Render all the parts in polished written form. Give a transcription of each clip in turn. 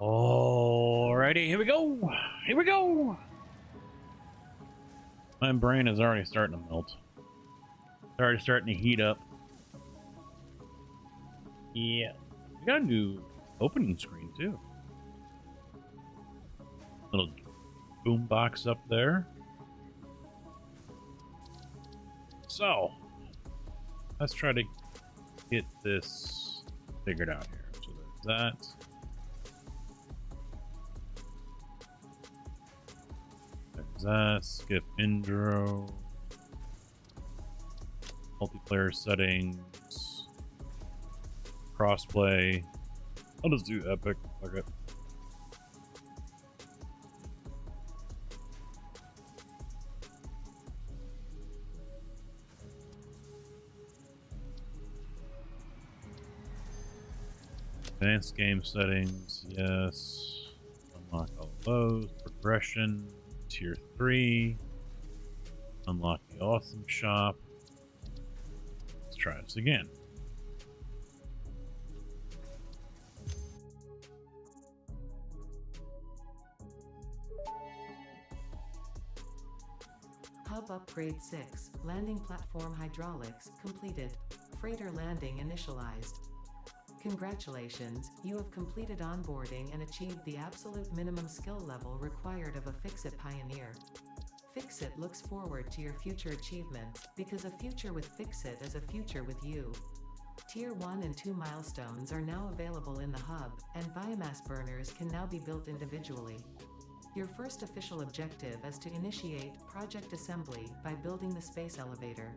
Alrighty, here we go. Here we go. My brain is already starting to melt. It's already starting to heat up. Yeah. We got a new opening screen too. Little boom box up there. So let's try to get this figured out here. So there's that. There's that. Skip intro. Multiplayer settings. Crossplay. I'll just do epic. Fuck it. Advanced game settings, yes. Unlock all those. Progression, tier 3. Unlock the awesome shop. Let's try this again. Hub upgrade 6, landing platform hydraulics completed. Freighter landing initialized. Congratulations, you have completed onboarding and achieved the absolute minimum skill level required of a Fix-It pioneer. Fix-It looks forward to your future achievements, because a future with Fix-It is a future with you. Tier 1 and 2 milestones are now available in the hub, and biomass burners can now be built individually. Your first official objective is to initiate project assembly by building the space elevator.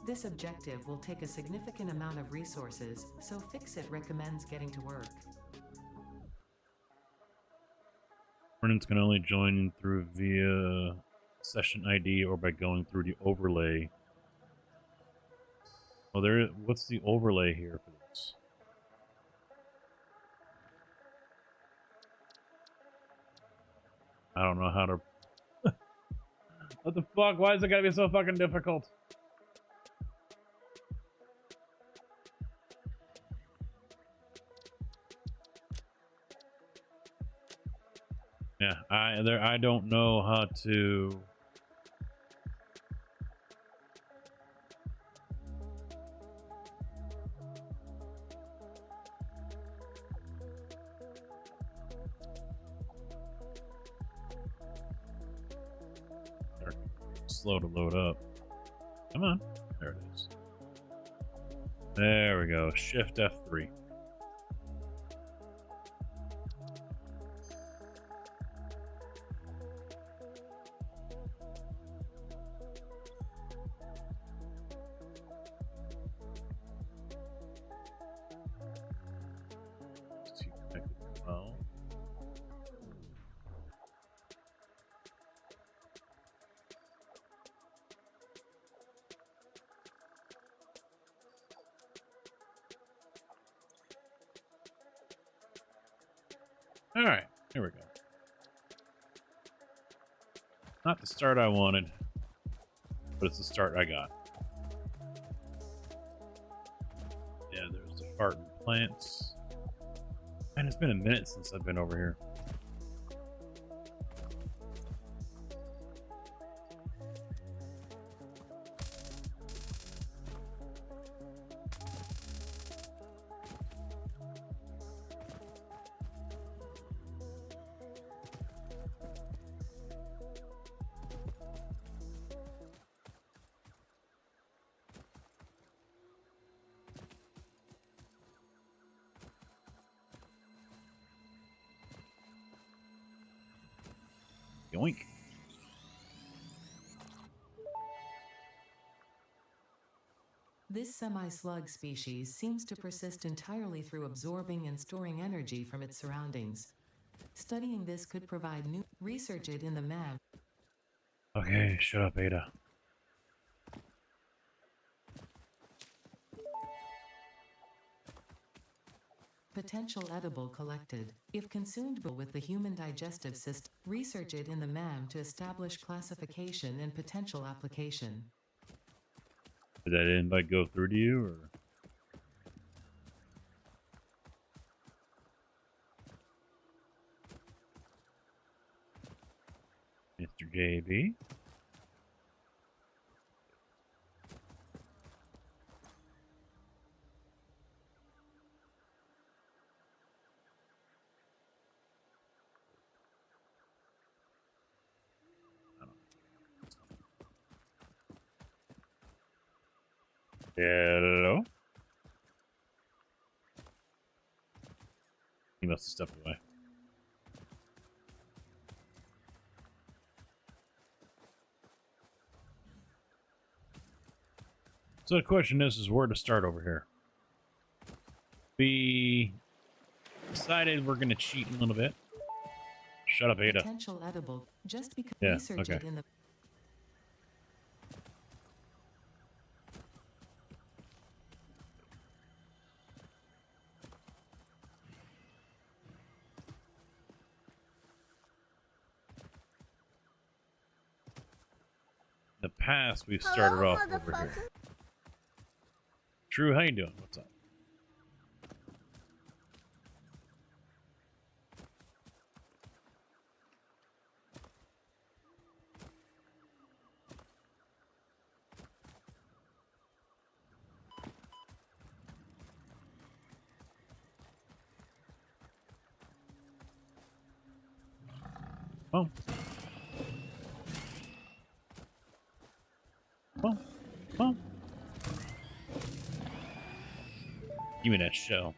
This objective will take a significant amount of resources, so Fix-It recommends getting to work. Opponents can only join through via session ID or by going through the overlay. Oh, what's the overlay here for this? I don't know how to... What the fuck? Why is it gotta be so fucking difficult? Yeah, I don't know how to... Slow to load up. Come on. There it is. There we go. Shift F3. Oh. All right, here we go. Not the start I wanted, but it's the start I got. Yeah, there's the fart and plants. Man, it's been a minute since I've been over here. Yoink. This semi-slug species seems to persist entirely through absorbing and storing energy from its surroundings. Studying this could provide new research it in the map. Okay, shut up, Ada. Potential edible collected. If consumed with the human digestive system, research it in the MAM to establish classification and potential application. Did that invite go through to you, or? Mr. JB. Hello? He must have stepped away. So the question is where to start over here. We decided we're going to cheat a little bit. Shut up, Ada. Potential edible. Just because Yeah, research okay. it in the In the past, we've started off over here. Drew, how you doing? What's up? Oh. Oh. Oh. Give me that shell.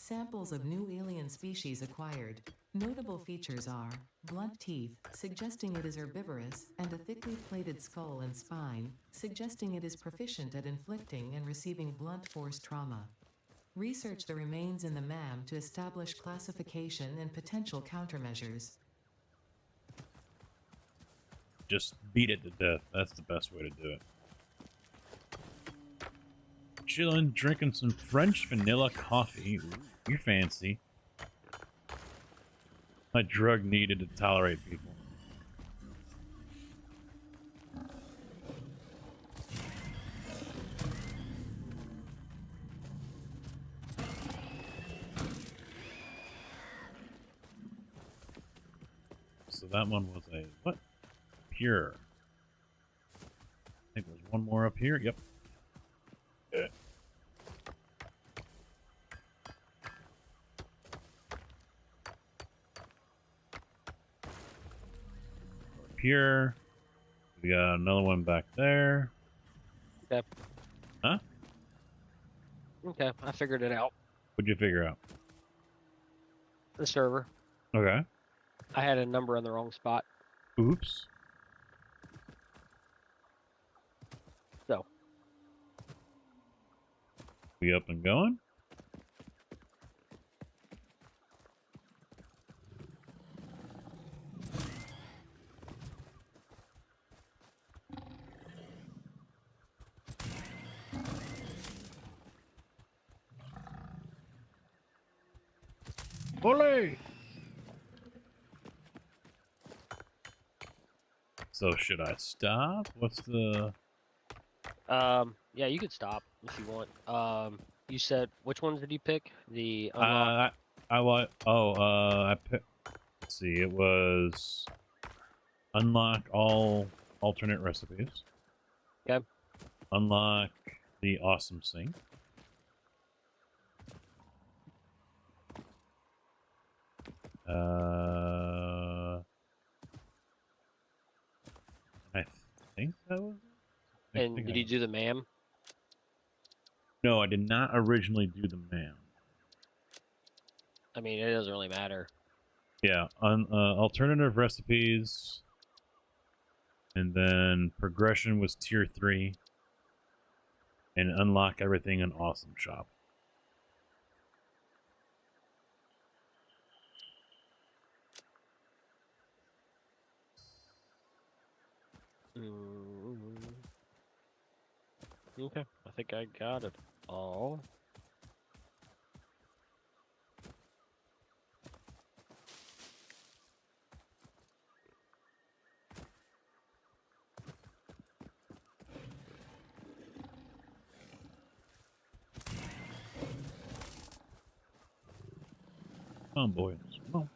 samples of new alien species acquired. Notable features are blunt teeth, suggesting it is herbivorous, and a thickly plated skull and spine, suggesting it is proficient at inflicting and receiving blunt force trauma. Research the remains in the MAM to establish classification and potential countermeasures. Just beat it to death. That's the best way to do it. Chilling, drinking some French vanilla coffee. Ooh, you're fancy. My drug needed to tolerate people. So that one was a what? Pure. I think there's one more up here. Yep. Good. Pure. We got another one back there. Okay. Huh? Okay, I figured it out. What'd you figure out? The server. Okay. I had a number in the wrong spot. Oops. So. We up and going? Ole! So should I stop? What's the... Yeah, you could stop if you want. You said, which ones did you pick? The unlock. Let's see, it was unlock all alternate recipes. Okay. Unlock the awesome sink. I think that was it. And did you do the MAM? No, I did not originally do the MAM. I mean, it doesn't really matter. Yeah, alternative recipes, and then progression was tier 3, and unlock everything in Awesome Shop. Okay, I think I got it all. Come on, boys. Come on.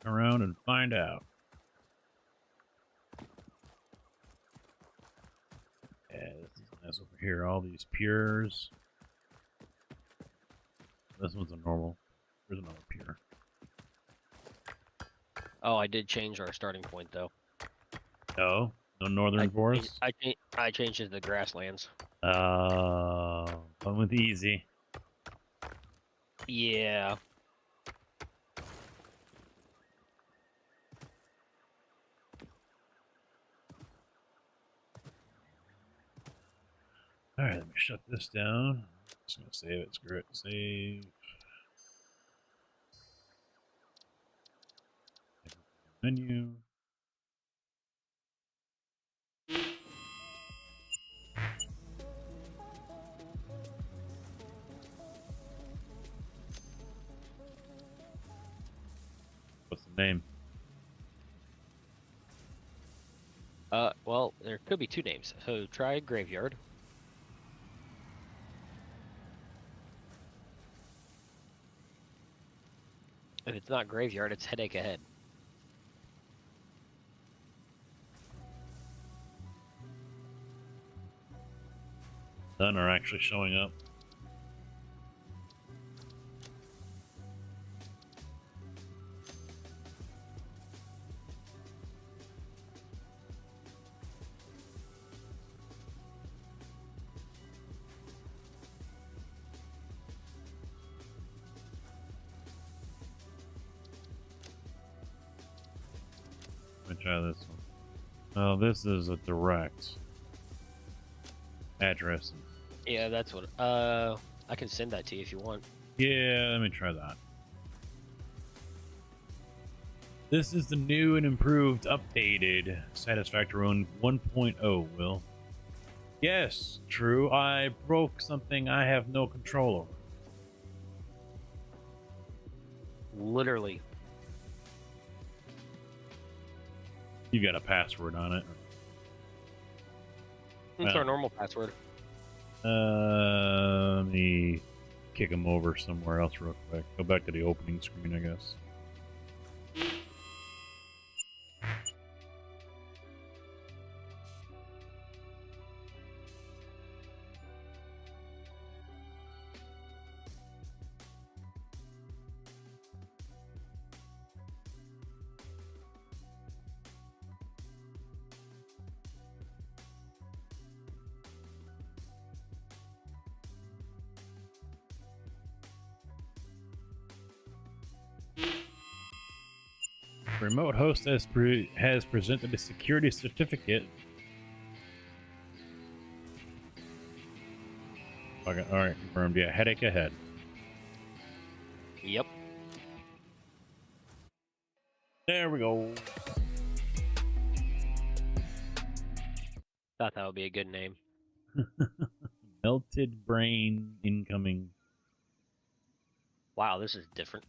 walk around and find out. Yeah, this is nice over here. All these pures. This one's a normal. There's another pure. Oh, I did change our starting point though. No, no northern forest. I changed it to the grasslands. Fun with easy. Yeah. All right, let me shut this down. Just gonna save it. Screw it. Save. Menu. What's the name? Well, there could be two names. So try graveyard. If it's not graveyard, it's headache ahead. None are actually showing up. Let me try this one. Oh, this is a direct address. Yeah, that's what. I can send that to you if you want. Yeah, let me try that. This is the new and improved, updated Satisfactory 1.0, Will. Yes, true. I broke something I have no control over. Literally. You got a password on it. It's our normal password. Let me kick him over somewhere else real quick. Go back to the opening screen, I guess. Remote host has presented a security certificate. Okay, all right, confirmed. Yeah, headache ahead. Yep. There we go. Thought that would be a good name. Melted brain incoming. Wow, this is different.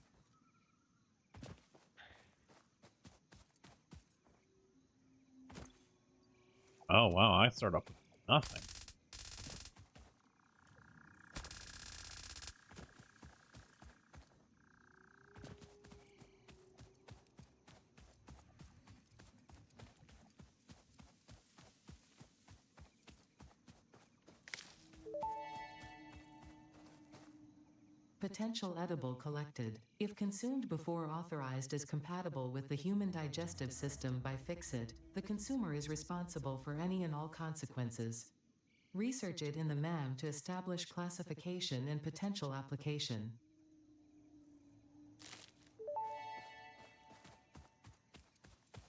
Oh wow, I start off with nothing. Potential edible collected. If consumed before authorized as compatible with the human digestive system by Fixit, the consumer is responsible for any and all consequences. Research it in the MAM to establish classification and potential application.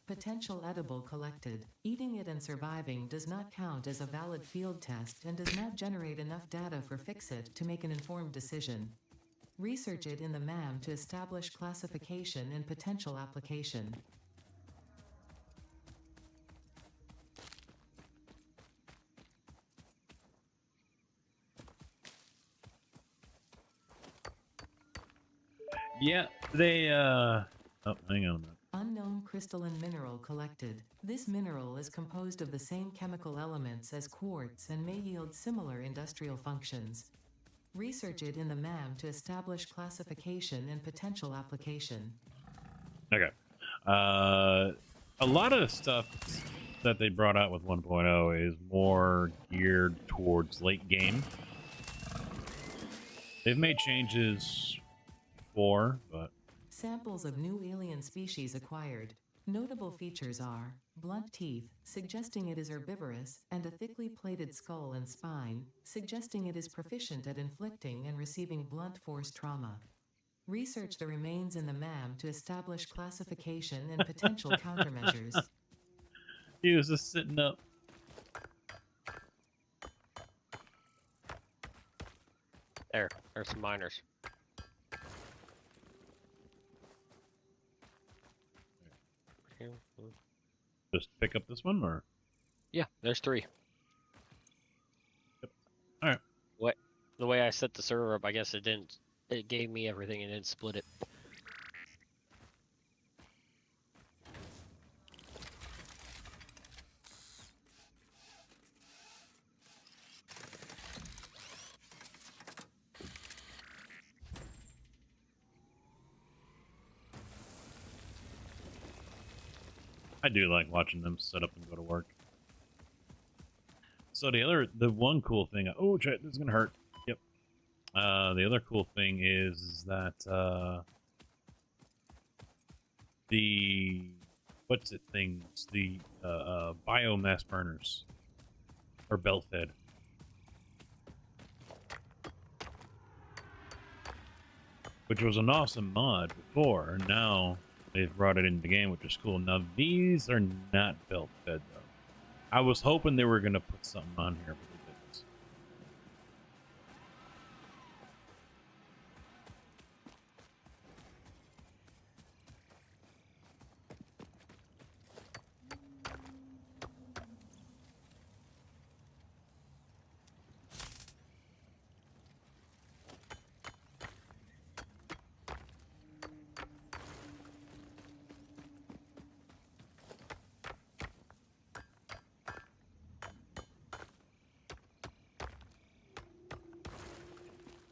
Potential edible collected. Eating it and surviving does not count as a valid field test and does not generate enough data for Fixit to make an informed decision. Research it in the MAM to establish classification and potential application. Yeah, they oh, hang on a minute. Unknown crystalline mineral collected. This mineral is composed of the same chemical elements as quartz and may yield similar industrial functions. Research it in the MAM to establish classification and potential application. Okay. A lot of the stuff that they brought out with 1.0 is more geared towards late game. They've made changes before, but Samples of new alien species acquired. Notable features are blunt teeth, suggesting it is herbivorous, and a thickly plated skull and spine, suggesting it is proficient at inflicting and receiving blunt force trauma. Research the remains in the MAM to establish classification and potential countermeasures. he was just sitting up. There's some miners. Just pick up this one, or Yeah, there's 3. all right. What? The way I set the server up, I guess it didn't. It gave me everything and didn't split it. I do like watching them set up and go to work. So the one cool thing. Oh, shit, this is gonna hurt. Yep. The other cool thing is that the what's it things the biomass burners are belt fed. Which was an awesome mod before, and now they've brought it into the game, which is cool. Now, these are not belt fed, though. I was hoping they were going to put something on here, but they didn't.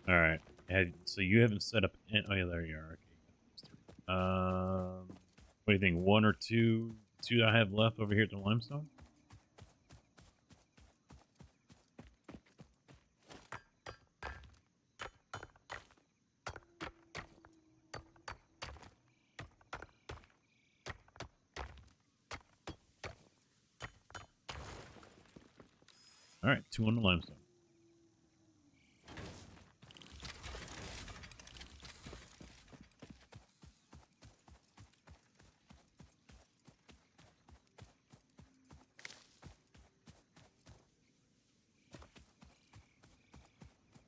All right. So you haven't set up. Oh yeah, there you are. Okay. What do you think? One or two I have left over here at the limestone. All right, 2 on the limestone.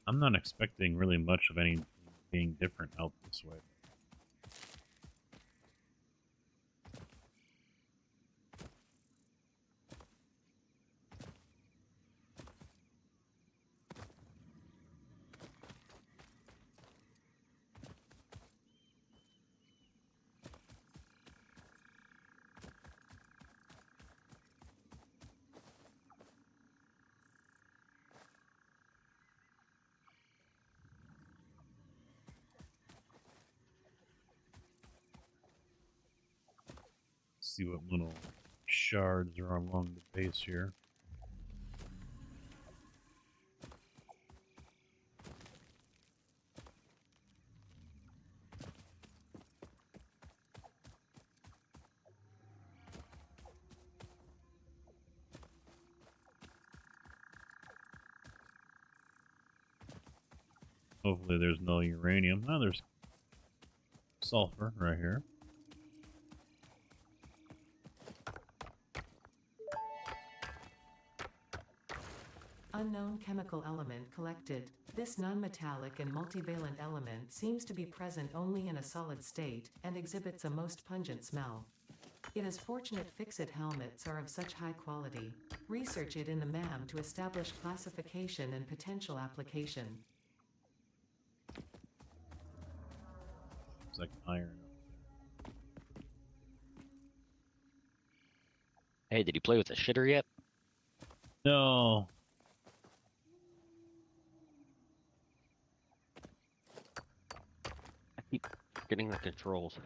I'm not expecting really much of anything being different out this way. See what little shards are along the base here. Hopefully there's no uranium. Oh, there's sulfur right here. Unknown chemical element collected. This non-metallic and multivalent element seems to be present only in a solid state, and exhibits a most pungent smell. It is fortunate fixit helmets are of such high quality. Research it in the MAM to establish classification and potential application. It's like iron. Hey, did you play with the shitter yet? No. I keep forgetting the controls.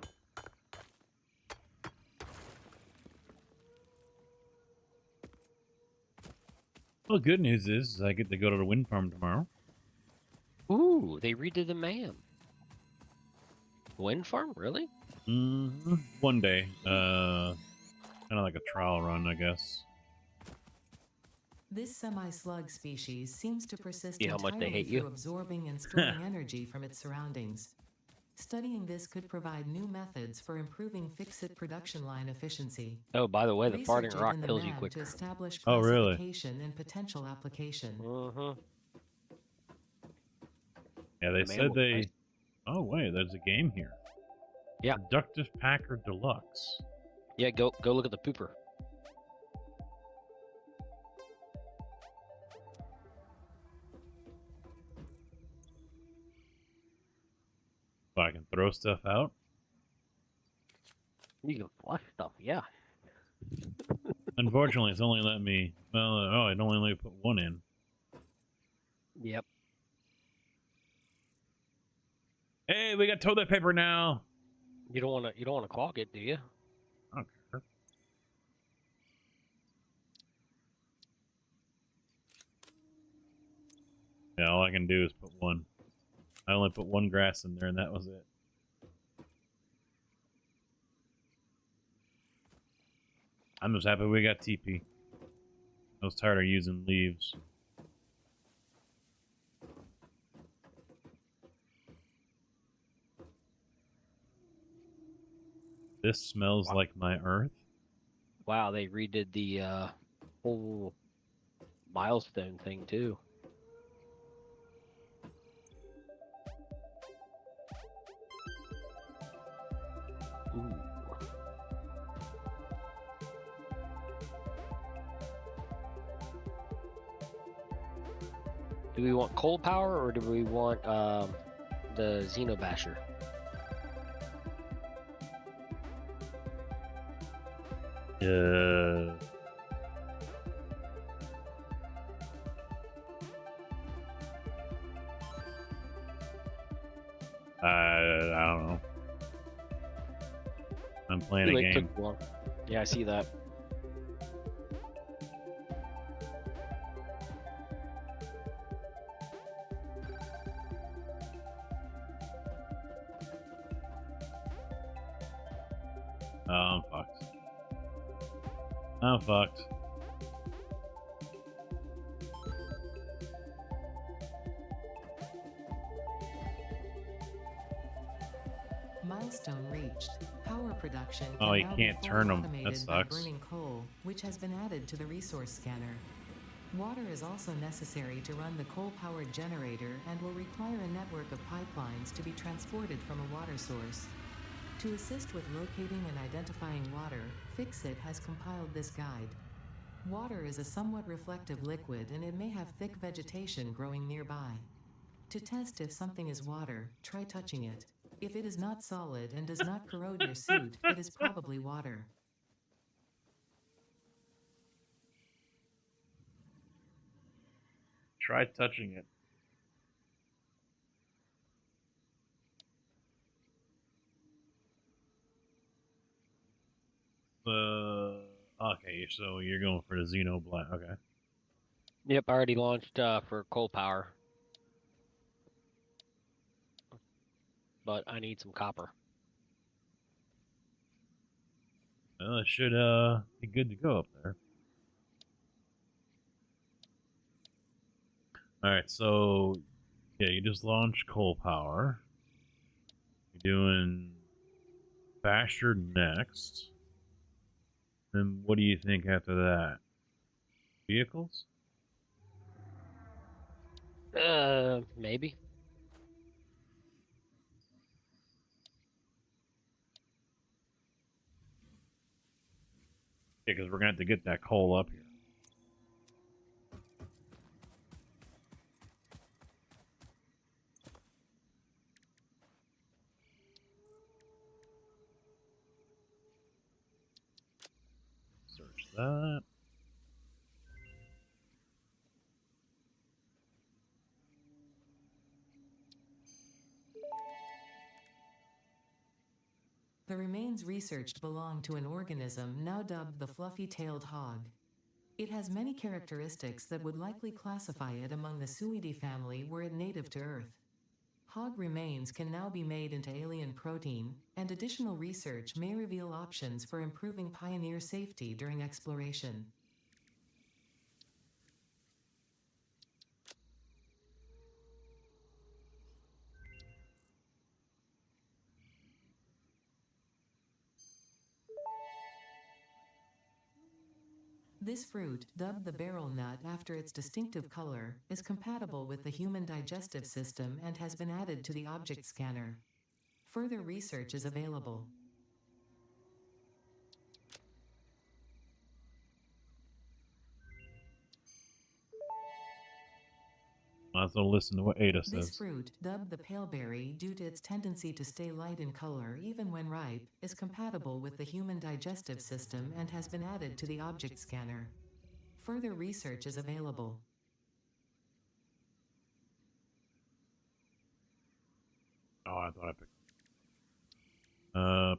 Well, good news is I get to go to the wind farm tomorrow. Ooh, they redid the man. Wind farm, really? One day. Kind of like a trial run, I guess. This semi-slug species seems to persist See how much they entirely hate you? through absorbing and storing energy from its surroundings. Studying this could provide new methods for improving fix-it production line efficiency. Oh, by the way, the Research farting it rock in the kills you MAB to quicker. establish Oh, really? classification and potential application. Mm-hmm. Yeah, they The man said was they. nice. Oh wait, there's a game here. Yeah. Productive Packer Deluxe. Yeah, go look at the pooper. So I can throw stuff out. You can flush stuff, yeah. Unfortunately, it's only let me. Well, oh, it only let me put one in. Yep. Hey, we got toilet paper now. You don't wanna clog it, do you? I don't care. Yeah, all I can do is put one. I only put one grass in there, and that was it. I'm just happy we got TP. I was tired of using leaves. This smells like my earth. Wow, they redid the whole milestone thing too. Ooh. Do we want coal power or do we want the Xenobasher? I don't know. I'm playing a Wait, game. took long. Yeah, I see that. Oh, I'm fucked. I'm fucked. Milestone reached. Power production Oh, can you now can't be turn fully 'em. That automated by sucks. burning coal, which has been added to the resource scanner. Water is also necessary to run the coal-powered generator and will require a network of pipelines to be transported from a water source. To assist with locating and identifying water, Fixit has compiled this guide. Water is a somewhat reflective liquid and it may have thick vegetation growing nearby. To test if something is water, try touching it. If it is not solid and does not corrode your suit, it is probably water. Try touching it. Okay, so you're going for the Xenoblack. Okay. Yep, I already launched for coal power. But I need some copper. Well, it should be good to go up there. Alright, so yeah, you just launched coal power. You're doing Basher next. Then what do you think after that? Vehicles? Maybe. Yeah, because we're gonna have to get that coal up here. Search that. The remains researched belong to an organism now dubbed the fluffy-tailed hog. It has many characteristics that would likely classify it among the Suidae family were it native to Earth. Hog remains can now be made into alien protein, and additional research may reveal options for improving pioneer safety during exploration. This fruit, dubbed the beryl nut after its distinctive color, is compatible with the human digestive system and has been added to the object scanner. Further research is available. Might as well listen to what Ada This says. fruit, dubbed the paleberry due to its tendency to stay light in color even when ripe, is compatible with the human digestive system and has been added to the object scanner. Further research is available. Oh, I thought I picked.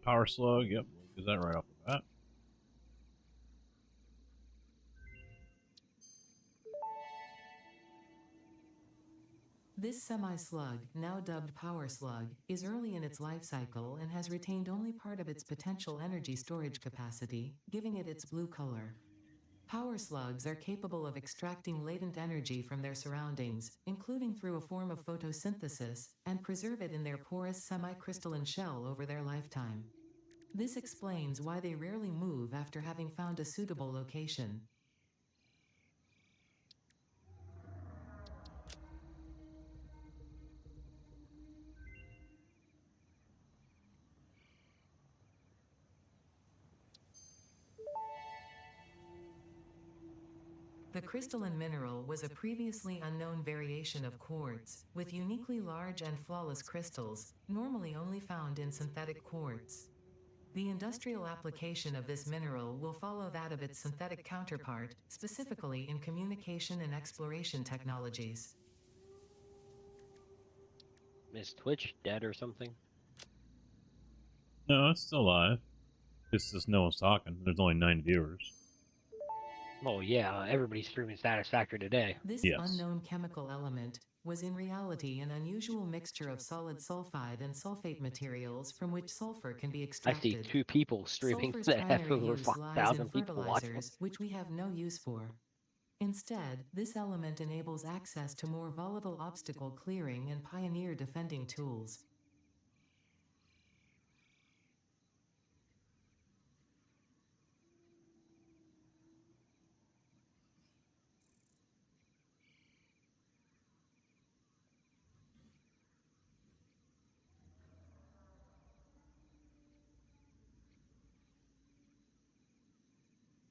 Power slug. Yep, we'll use that right off the bat. This semi-slug, now dubbed power slug, is early in its life cycle and has retained only part of its potential energy storage capacity, giving it its blue color. Power slugs are capable of extracting latent energy from their surroundings, including through a form of photosynthesis, and preserve it in their porous semi-crystalline shell over their lifetime. This explains why they rarely move after having found a suitable location. The crystalline mineral was a previously unknown variation of quartz, with uniquely large and flawless crystals, normally only found in synthetic quartz. The industrial application of this mineral will follow that of its synthetic counterpart, specifically in communication and exploration technologies. Is Twitch dead or something? No, it's still live. It's just no one's talking. There's only 9 viewers. Oh yeah, everybody's streaming Satisfactory today. This Yes. unknown chemical element was in reality an unusual mixture of solid sulfide and sulfate materials from which sulfur can be I extracted. see 2 people streaming Sulfur's that have primary over use lies in 5,000 people watching. fertilizers, which we have no use for. Instead, this element enables access to more volatile obstacle clearing and pioneer defending tools.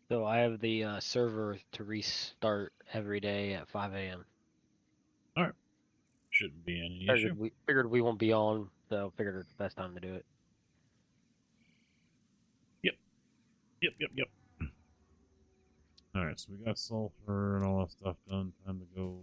So I have the server to restart every day at 5 a.m. Alright. Shouldn't be any issue. Figured we won't be on, so figured it's the best time to do it. Yep. Alright, so we got sulfur and all that stuff done. Time to go.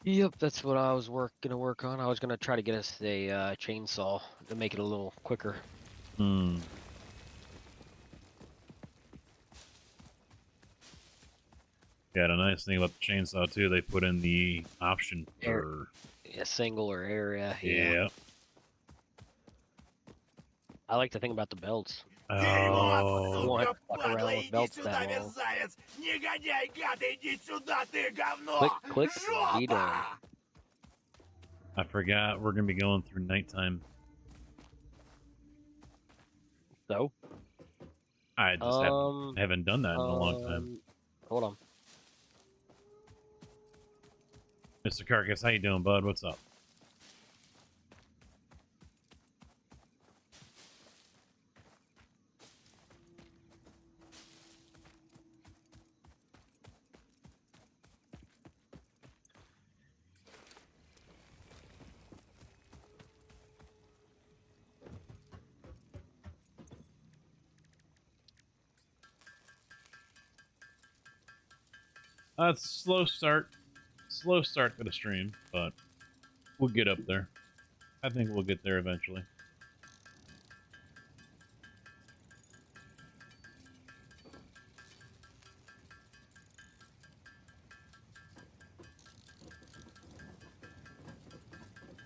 Yep, that's what I was gonna work on. I was gonna try to get us a chainsaw to make it a little quicker. Hmm. Yeah, the nice thing about the chainsaw too, they put in the option for A single or area. yeah. I like to think about the belts. Oh, What? Fuck around with belts that long. Click, veto. I forgot we're gonna be going through nighttime. So? I just haven't done that in a long time. Hold on. Mr. Carcass, how you doing, bud? What's up? It's a slow start. slow start to the stream, but we'll get up there. I think we'll get there eventually.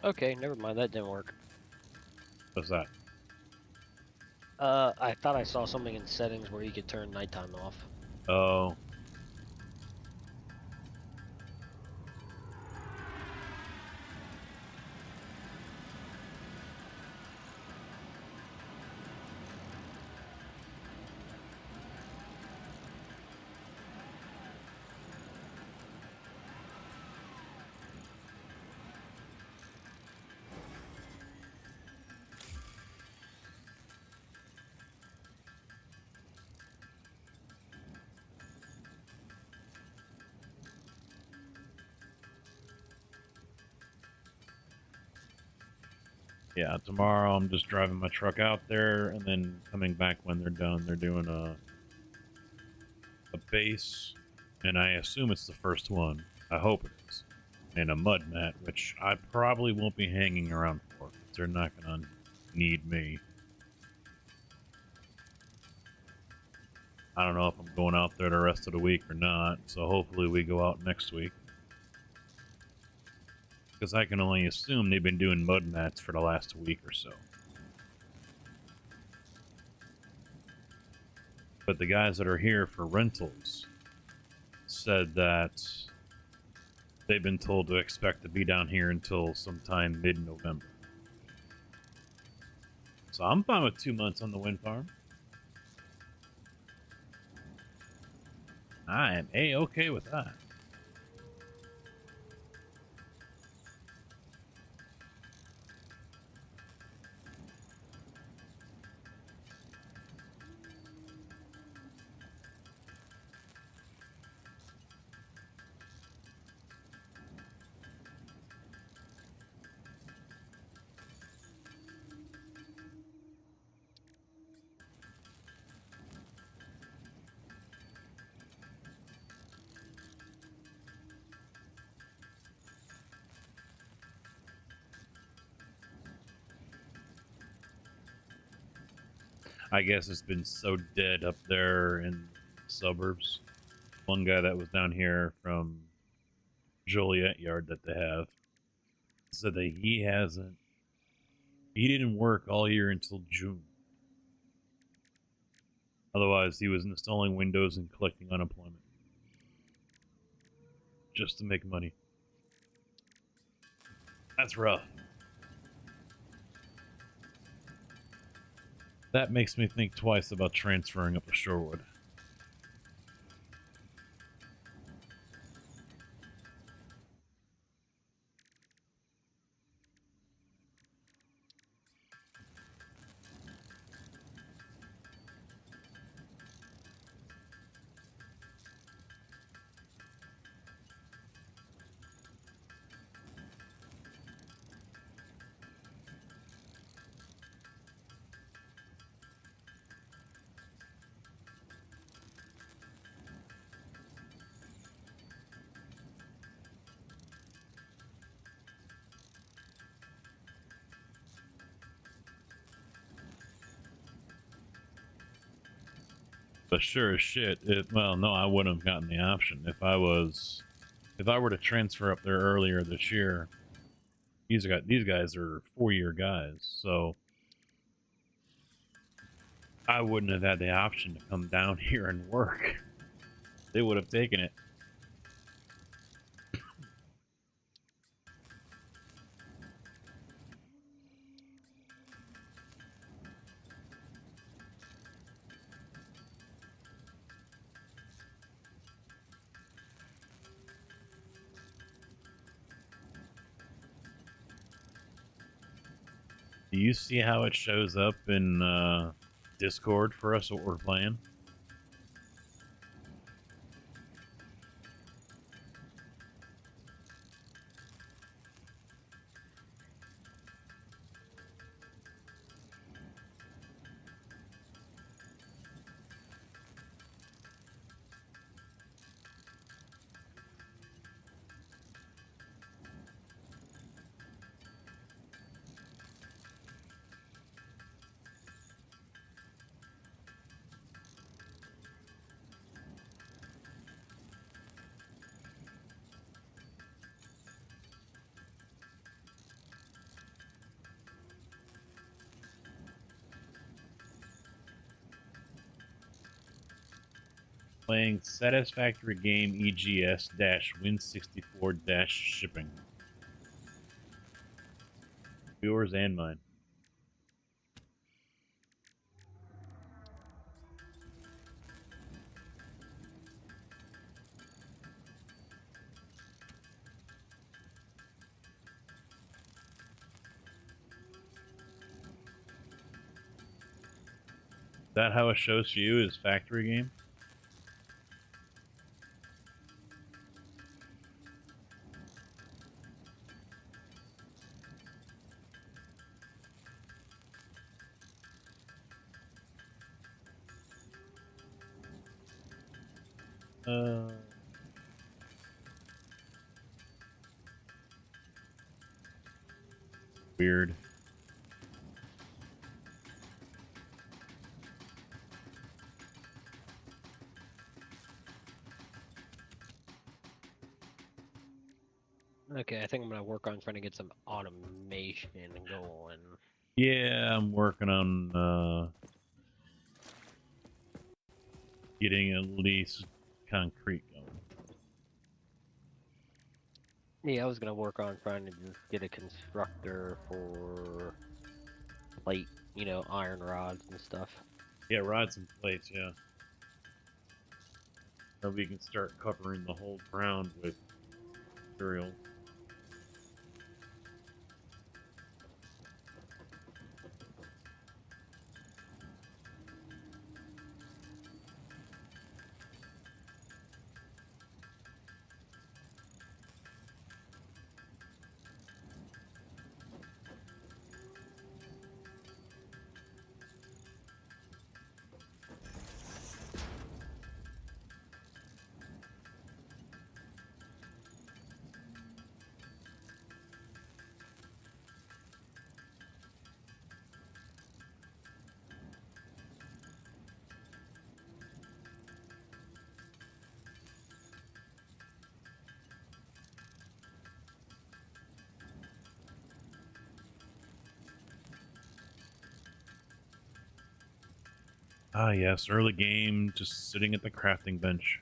Okay, never mind. That didn't work. What's that? I thought I saw something in settings where you could turn nighttime off. Oh. Yeah, tomorrow I'm just driving my truck out there and then coming back when they're done. They're doing a base, and I assume it's the first one. I hope it is. And a mud mat, which I probably won't be hanging around for. They're not going to need me. I don't know if I'm going out there the rest of the week or not, so hopefully we go out next week. Because I can only assume they've been doing mud mats for the last week or so. But the guys that are here for rentals said that they've been told to expect to be down here until sometime mid-November. So I'm fine with 2 months on the wind farm. I am A-okay with that. I guess it's been so dead up there in the suburbs. One guy that was down here from Joliet Yard that they have said that he didn't work all year until June. Otherwise, he was installing Windows and collecting unemployment. Just to make money. That's rough. That makes me think twice about transferring up to Shorewood. But sure as shit, well, no, I wouldn't have gotten the option. If I were to transfer up there earlier this year, these guys are 4-year guys, so I wouldn't have had the option to come down here and work. They would have taken it. Do you see how it shows up in Discord for us what we're playing? Playing Satisfactory game EGS Win64 shipping. Yours and mine. Is that how it shows for you is factory game? Weird. Okay, I think I'm gonna work on trying to get some automation going. Yeah, I'm working on getting at least concrete going. Yeah, I was gonna work on trying to just get a constructor for plate, iron rods and stuff. Yeah, rods and plates, yeah. So we can start covering the whole ground with material. Ah, yes, early game, just sitting at the crafting bench.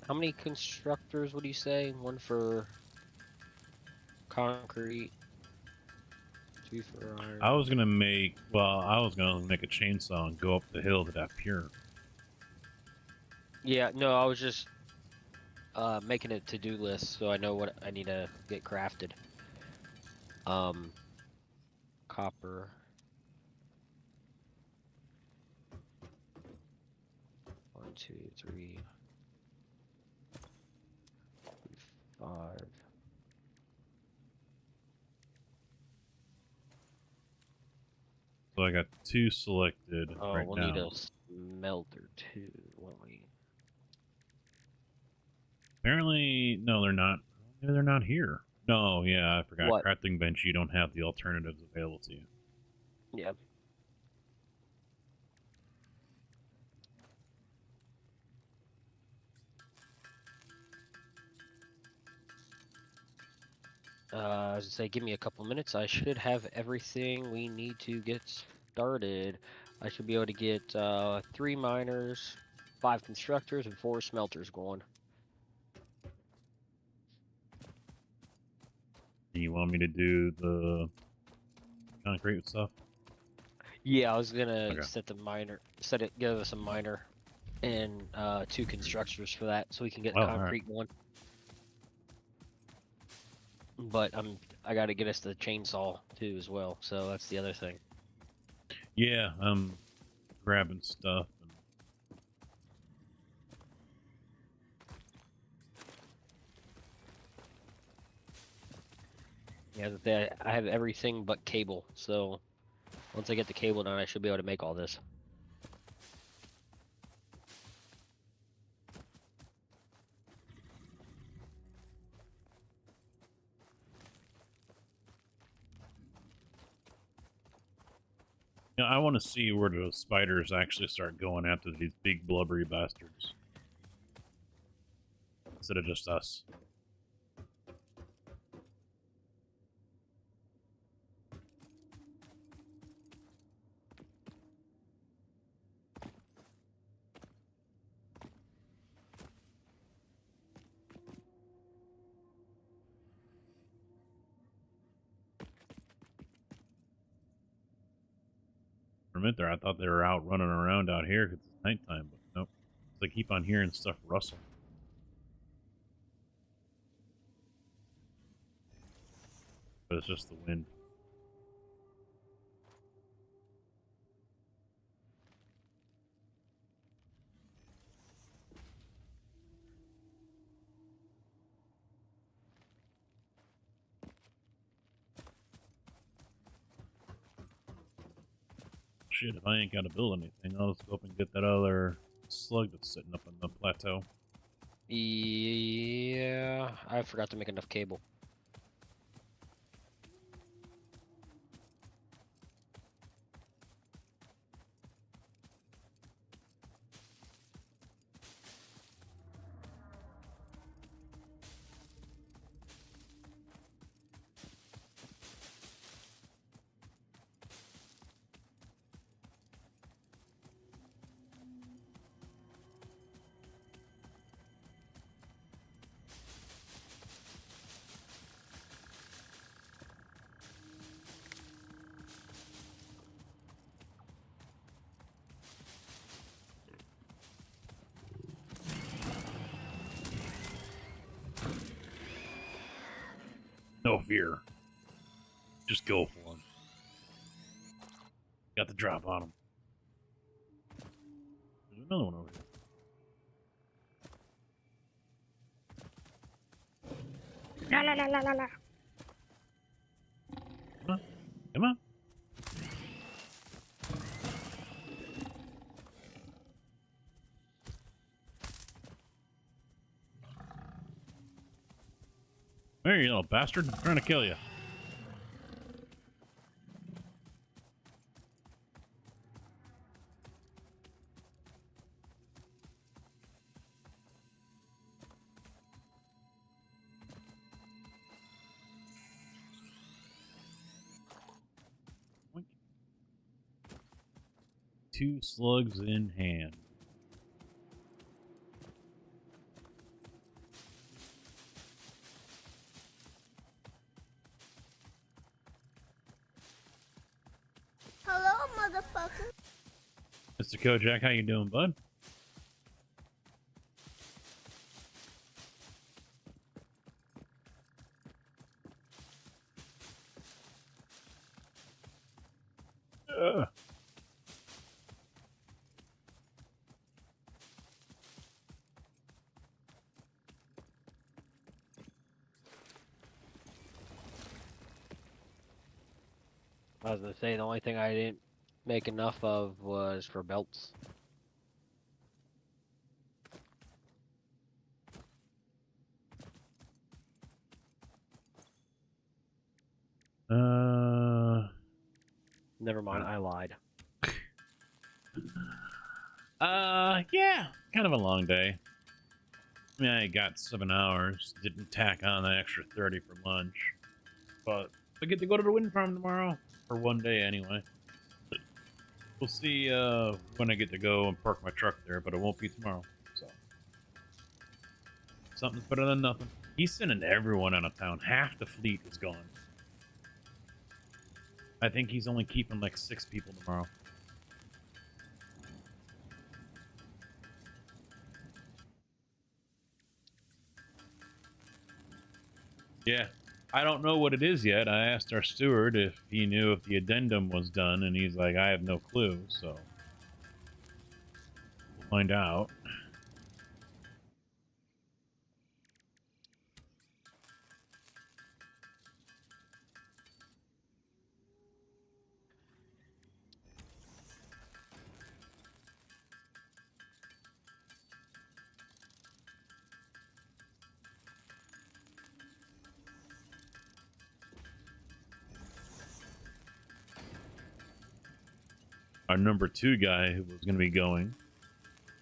How many constructors would you say? One for concrete, two for iron. I was gonna make a chainsaw and go up the hill to that pier. Yeah, no, I was just making a to-do list so I know what I need to get crafted. Copper. 1, 2, 3, 5. So I got 2 selected Oh, right we'll now. need a smelter too, won't we? Apparently, no, they're not. Maybe they're not here. No, yeah, I forgot. What? Crafting bench, you don't have the alternatives available to you. Yeah. I was gonna say, give me a couple minutes. I should have everything we need to get started. I should be able to get 3 miners, 5 constructors, and 4 smelters going. Do you want me to do the concrete stuff? Yeah, I was gonna Okay. give us a miner and 2 constructors for that, so we can get Oh, all right. concrete going. But I gotta get us the chainsaw too as well, so that's the other thing. Yeah, I'm grabbing stuff. Yeah, I have everything but cable, so once I get the cable done, I should be able to make all this. Yeah, I want to see where the spiders actually start going after these big blubbery bastards. Instead of just us. For a minute there, I thought they were out running around out here because it's nighttime, but nope. I keep on hearing stuff rustle. But it's just the wind. Shit, if I ain't got to build anything, I'll just go up and get that other slug that's sitting up on the plateau. Yeah, I forgot to make enough cable. No fear. Just go for him. Got the drop on him. There's another one over here. La la la la la la. Come on. Come on. There, you little bastard. I'm trying to kill you. Oink. 2 slugs in hand. Hello, motherfucker. Mr. Kojak, how you doing, bud? I was gonna say the only thing I didn't make enough of was for belts. Never mind, I lied. Yeah, kind of a long day. I mean, I got 7 hours, didn't tack on the extra 30 for lunch, but I get to go to the wind farm tomorrow, for one day anyway. But we'll see when I get to go and park my truck there, but it won't be tomorrow, so. Something's better than nothing. He's sending everyone out of town. Half the fleet is gone. I think he's only keeping like 6 people tomorrow. Yeah, I don't know what it is yet. I asked our steward if he knew if the addendum was done, and he's like, I have no clue, so we'll find out. Our number 2 guy who was going to be going,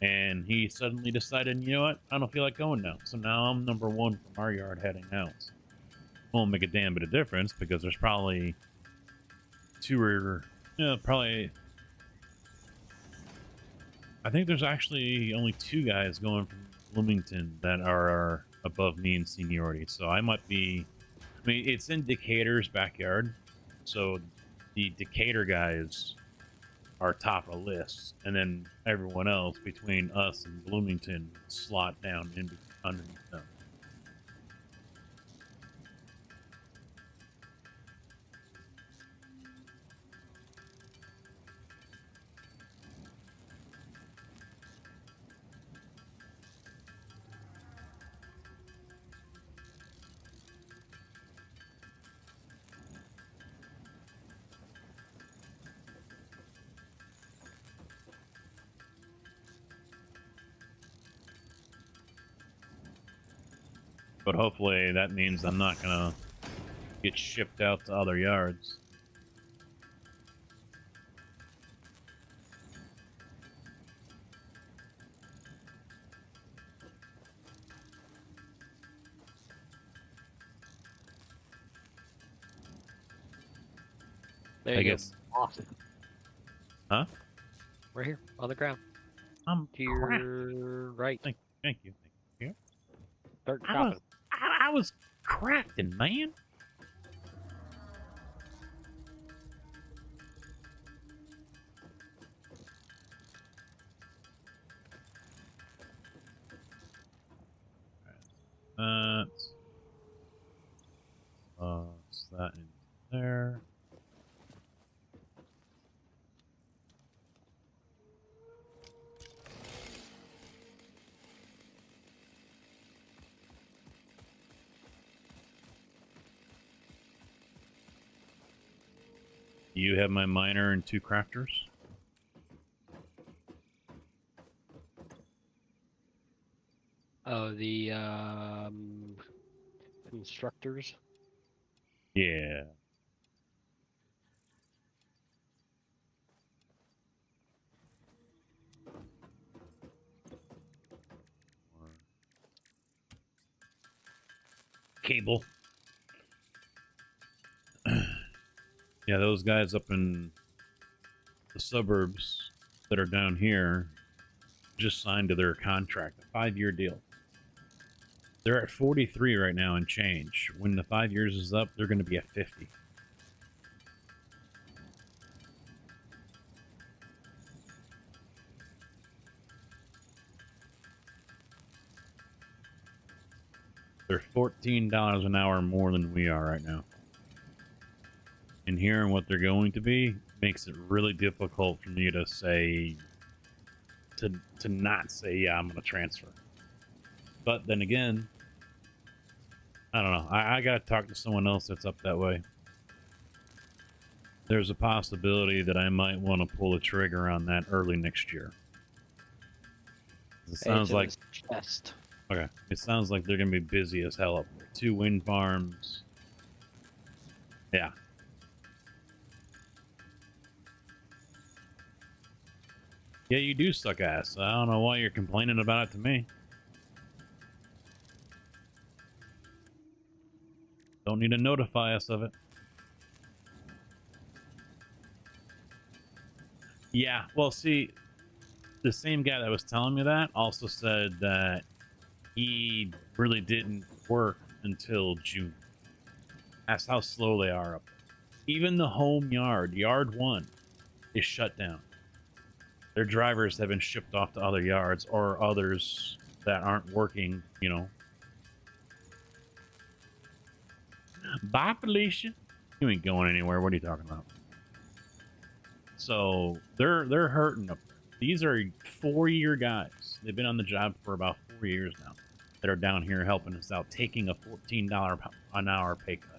and he suddenly decided, you know what, I don't feel like going now. So now I'm number 1 from our yard heading out. Won't make a damn bit of difference because there's probably 2 or, probably, I think there's actually only 2 guys going from Bloomington that are above me in seniority. So I might be, I mean, it's in Decatur's backyard. So the Decatur guys are top of lists, and then everyone else between us and Bloomington slot down in underneath them. But hopefully that means I'm not gonna get shipped out to other yards. There I you guess. go. Awesome. Huh? Right here on the ground. I'm To your right. Thank you. Thank you. Start I chopping. I was crafting, man. That's that in there. You have my miner and 2 crafters. Oh, the instructors. Yeah. Cable. Yeah, those guys up in the suburbs that are down here just signed to their contract, a 5-year deal. They're at 43 right now and change. When the 5 years is up, they're going to be at 50. They're $14 an hour more than we are right now. And hearing what they're going to be makes it really difficult for me to say, to not say, yeah, I'm going to transfer. But then again, I don't know. I got to talk to someone else that's up that way. There's a possibility that I might want to pull the trigger on that early next year. It sounds like chest. Okay. It sounds like they're going to be busy as hell up there. 2 wind farms. Yeah. Yeah, you do suck ass. I don't know why you're complaining about it to me. Don't need to notify us of it. Yeah, well, see, the same guy that was telling me that also said that he really didn't work until June. That's how slow they are up there. Even the home yard, yard 1, is shut down. Their drivers have been shipped off to other yards or others that aren't working, you know. Bye, Felicia. You ain't going anywhere. What are you talking about? So they're hurting up there. These are 4-year guys. They've been on the job for about 4 years now that are down here helping us out, taking a $14 an hour pay cut.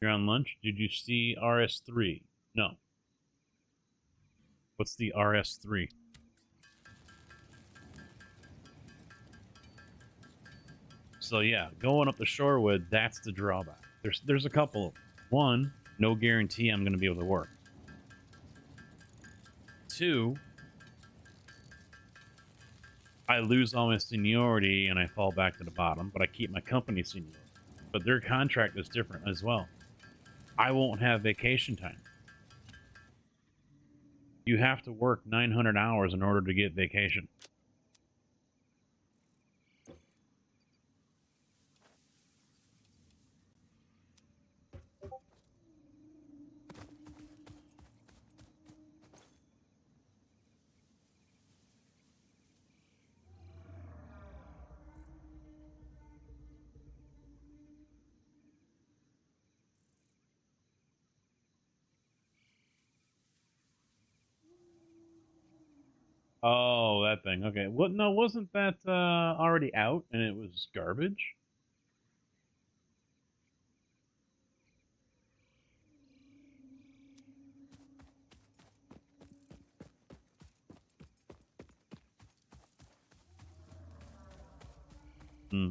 You're on lunch? Did you see RS3? No. What's the RS3? So yeah, going up the Shorewood, that's the drawback. There's a couple of them. 1, no guarantee I'm going to be able to work. 2, I lose all my seniority and I fall back to the bottom, but I keep my company seniority. But their contract is different as well. I won't have vacation time. You have to work 900 hours in order to get vacation. Oh, that thing. Okay. What? No, wasn't that already out and it was garbage? Hmm.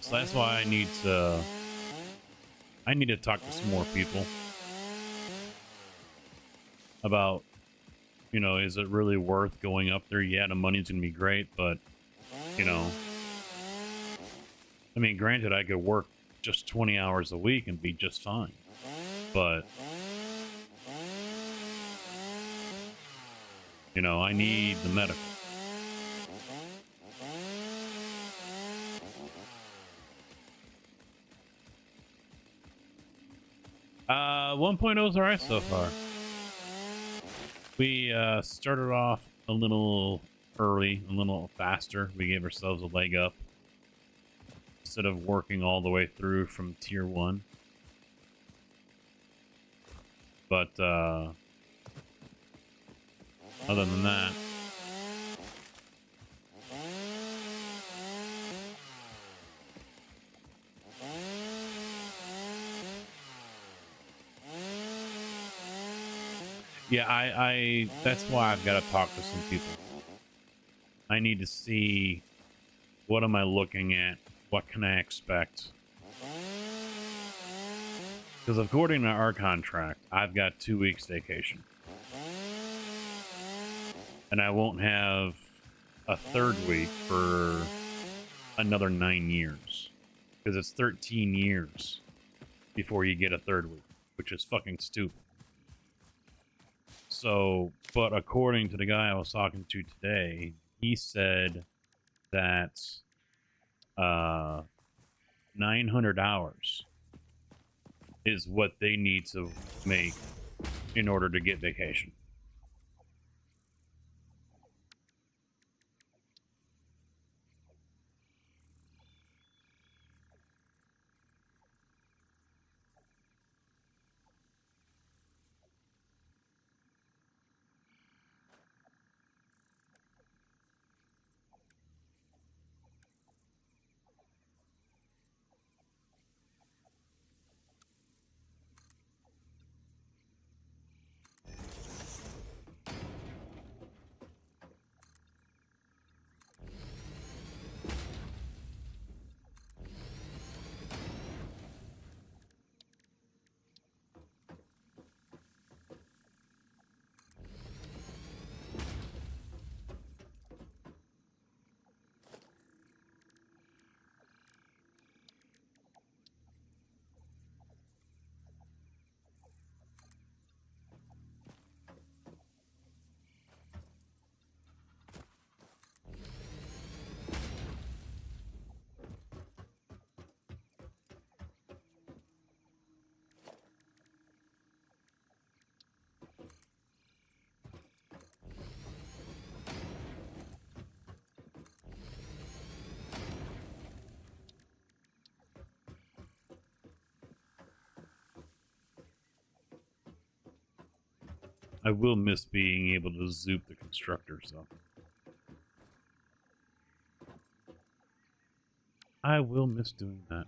So that's why I need to talk to some more people about, you know, is it really worth going up there? Yeah, the money's gonna be great, but you know, I mean, granted, I could work just 20 hours a week and be just fine, but you know, I need the medical. 1.0 is alright so far. We started off a little early, a little faster. We gave ourselves a leg up instead of working all the way through from tier 1. But other than that, yeah, I that's why I've got to talk to some people. I need to see what am I looking at, what can I expect, because according to our contract, I've got 2 weeks vacation, and I won't have a third week for another 9 years, because it's 13 years before you get a third week, which is fucking stupid. So, but according to the guy I was talking to today, he said that 900 hours is what they need to make in order to get vacation. I will miss being able to zoop the constructors, though. I will miss doing that.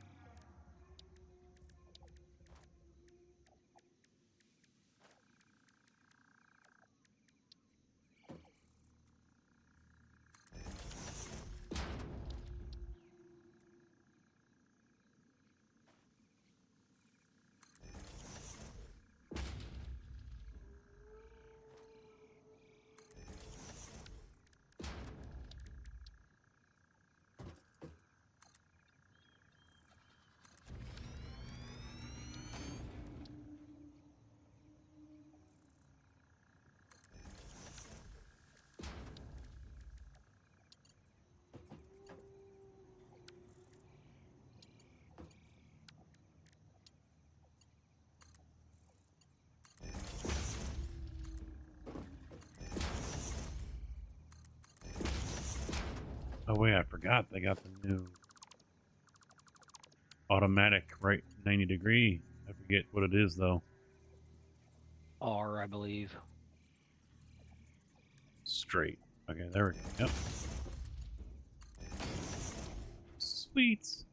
Oh wait, I forgot they got the new automatic right 90 degree I forget what it is though. R, I believe. Straight. Okay, there we go. Yep. Sweet.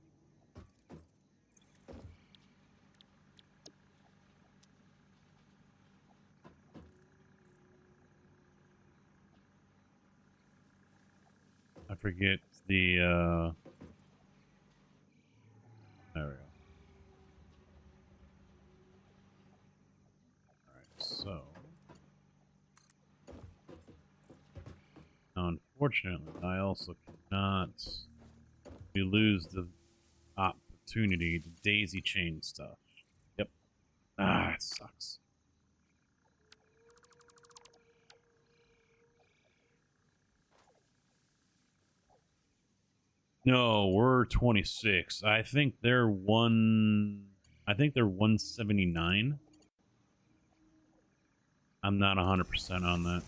I forget the there we go. Alright, so now unfortunately I also cannot, we lose the opportunity to daisy chain stuff. Yep. Ah, it sucks. No, we're 26. I think they're 179. I'm not 100% on that.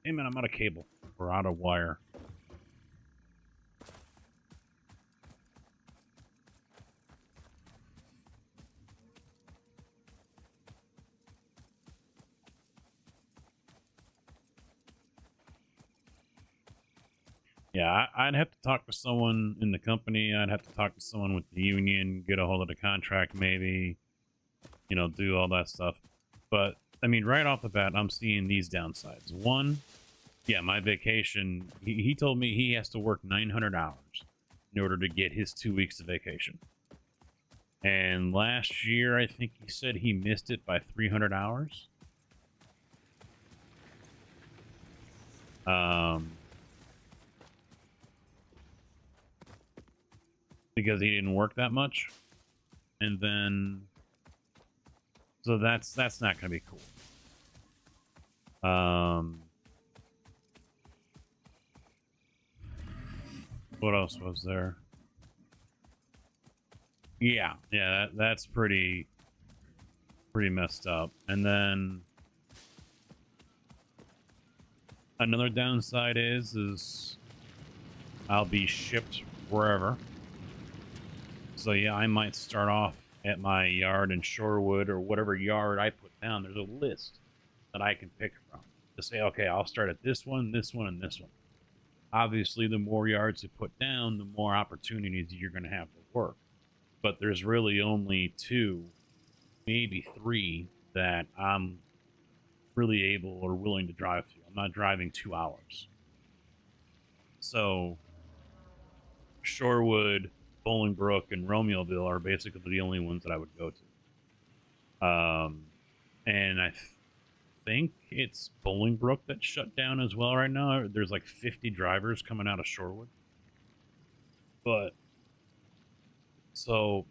Hey man, I'm out of cable. We're out of wire. Yeah, I'd have to talk to someone in the company. I'd have to talk to someone with the union, get a hold of the contract, maybe, you know, do all that stuff. But, I mean, right off the bat, I'm seeing these downsides. One, yeah, my vacation, he told me he has to work 900 hours in order to get his 2 weeks of vacation. And last year, I think he said he missed it by 300 hours. Because he didn't work that much. And then, so that's not going to be cool. What else was there? Yeah, that's pretty messed up. And then another downside is I'll be shipped wherever. So yeah, I might start off at my yard in Shorewood or whatever yard I put down. There's a list that I can pick from to say, okay, I'll start at this one, and this one. Obviously, the more yards you put down, the more opportunities you're going to have to work. But there's really only 2, maybe 3 that I'm really able or willing to drive to. I'm not driving 2 hours. So Shorewood, Bolingbrook, and Romeoville are basically the only ones that I would go to. And I think it's Bolingbrook that's shut down as well right now. There's like 50 drivers coming out of Shorewood. But so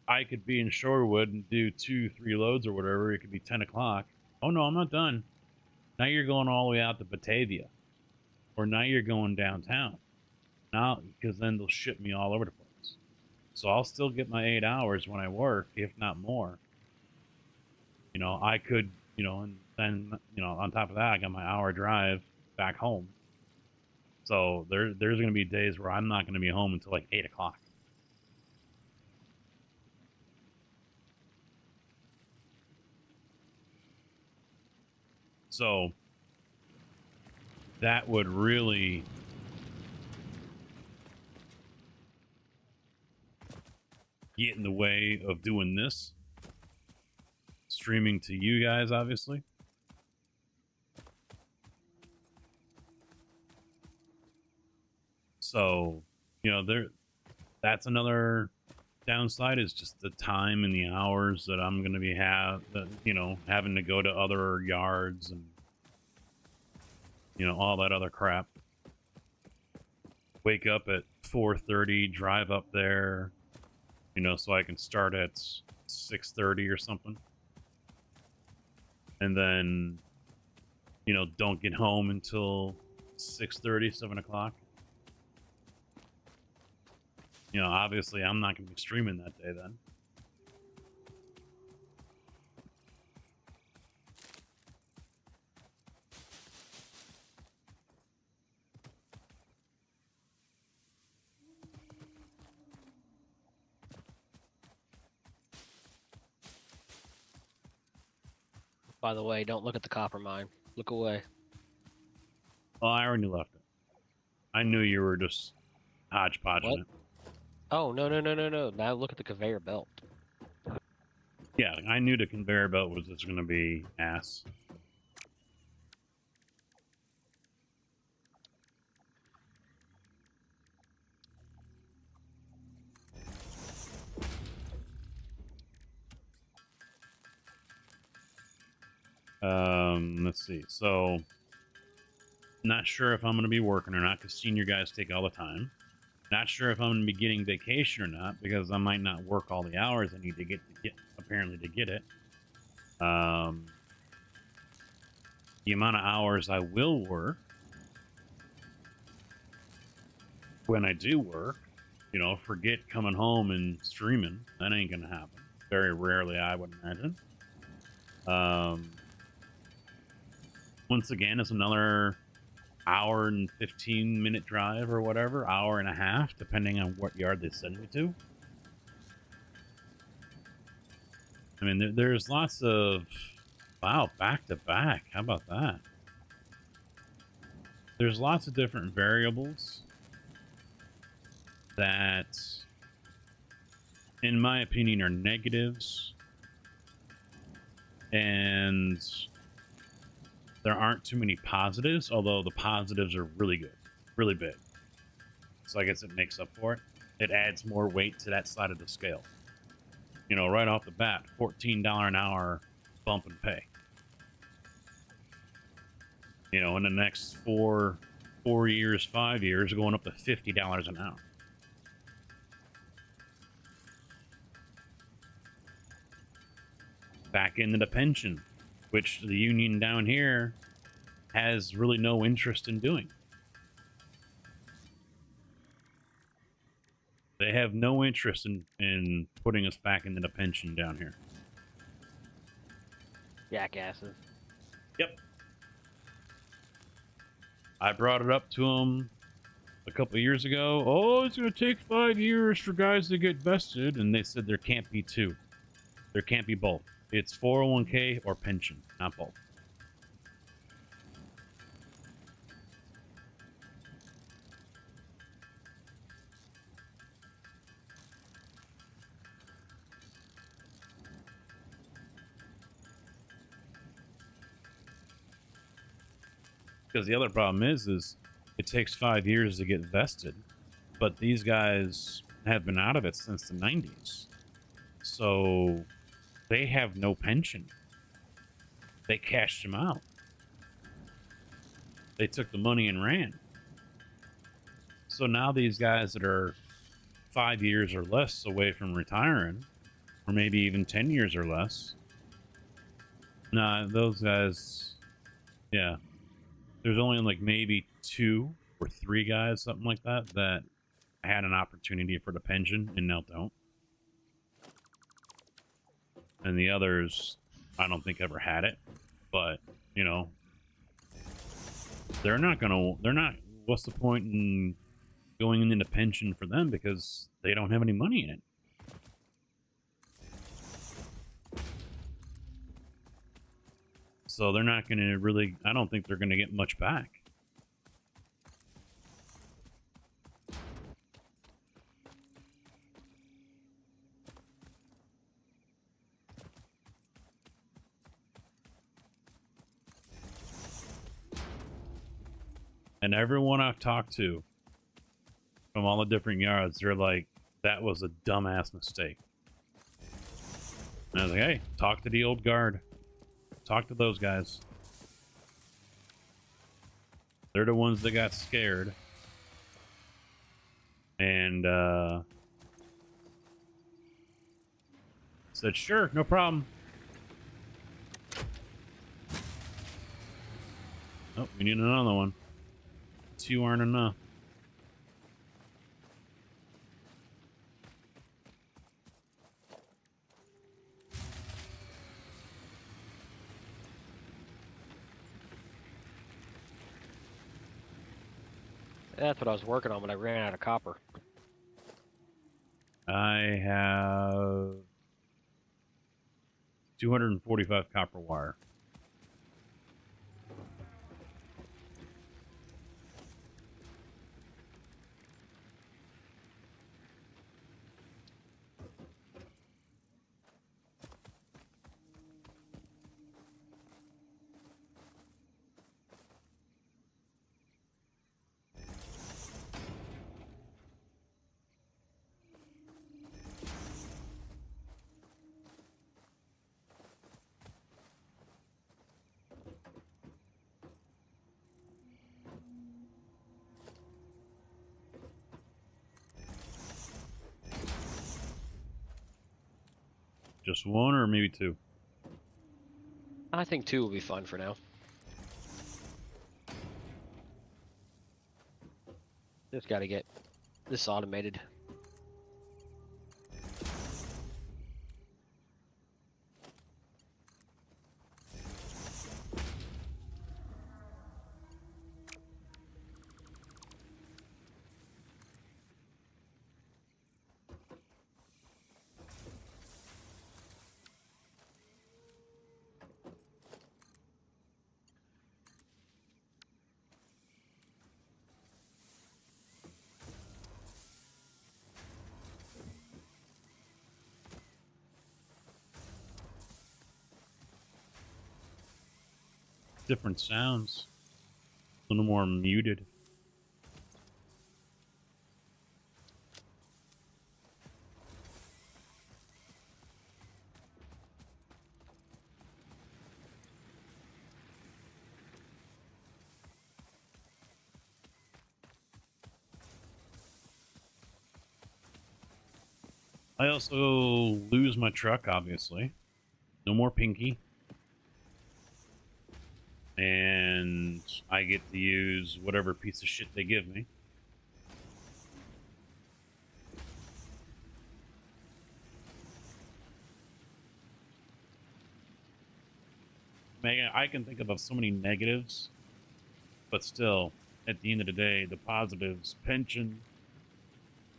I could be in Shorewood and do 2-3 loads or whatever. It could be 10 o'clock. Oh no, I'm not done. Now you're going all the way out to Batavia. Or now you're going downtown. Now, because then they'll ship me all over the place. So I'll still get my 8 hours when I work, if not more. You know, I could, you know, and then, you know, on top of that, I got my hour drive back home. So there's going to be days where I'm not going to be home until like 8 o'clock. So that would really get in the way of doing this. Streaming to you guys, obviously. So, you know, that's another downside, is just the time and the hours that I'm going to be having to go to other yards and, you know, all that other crap. Wake up at 4:30, drive up there, you know, so I can start at 6:30 or something. And then, you know, don't get home until 6:30, 7 o'clock. You know, obviously I'm not going to be streaming that day then. By the way, don't look at the copper mine. Look away. Oh, I already left it. I knew you were just hodgepodging What? it. Oh, no, no, no, no, no. Now look at the conveyor belt. Yeah, I knew the conveyor belt was just going to be ass. Let's see. So, not sure if I'm going to be working or not because senior guys take all the time. Not sure if I'm going to be getting vacation or not because I might not work all the hours I need to get apparently to get it. The amount of hours I will work when I do work, you know, forget coming home and streaming. That ain't going to happen. Very rarely, I would imagine. Once again, it's another hour and 15-minute drive or whatever, hour and a half, depending on what yard they send me to. I mean, there's lots of... Wow, back to back. How about that? There's lots of different variables that, in my opinion, are negatives. And there aren't too many positives, although the positives are really good, really big. So I guess it makes up for it. It adds more weight to that side of the scale. You know, right off the bat, $14 an hour bump in pay. You know, in the next 4 years, 5 years, going up to $50 an hour. Back into the pension, which the union down here has really no interest in doing. They have no interest in putting us back into the pension down here. Jackasses. Yep. I brought it up to them a couple of years ago. Oh, it's going to take 5 years for guys to get vested. And they said there can't be two. There can't be both. It's 401k or pension, not both. Because the other problem is it takes 5 years to get vested, but these guys have been out of it since the 90s. So they have no pension. They cashed them out. They took the money and ran. So now these guys that are 5 years or less away from retiring, or maybe even 10 years or less, nah, those guys, yeah. There's only like maybe 2 or 3 guys, something like that, that had an opportunity for the pension and now don't. And the others, I don't think ever had it. But, you know, what's the point in going into pension for them because they don't have any money in it? So they're not going to really, I don't think they're going to get much back. And everyone I've talked to from all the different yards, they're like, that was a dumbass mistake. And I was like, hey, talk to the old guard. Talk to those guys. They're the ones that got scared. And said, sure, no problem. Oh, we need another one. 2 aren't enough. That's what I was working on when I ran out of copper. I have 245 copper wire. Just one or maybe two? I think 2 will be fine for now. Just gotta get this automated. Different sounds. A little more muted. I also lose my truck, obviously. No more Pinky. And I get to use whatever piece of shit they give me. Megan, I can think of so many negatives, but still, at the end of the day, the positives, pension,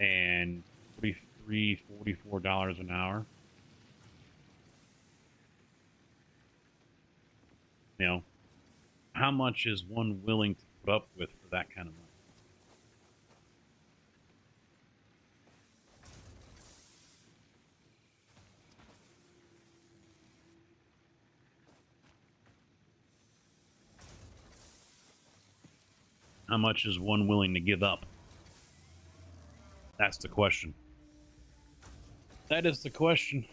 and $44 an hour. You know, how much is one willing to put up with for that kind of money? How much is one willing to give up? That's the question. That is the question.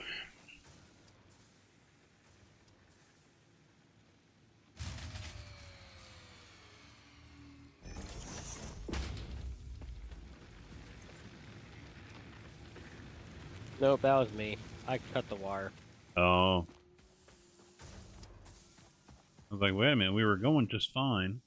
Nope, that was me. I cut the wire. Oh. I was like, wait a minute, we were going just fine.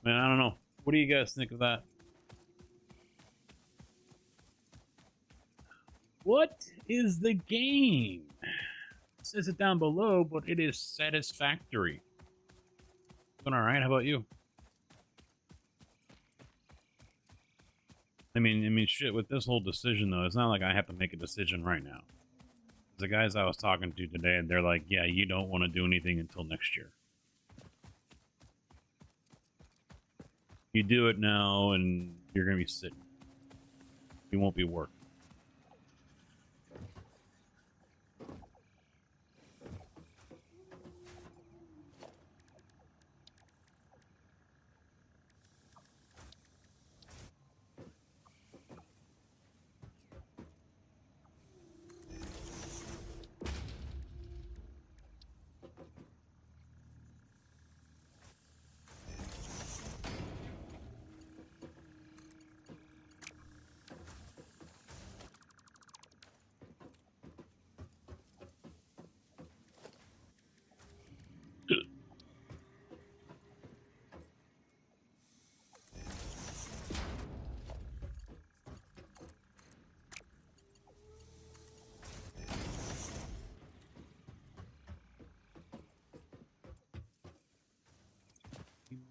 Man, I don't know. What do you guys think of that? What is the game? It says it down below, but it is Satisfactory. Doing all right. How about you? I mean, shit. With this whole decision, though, it's not like I have to make a decision right now. The guys I was talking to today, they're like, "Yeah, you don't want to do anything until next year. You do it now, and you're gonna be sitting. You won't be working."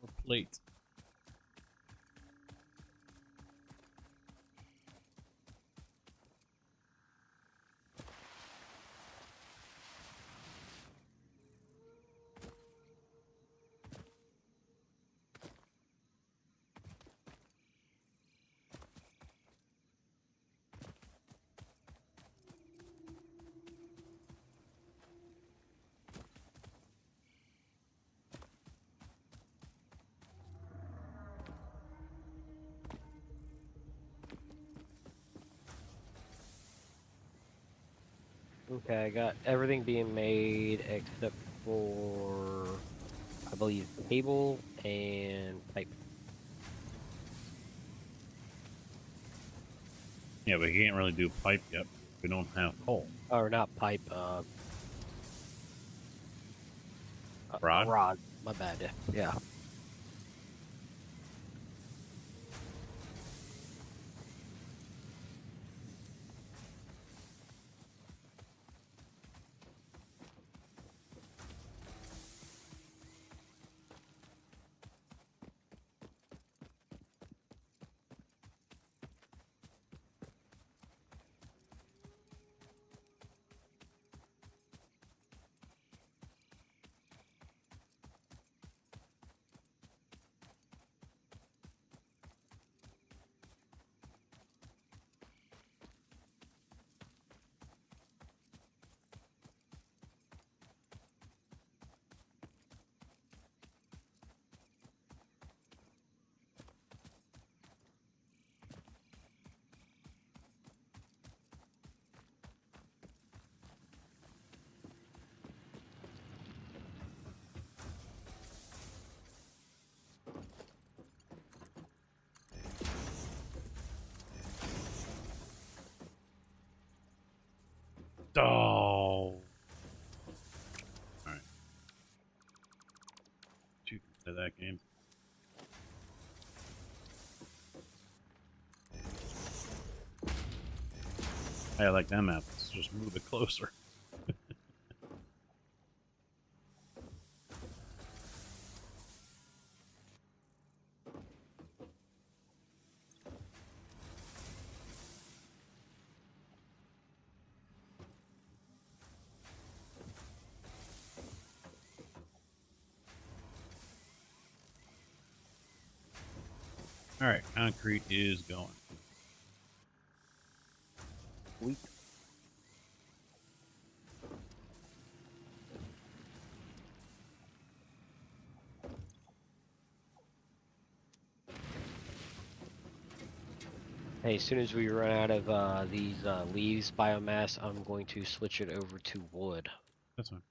More plate. Okay, I got everything being made except for, I believe, cable and pipe. Yeah, but you can't really do pipe yet. We don't have coal. Or not pipe, Rod? rod. My bad. Yeah. Oh. Alright. You can play that game. Hey, I like that map. Let's just move it closer. Alright, concrete is going. Sweet. Hey, as soon as we run out of these leaves biomass, I'm going to switch it over to wood. That's fine.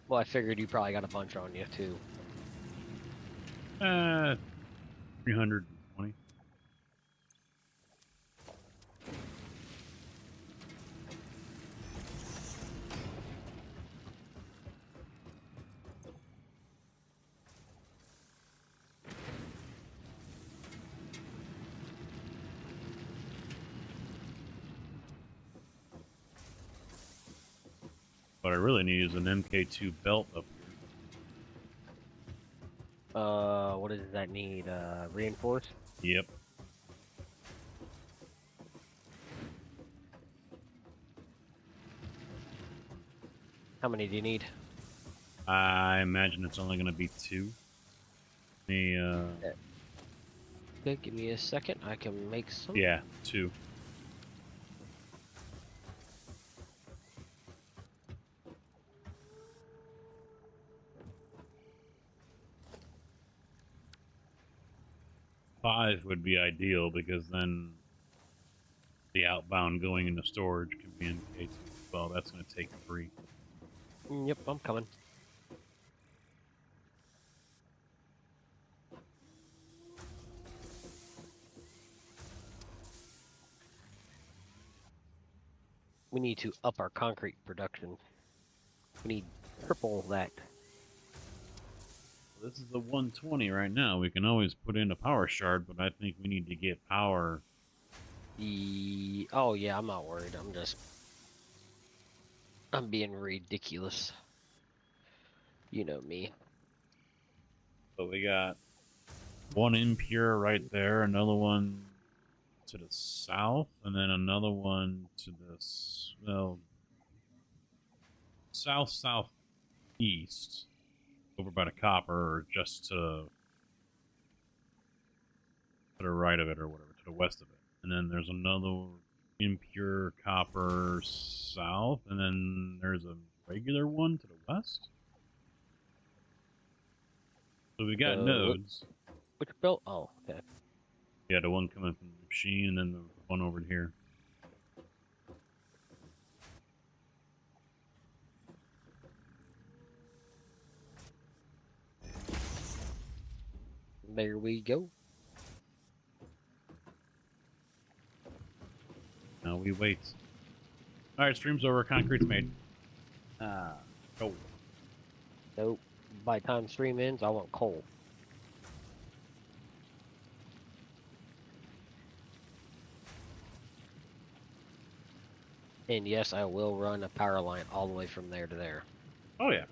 Well, I figured you probably got a bunch on you too. 320. What I really need is an MK2 belt up What does that need? Reinforce? here. Yep. How many do you need? I imagine it's only going to be 2. Okay, give me a second. I can make some. Yeah, 2. Five would be ideal because then the outbound going into storage can be in K2 as well. That's going to take 3. Yep, I'm coming. We need to up our concrete production. We need triple that. This is the 120 right now. We can always put in a power shard, but I think we need to get power. Oh yeah, I'm not worried. I'm being ridiculous. You know me. So we got one impure right there, another one to the south, and then another one to the south-southeast, over by the copper, or just to the right of it, or whatever, to the west of it. And then there's another impure copper south, and then there's a regular one to the west. So we got nodes. Which belt? Oh, okay. Yeah, the one coming from the machine, and then the one over here. There we go. Now we wait. All right, stream's over. Concrete's made. Go. Nope. By the time stream ends, I want coal. And yes, I will run a power line all the way from there to there. Oh yeah.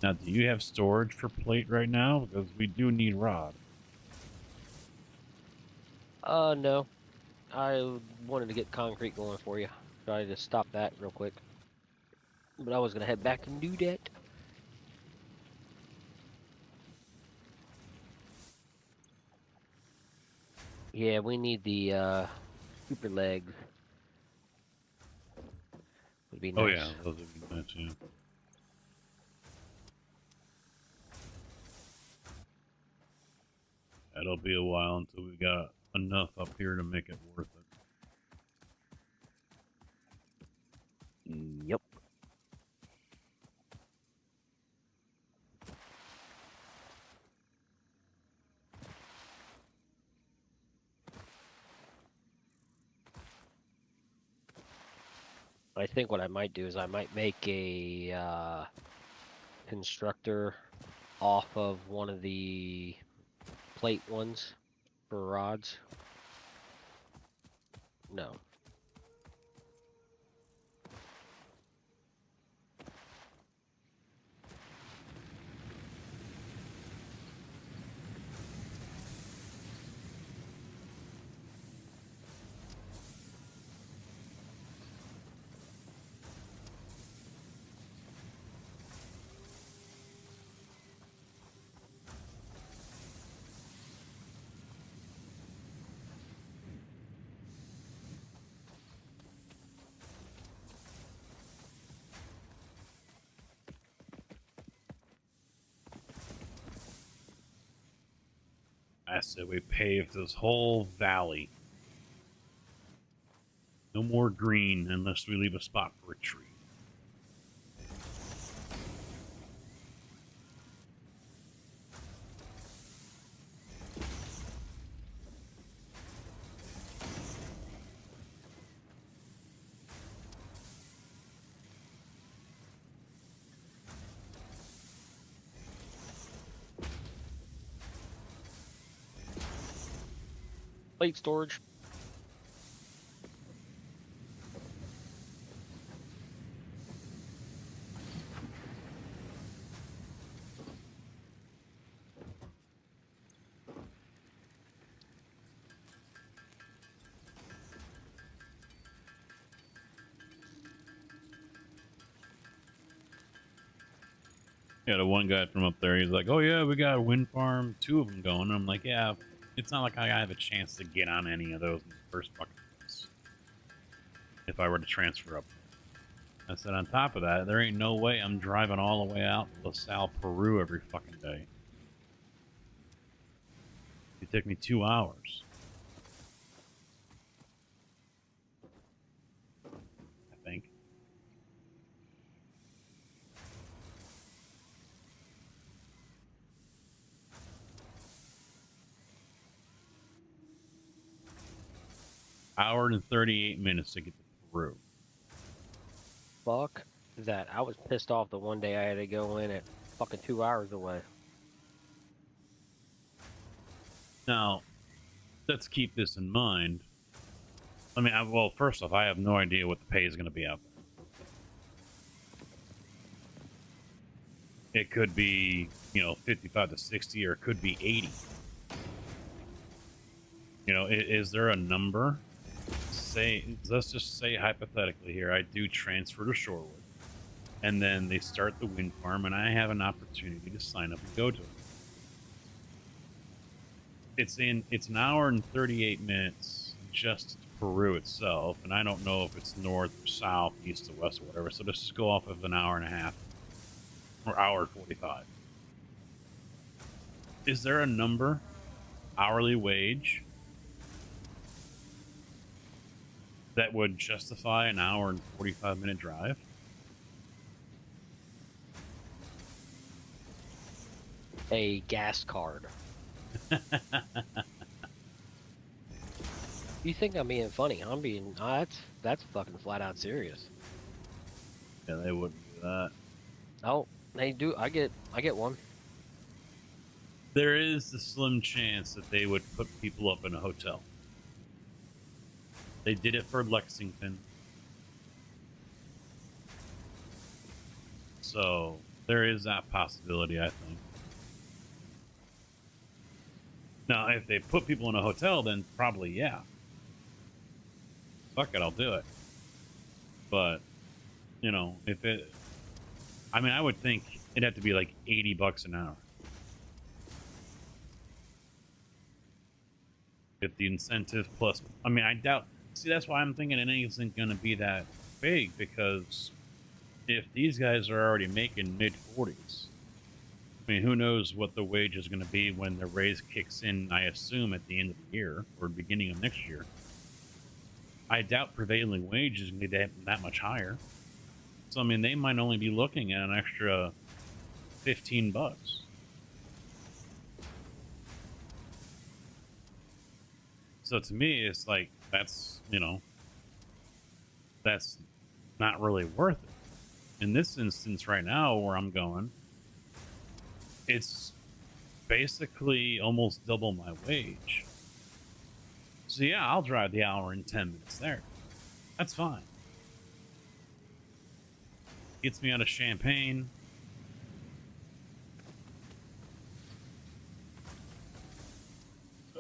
Now, do you have storage for plate right now? Because we do need rod. No. I wanted to get concrete going for you. Try to stop that real quick. But I was gonna head back and do that. Yeah, we need the super legs. Would be nice. Oh yeah, those would be nice too. It'll be a while until we got enough up here to make it worth it. Yep. I think what I might do is I might make a constructor off of one of the plate ones for rods. No. I said we paved this whole valley. No more green unless we leave a spot for a tree. Plate storage. Yeah, the one guy from up there, he's like, oh yeah, we got a wind farm, 2 of them going. I'm like, yeah, it's not like I have a chance to get on any of those in the first fucking place. If I were to transfer up there. I said, on top of that, there ain't no way I'm driving all the way out to LaSalle, Peru every fucking day. It'd take me 2 hours. I think. Hour and 38 minutes to get to Peru. Fuck that. I was pissed off the one day I had to go in at fucking 2 hours away. Now, let's keep this in mind. I mean, well, first off, I have no idea what the pay is going to be out there. It could be, 55 to 60, or it could be 80. Is there a number? Let's just say hypothetically here, I do transfer to Shorewood, and then they start the wind farm, and I have an opportunity to sign up and go to it. It's an hour and 38 minutes just to Peru itself, and I don't know if it's north or south, east or west or whatever, so let's just go off of an hour and a half. or hour 45. Is there a number, hourly wage, that would justify an hour and 45-minute drive? A gas card. You think I'm being funny? I'm being. That's fucking flat out serious. Yeah, they wouldn't do that. Oh, they do. I get one. There is the slim chance that they would put people up in a hotel. They did it for Lexington. So there is that possibility, I think. Now, if they put people in a hotel, then probably, yeah. Fuck it, I'll do it. But, you know, if it... I mean, I would think it'd have to be like $80 an hour. If the incentive plus... I mean, I doubt... See, that's why I'm thinking it isn't going to be that big, because if these guys are already making mid-40s, I mean, who knows what the wage is going to be when the raise kicks in, I assume, at the end of the year or beginning of next year. I doubt prevailing wage is going to be that much higher. So, I mean, they might only be looking at an extra $15. So to me, it's like, that's, you know, that's not really worth it. In this instance right now where I'm going, it's basically almost double my wage. So yeah, I'll drive the hour and 10 minutes there. That's fine. Gets me out of Champaign.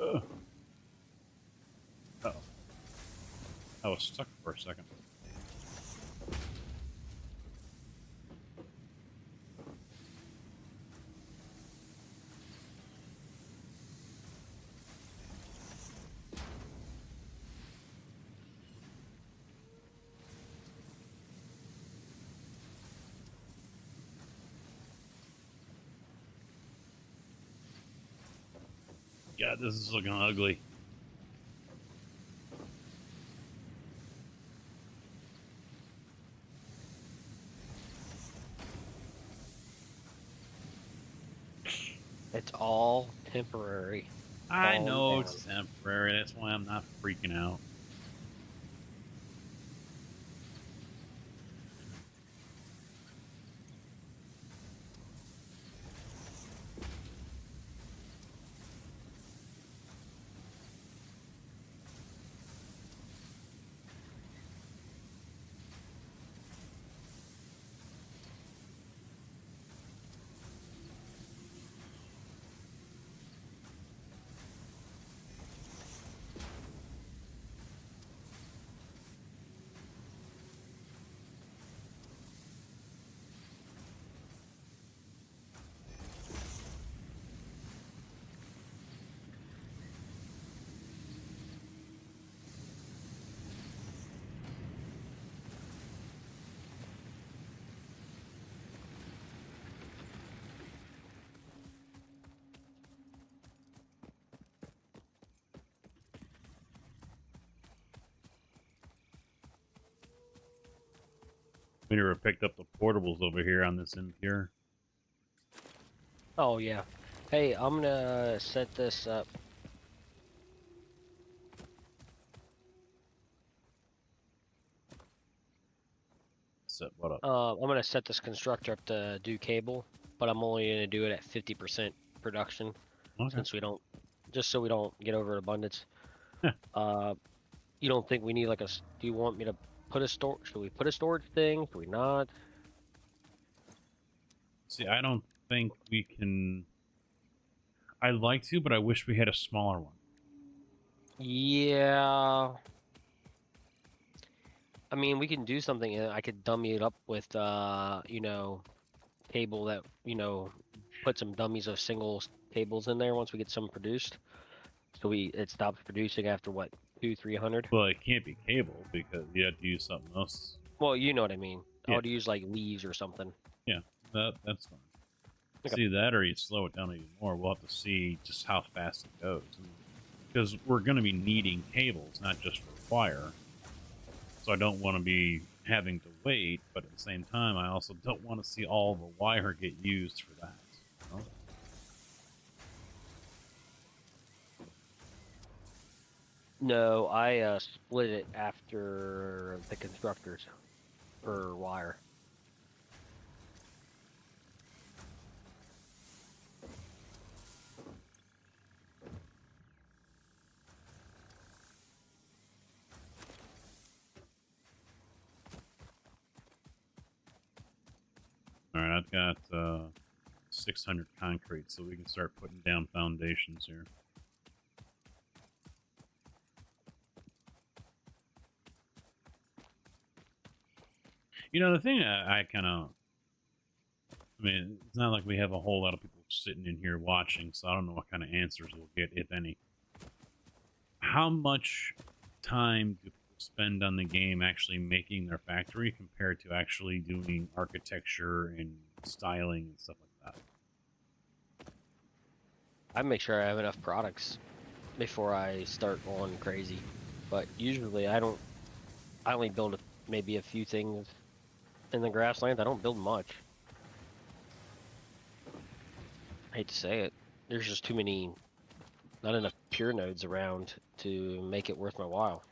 Ugh. Uh-oh. I was stuck for a second. God, this is looking ugly. It's all temporary. I Calm know down. it's temporary. That's why I'm not freaking out. We never picked up the portables over here on this end here. Oh yeah. Hey, I'm gonna set this up. Set what up? I'm gonna set this constructor up to do cable, but I'm only gonna do it at 50% production, Okay. since we don't, just so we don't get over abundance. You don't think we need like a? Do you want me to put a store? Should we put a storage thing? Should we not? See, I don't think we can... I'd like to, but I wish we had a smaller one. Yeah. I mean, we can do something. I could dummy it up with, you know, cable that, you know, put some dummies of single cables in there once we get some produced. So it stops producing after what, 200-300? Well, it can't be cable because you have to use something else. Well, you know what I mean. I Yeah. would use like leaves or something. Yeah, That's fine. Okay. See that, or you slow it down even more. We'll have to see just how fast it goes, because we're going to be needing cables, not just for wire. So I don't want to be having to wait, but at the same time, I also don't want to see all the wire get used for that. You know? No, I split it after the constructors for wire. All right, I've got 600 concrete, so we can start putting down foundations here. You know, the thing I kind of, I mean, it's not like we have a whole lot of people sitting in here watching, so I don't know what kind of answers we'll get, if any. How much time do people spend on the game actually making their factory compared to actually doing architecture and styling and stuff like that? I make sure I have enough products before I start going crazy. But usually I don't. I only build maybe a few things in the grasslands. I don't build much. I hate to say it. There's just too many, not enough pure nodes around to make it worth my while.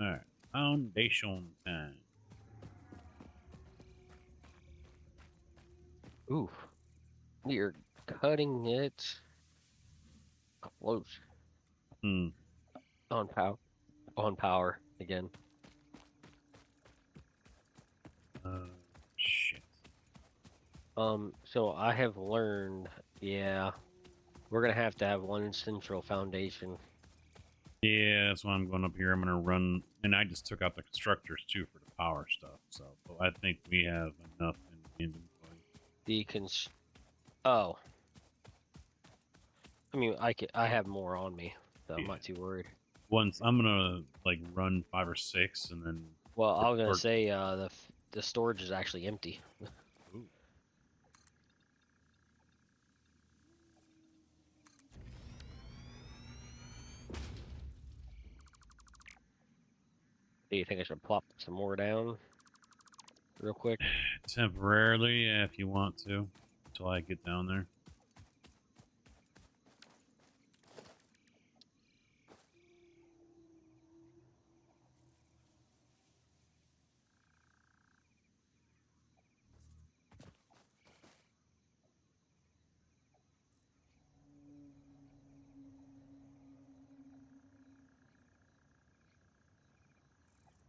All right, foundation time. Ooh, you're cutting it close Hmm. on power again. Shit. So I have learned, yeah, we're gonna have to have one central foundation. Yeah, that's why I'm going up here. I'm going to run, and I just took out the constructors too for the power stuff. So but I think we have enough in inventory. Oh, I mean, I have more on me, so I'm Yeah. not too worried. Once I'm gonna like run 5 or 6, and then. Well, I was gonna say the storage is actually empty. Ooh. Do you think I should plop some more down real quick? Temporarily, yeah, if you want to, until I get down there.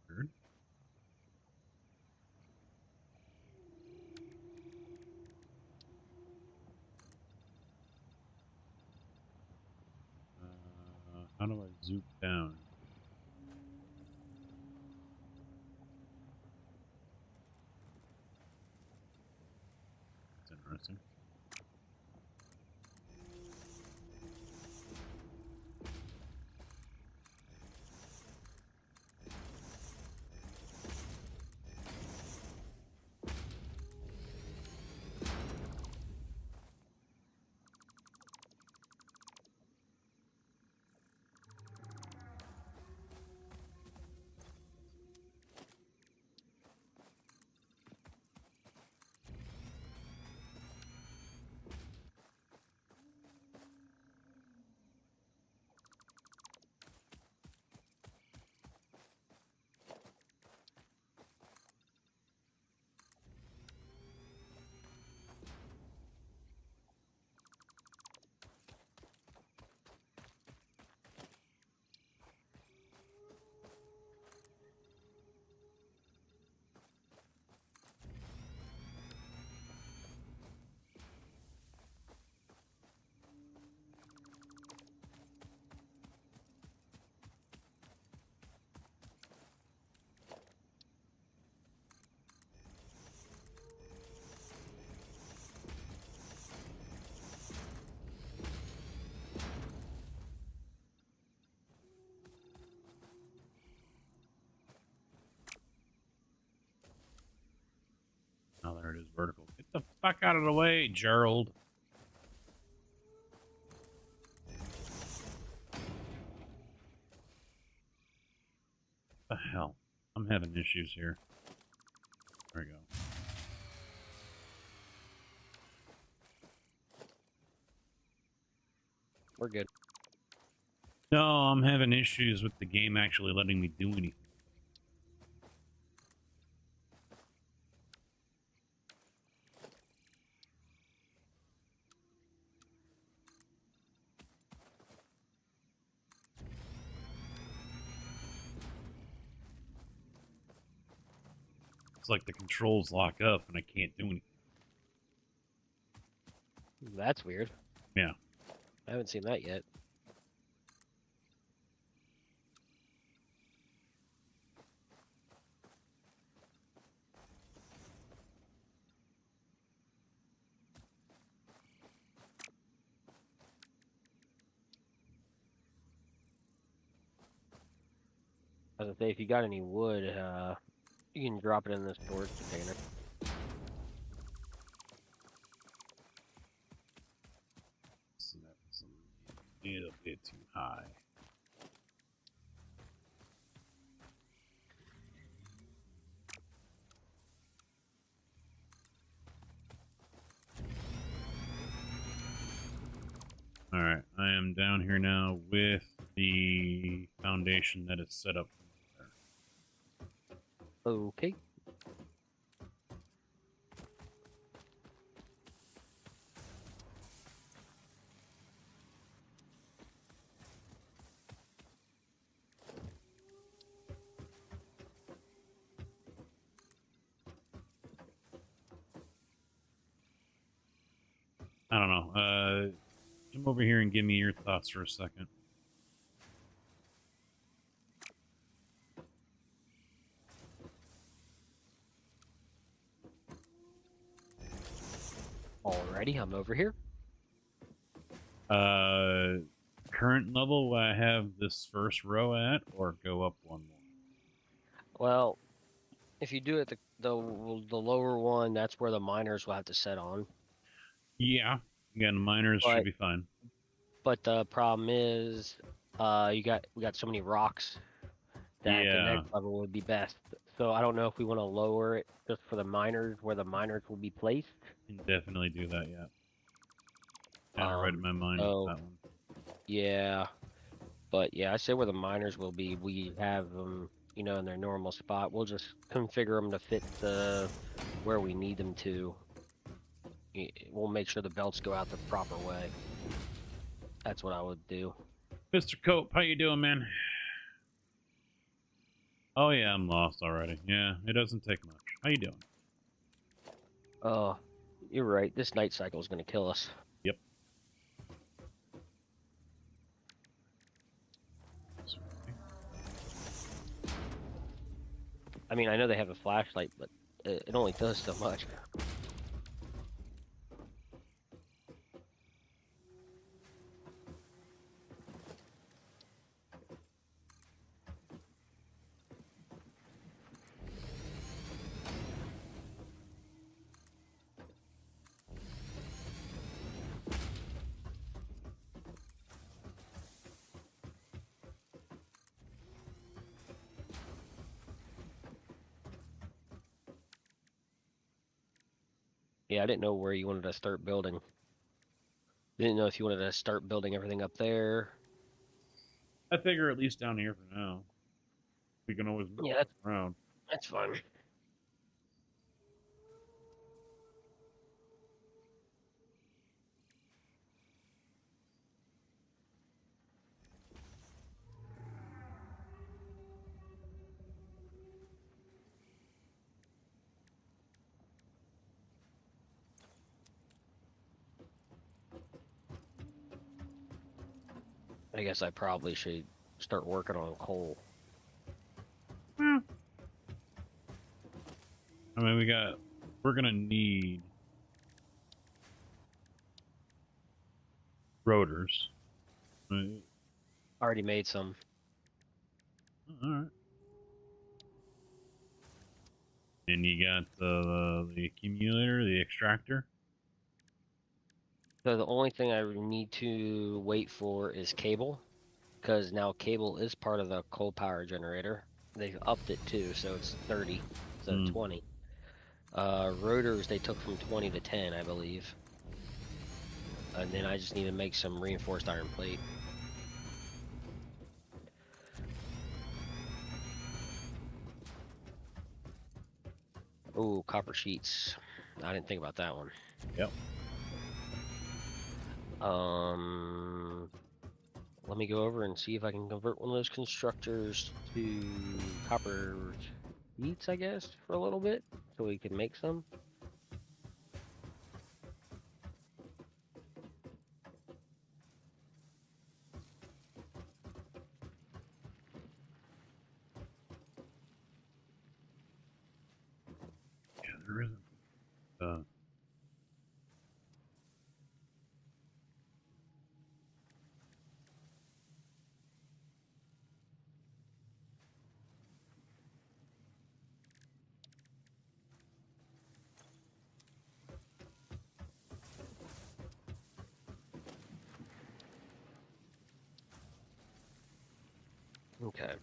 Weird. How do I zoom down? That's interesting. it is vertical. Get the fuck out of the way, Gerald. What the hell? I'm having issues here. There we go. We're good. No, I'm having issues with the game actually letting me do anything. It's like the controls lock up and I can't do anything. That's weird. Yeah. I haven't seen that yet. I was gonna say, if you got any wood, you can drop it in the storage container. So that's a little bit too high. Alright, I am down here now with the foundation that is set up. Okay. I don't know. Come over here and give me your thoughts for a second. Alrighty, I'm over here. Current level I have this first row at, or go up one more? Well, if you do it the lower one, that's where the miners will have to set on. Yeah. Again, miners should be fine. But the problem is, we got so many rocks that the next level would be best. So I don't know if we want to lower it just for the miners, where the miners will be placed. Can definitely do that, yeah. Kind of right in my mind with that one. Yeah, but yeah, I say where the miners will be. We have them, you know, in their normal spot. We'll just configure them to fit where we need them to. We'll make sure the belts go out the proper way. That's what I would do. Mr. Cope, how you doing, man? Oh yeah, I'm lost already. Yeah, it doesn't take much. How you doing? Oh, you're right. This night cycle is going to kill us. Yep. I mean, I know they have a flashlight, but it only does so much. Yeah, I didn't know where you wanted to start building. Didn't know if you wanted to start building everything up there. I figure at least down here for now. We can always move around. That's fine. I guess I probably should start working on coal. I mean, we're gonna need rotors. Already made some. Alright. and you got the accumulator, the extractor. So the only thing I need to wait for is cable, because now cable is part of the coal power generator. They've upped it too, so it's 30 instead of 20. Rotors they took from 20 to 10, I believe. And then I just need to make some reinforced iron plate. Oh, copper sheets. I didn't think about that one. Yep. Let me go over and see if I can convert one of those constructors to copper sheets, I guess, for a little bit, so we can make some. Yeah, there isn't. Okay.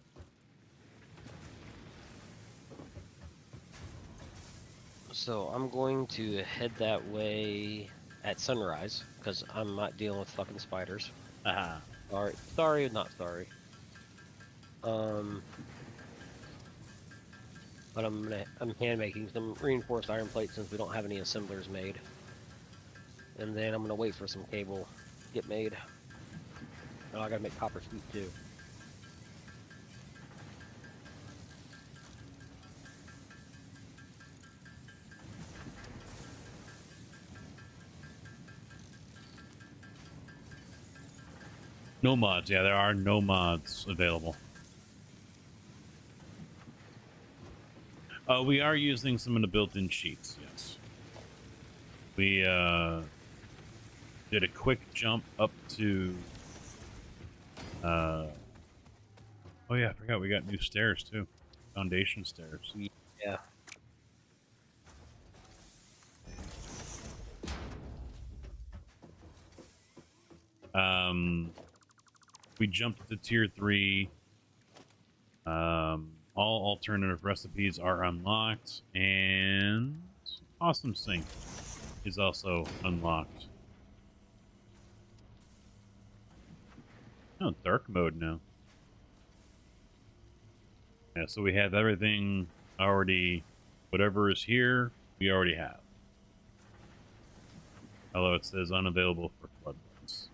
So I'm going to head that way at sunrise, because I'm not dealing with fucking spiders. Sorry, not sorry. But I'm hand making some reinforced iron plates since we don't have any assemblers made. And then I'm gonna wait for some cable to get made. Oh, I gotta make copper sheet too. No mods. Yeah, there are no mods available. We are using some of the built-in sheets, yes. We did a quick jump up to... oh yeah, I forgot we got new stairs too. Foundation stairs. Yeah. We jumped to tier 3. All alternative recipes are unlocked, and Awesome Sync is also unlocked. Oh, dark mode now. Yeah, so we have everything already. Whatever is here, we already have. Although it says unavailable for floodlights.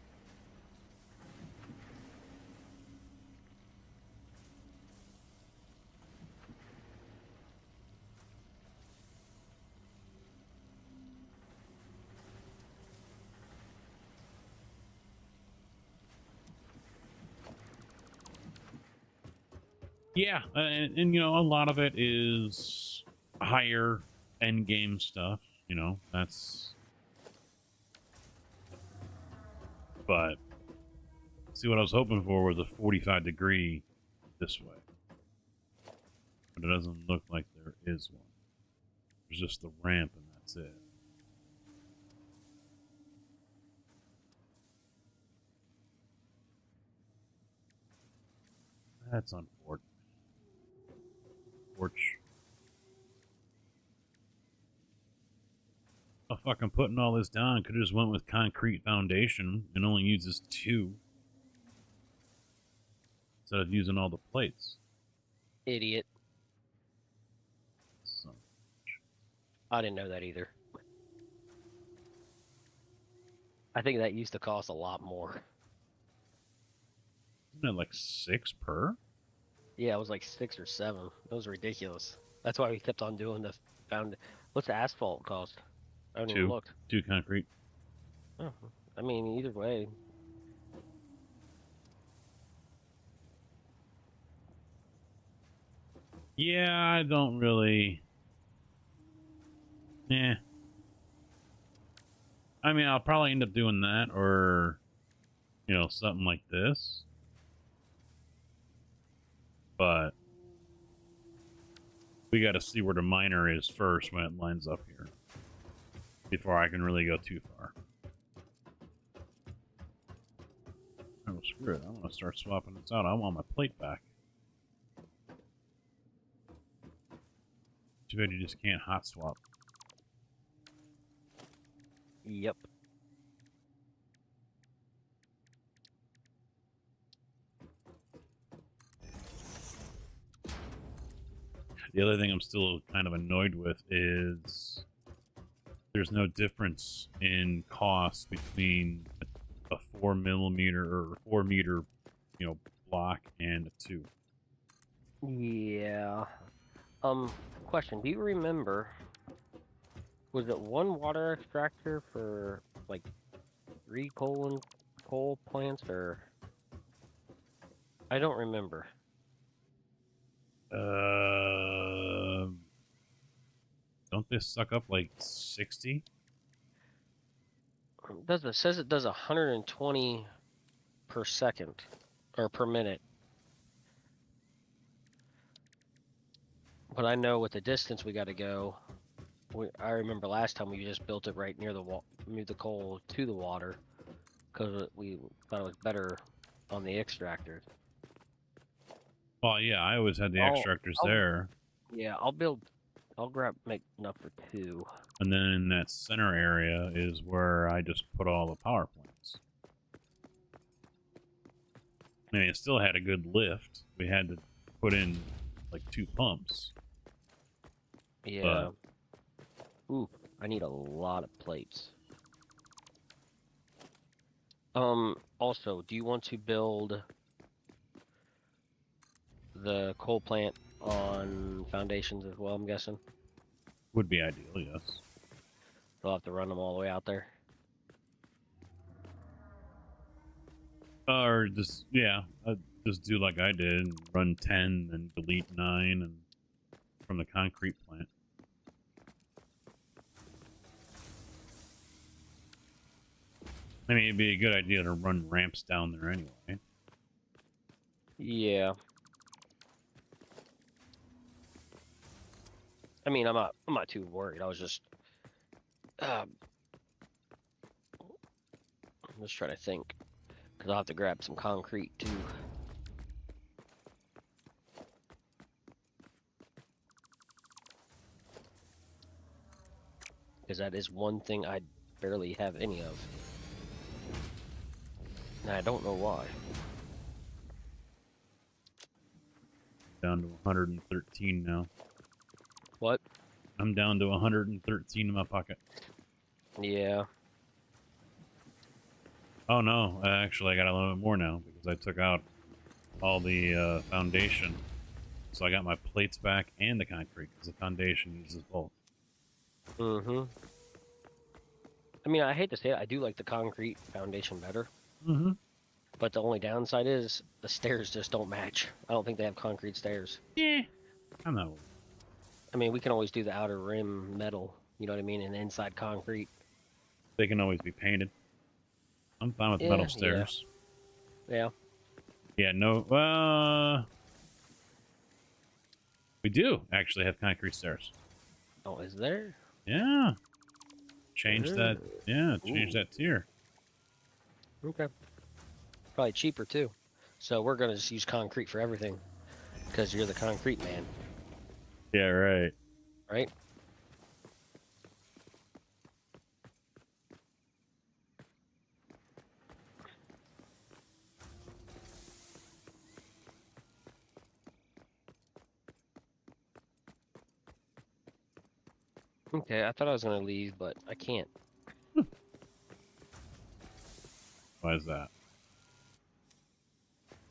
Yeah, and you know, a lot of it is higher end game stuff, you know, that's... But, see, what I was hoping for was a 45-degree this way. But it doesn't look like there is one. There's just the ramp and that's it. That's unfortunate. Oh, fuck, I'm putting all this down. Could have just went with concrete foundation and only uses 2. Instead of using all the plates. Idiot. So. I didn't know that either. I think that used to cost a lot more. Isn't it like 6 per? Yeah, it was like 6 or 7. That was ridiculous. That's why we kept on doing the found. What's the asphalt cost? I haven't even looked. 2 concrete. Oh, I mean, either way. Yeah, I don't really... Yeah. I mean, I'll probably end up doing that, or, you know, something like this. But We got to see where the miner is first when it lines up here, before I can really go too far. Oh, screw it. I want to start swapping this out. I want my plate back. Too bad you just can't hot swap. Yep. The other thing I'm still kind of annoyed with is there's no difference in cost between a 4mm or 4-meter, block and a 2. Yeah. Question. Do you remember, was it one water extractor for, like, 3 coal plants, or... I don't remember. Don't they suck up like 60? It says it does 120 per second, or per minute. But I know with the distance we got to go, I remember last time we just built it right near the wall, moved the coal to the water, because we thought it was better on the extractors. Well, yeah, I always had the extractors there. Yeah, I'll make enough for 2. And then in that center area is where I just put all the power plants. I mean, it still had a good lift. We had to put in like 2 pumps. Yeah. Ooh, I need a lot of plates. Also, do you want to build the coal plant on foundations as well, I'm guessing? Would be ideal, yes. We'll have to run them all the way out there. Or just, yeah, just do like I did and run 10 and delete 9 and from the concrete plant. I mean, it'd be a good idea to run ramps down there anyway. Yeah. I mean, I'm not too worried. I was just just trying to think, because I'll have to grab some concrete too. Because that is one thing I barely have any of. And I don't know why. Down to 113 now. What? I'm down to 113 in my pocket. Yeah. Oh no, actually I got a little bit more now because I took out all the foundation. So I got my plates back and the concrete because the foundation uses both. Mm-hmm. I mean, I hate to say it, I do like the concrete foundation better. Mm-hmm. But the only downside is the stairs just don't match. I don't think they have concrete stairs. Yeah. I'm not. I mean, we can always do the outer rim metal, you know what I mean, and inside concrete. They can always be painted. I'm fine with metal stairs. Yeah. Yeah, no, we do actually have concrete stairs. Oh, is there? Yeah. Change that, yeah, change that tier. Okay. Probably cheaper, too. So we're going to just use concrete for everything, because you're the concrete man. Yeah, right. Right? Okay, I thought I was going to leave, but I can't. Why is that?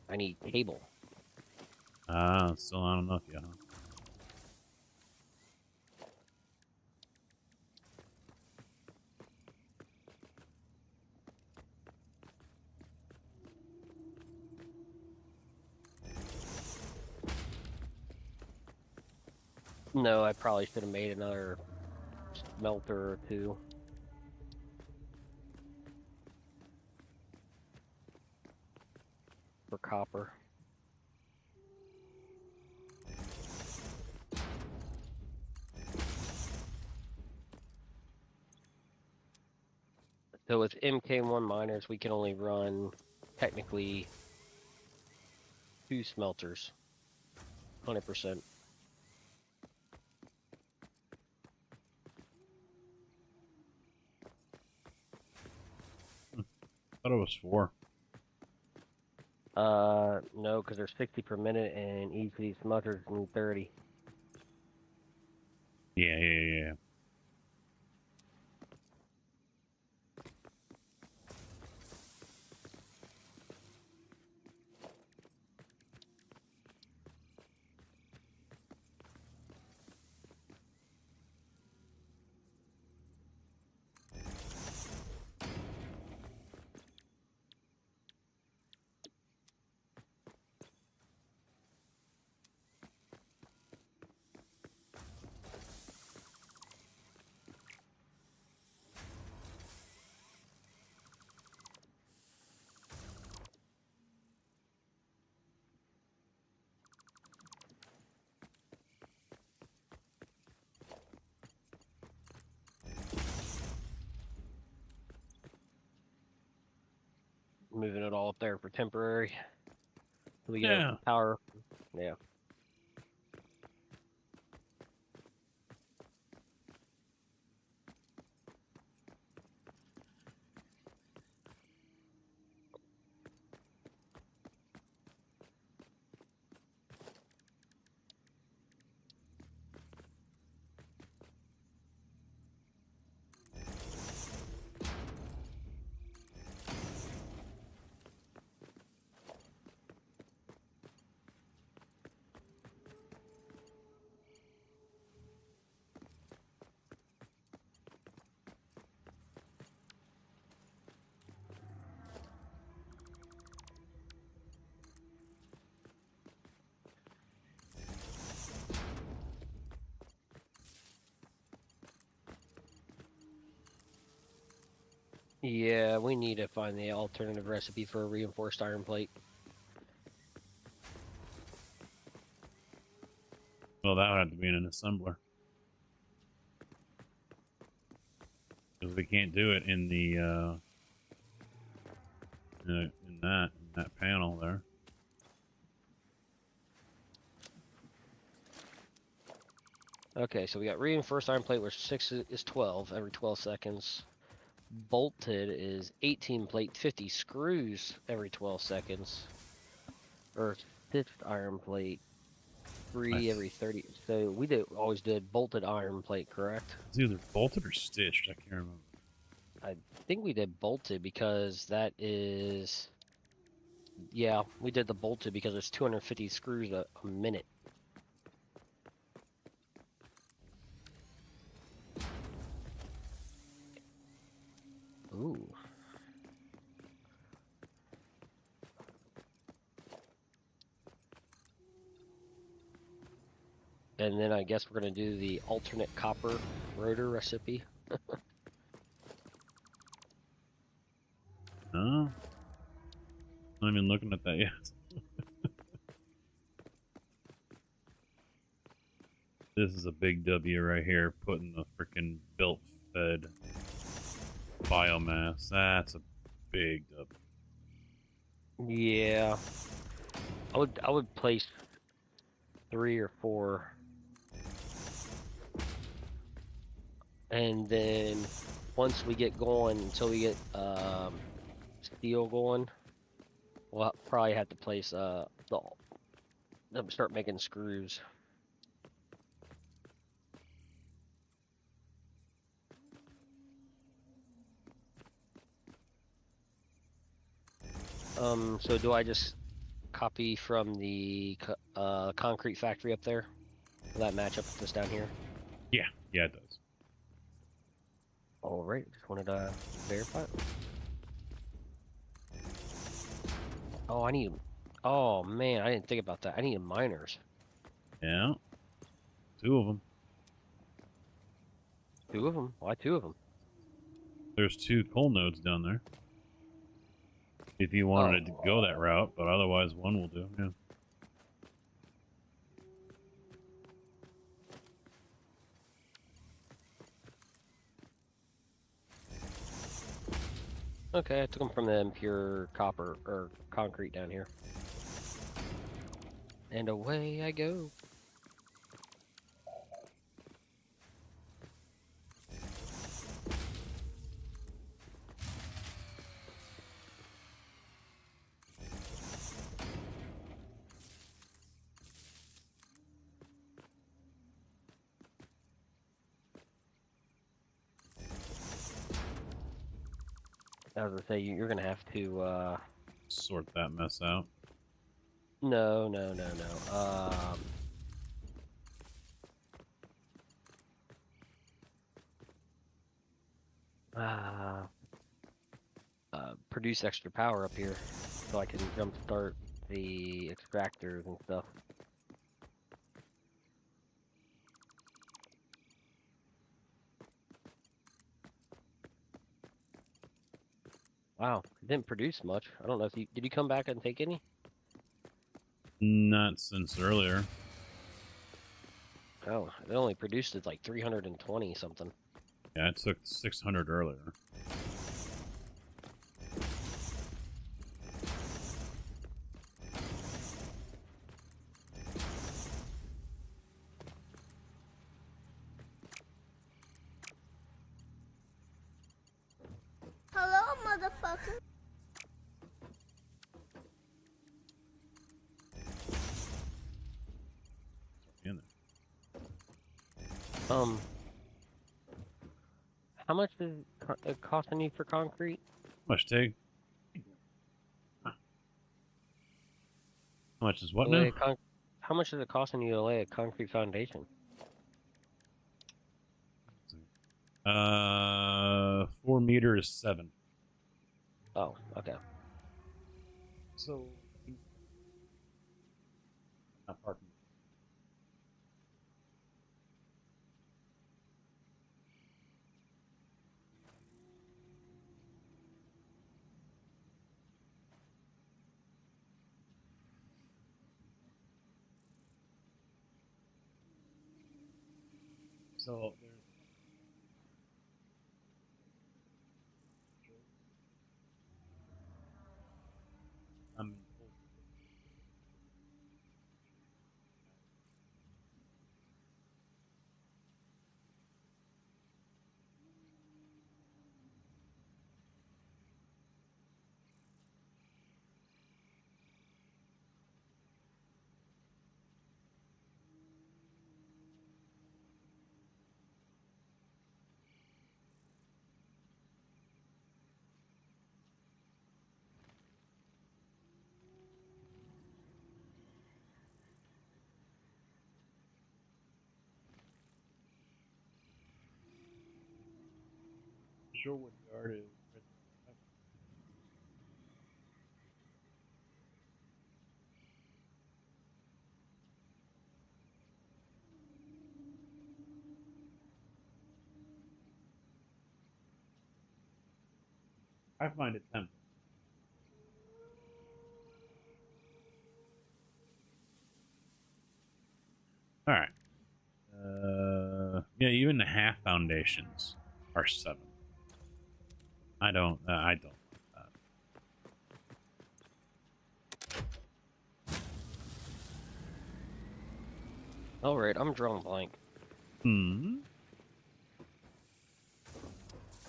I need cable. Ah, still not enough yet, huh? No, I probably should have made another smelter or 2. For copper. So with MK1 miners, we can only run technically 2 smelters, 100%. Thought it was 4. No, because there's 60 per minute, and each of these smelters need 30. Yeah. Moving it all up there for temporary. So we get Yeah. power. Yeah. Yeah, we need to find the alternative recipe for a reinforced iron plate. Well, that would have to be in an assembler. Because we can't do it in the, in that panel there. Okay, so we got reinforced iron plate, where 6 is 12 every 12 seconds. Bolted is 18 plate, 50 screws every 12 seconds. Or stitched iron plate, 3 every 30. So we always did bolted iron plate, correct? It's either bolted or stitched. I can't remember. I think we did bolted because that is. Yeah, we did the bolted because it's 250 screws a minute. Ooh. And then I guess we're going to do the alternate copper rotor recipe. No? Not even looking at that yet. This is a big W right here, putting the freaking built fed biomass. That's a big W. Yeah. I would place 3 or 4. And then once we get going, until we get steel going, we'll probably have to place start making screws. So do I just copy from the concrete factory up there? Will that match up with this down here? Yeah, it does. All right, just wanted to verify. Oh, I need. Oh man, I didn't think about that. I need miners. Yeah. 2 of them. 2 of them. Why 2 of them? There's 2 coal nodes down there. If you wanted it to go that route, but otherwise 1 will do, yeah. Okay, I took them from the impure copper or concrete down here. And away I go. I was gonna say you're gonna have to Sort that mess out. no. Uh, produce extra power up here so I can jumpstart the extractors and stuff. Wow, it didn't produce much. I don't know if did you come back and take any? Not since earlier. Oh, it only produced it like 320 something. Yeah, I took 600 earlier. Hello, motherfucker. In there. How much is it costing you for concrete? How much, Tig? How much is what To lay now? a How much is it costing you to lay a concrete foundation? 4 meters 7. Oh, okay. So, not parking. So there's. I'm in full. Sure what yard is. Right there. I find it tempting. All right. Yeah, even the half foundations are 7. I don't. I don't. All right, I'm drawing blank. Hmm.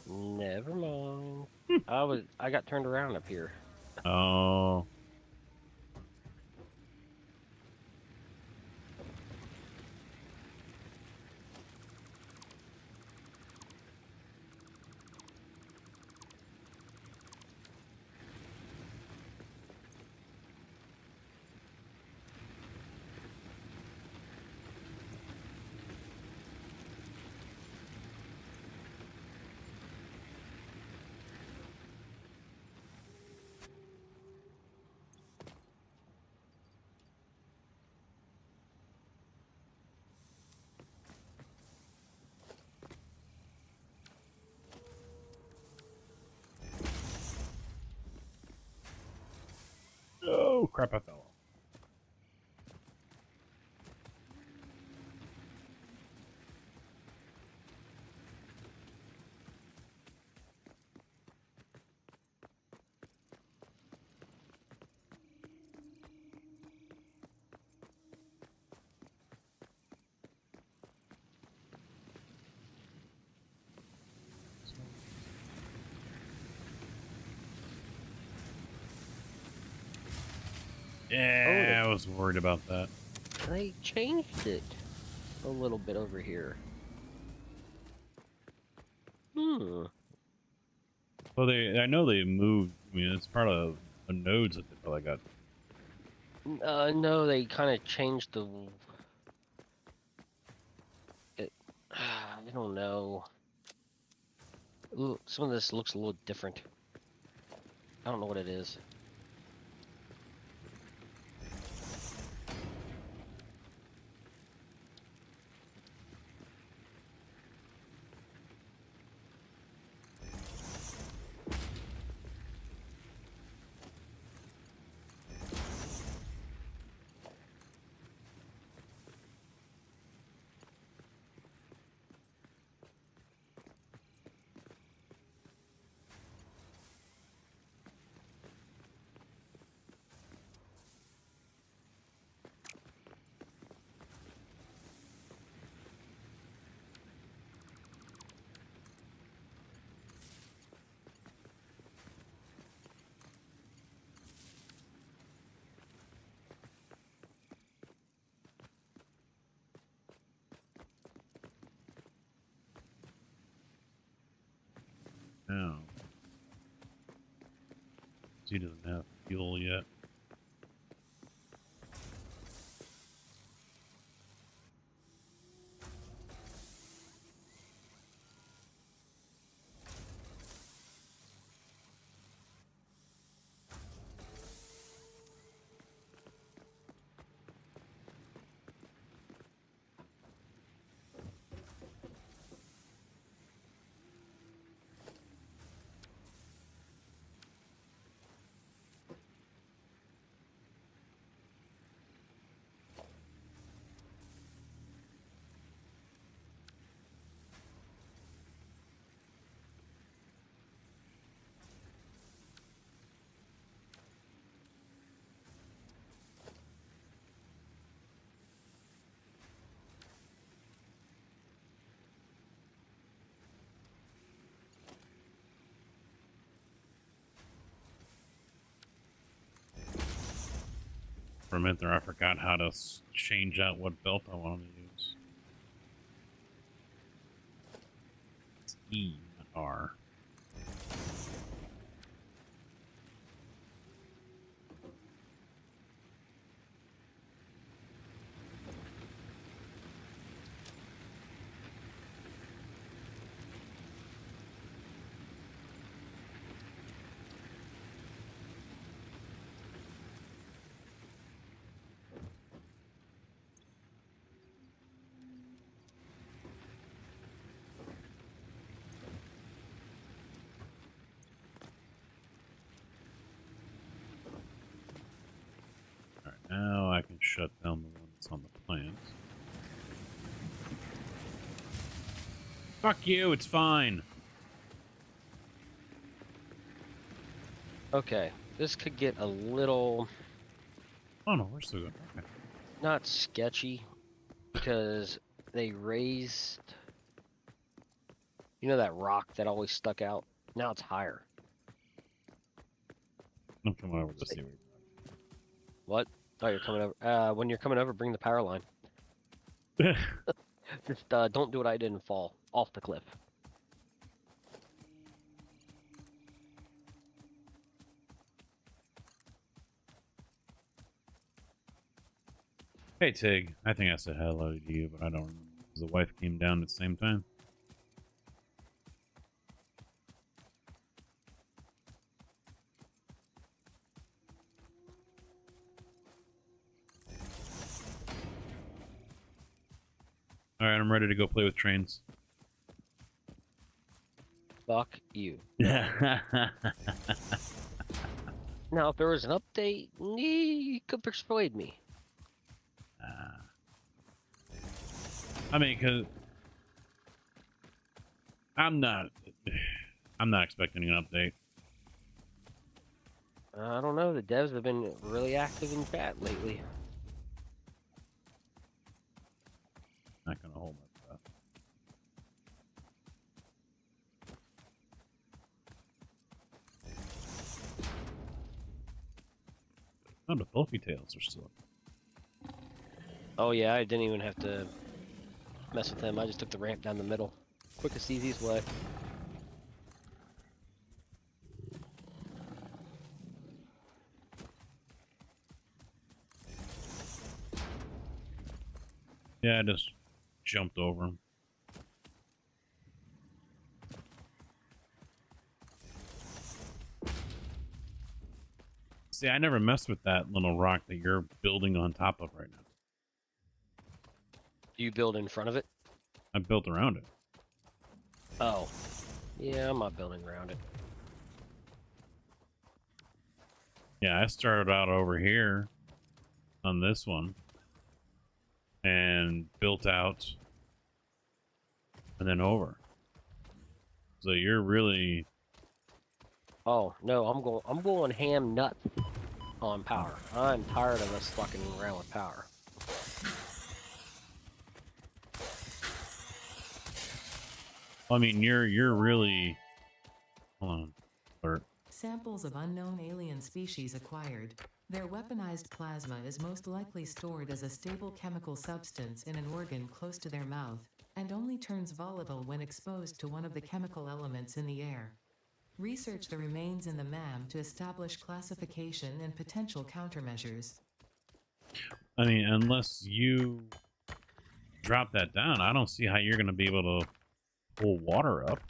Never mind. I got turned around up here. Oh. Oh crap! I fell off. Yeah, I was worried about that. They changed it a little bit over here. Hmm. Well, I know they moved. I mean, it's part of the nodes that they probably got. No, they kind of changed the. I don't know. Ooh, some of this looks a little different. I don't know what it is. No. He doesn't have fuel yet. For a minute there, I forgot how to change out what belt I wanted to use. It's E, not R. Alright, now I can shut down the one that's on the plant. Fuck you, it's fine. Okay, this could get a little Oh no, we're still good. Okay. not sketchy because they raised. You know that rock that always stuck out? Now it's higher. I'm coming over to see what. What? Oh, you're coming over. When you're coming over, bring the power line. Just don't do what I did and fall off the cliff. Hey Tig, I think I said hello to you, but I don't remember because the wife came down at the same time. Alright, I'm ready to go play with trains. Fuck you. Yeah. Now, if there was an update, you could persuade me. I mean, cause I'm not expecting an update. I don't know. The devs have been really active in chat lately. Not gonna hold my breath. Oh, the bulky tails are still up. Oh yeah, I didn't even have to mess with them. I just took the ramp down the middle. Quickest, easiest way. Yeah, I just jumped over him. See, I never messed with that little rock that you're building on top of right now. Do you build in front of it? I built around it. Oh. Yeah, I'm not building around it. Yeah, I started out over here on this one and built out and then over. So you're really... Oh, no, I'm going ham nuts on power. I'm tired of us fucking around with power. I mean, you're really... Hold on. Alert. Samples of unknown alien species acquired. Their weaponized plasma is most likely stored as a stable chemical substance in an organ close to their mouth, and only turns volatile when exposed to one of the chemical elements in the air. Research the remains in the MAM to establish classification and potential countermeasures. I mean, unless you drop that down, I don't see how you're going to be able to pull water up.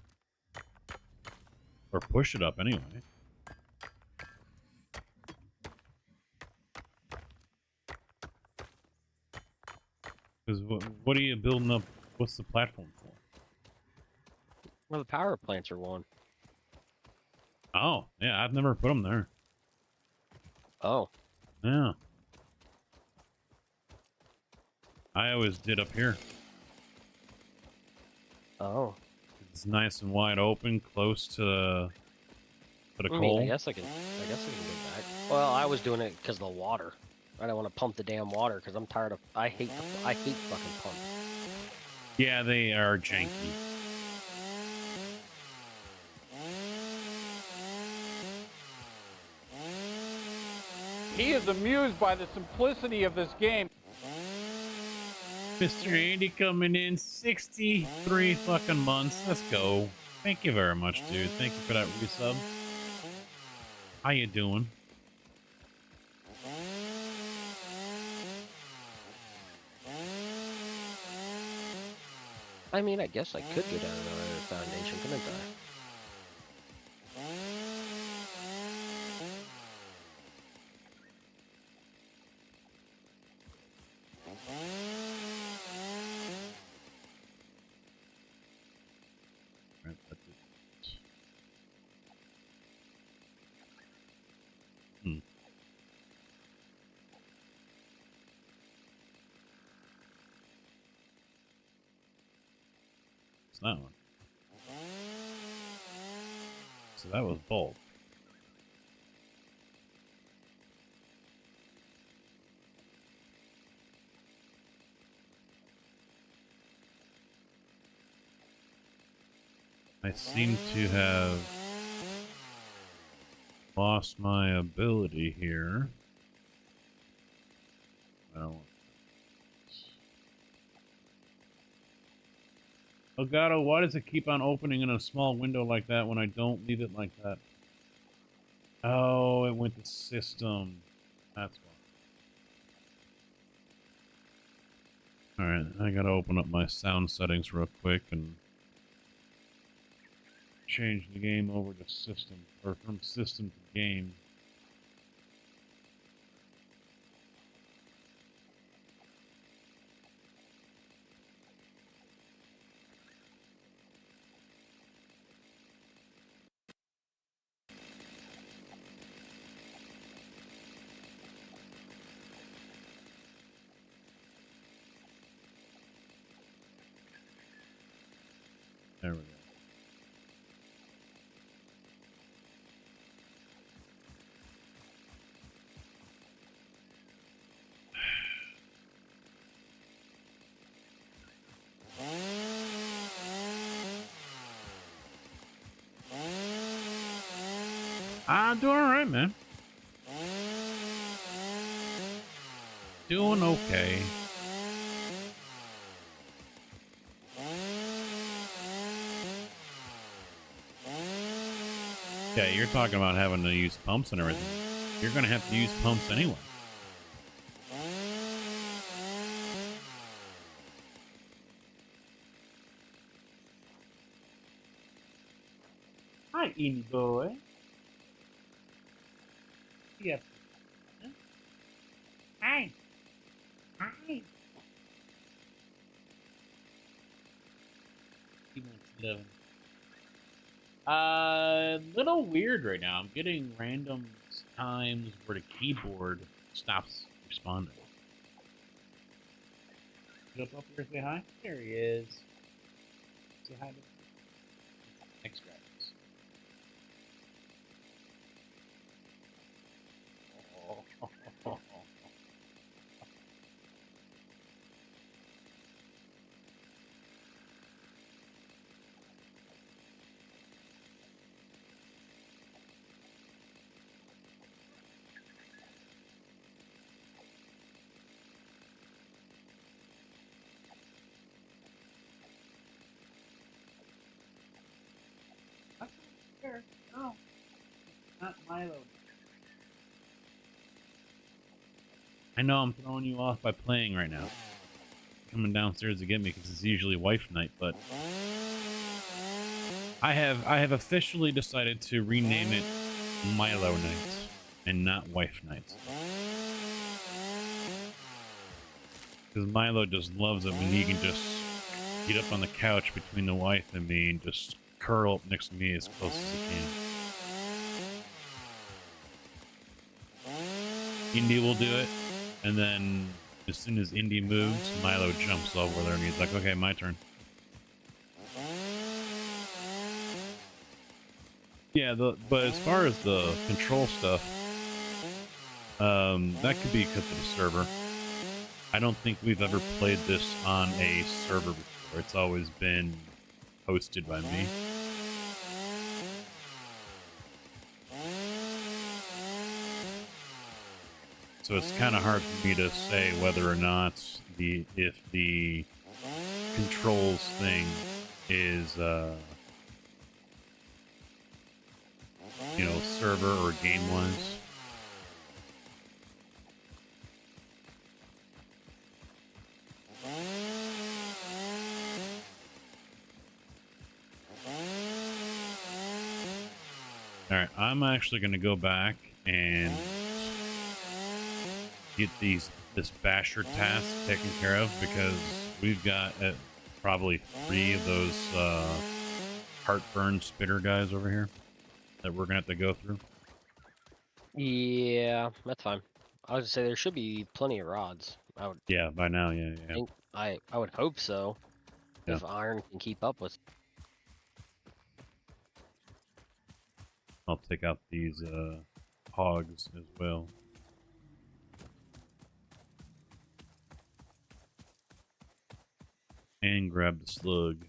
Or push it up anyway. Because what are you building up? What's the platform for? Well, the power plants are one. Oh, yeah, I've never put them there. Oh. Yeah. I always did up here. Oh. It's nice and wide open, close to the coal. I guess I can go back. Well, I was doing it because of the water. I don't want to pump the damn water because I'm tired of. I hate fucking pumps. Yeah, they are janky. He is amused by the simplicity of this game. Mr. Andy coming in 63 fucking months. Let's go. Thank you very much, dude. Thank you for that resub. How you doing? I mean, I guess I could go down another foundation, couldn't I? Right, that's it. It's that one. So that was bulk. I seem to have lost my ability here. I don't want Elgato, why does it keep on opening in a small window like that when I don't leave it like that? Oh, it went to system. That's why. Alright, I gotta open up my sound settings real quick and change the game over to system, or from system to game. There we go. I'm doing alright, man. doing okay. Yeah, you're talking about having to use pumps and everything. You're going to have to use pumps anyway. Hi, Edie boy. Yes. Hi. Hi. He wants living. Little weird right now. I'm getting random times where the keyboard stops responding. Jump up here, say hi. There he is. Say hi to next guy. Oh. That's not fair. No, not Milo. I know I'm throwing you off by playing right now. Coming downstairs to get me because it's usually wife night, but I have officially decided to rename it Milo Nights and not Wife Nights. Because Milo just loves it when he can just get up on the couch between the wife and me and just curl up next to me as close as he can. Indy will do it, and then as soon as Indy moves, Milo jumps over there and he's like, okay, my turn. Yeah, but as far as the control stuff, that could be because of the server. I don't think we've ever played this on a server before. It's always been hosted by me. So it's kind of hard for me to say whether or not if the controls thing is you know, server or game wise. Alright, I'm actually going to go back and get this basher task taken care of because we've got probably 3 of those heartburn spitter guys over here that we're going to have to go through. Yeah, that's fine. I was gonna say there should be plenty of rods. I would Yeah, by now, yeah. think. I would hope so. Yeah. If iron can keep up with. I'll take out these hogs as well. And grab the slug.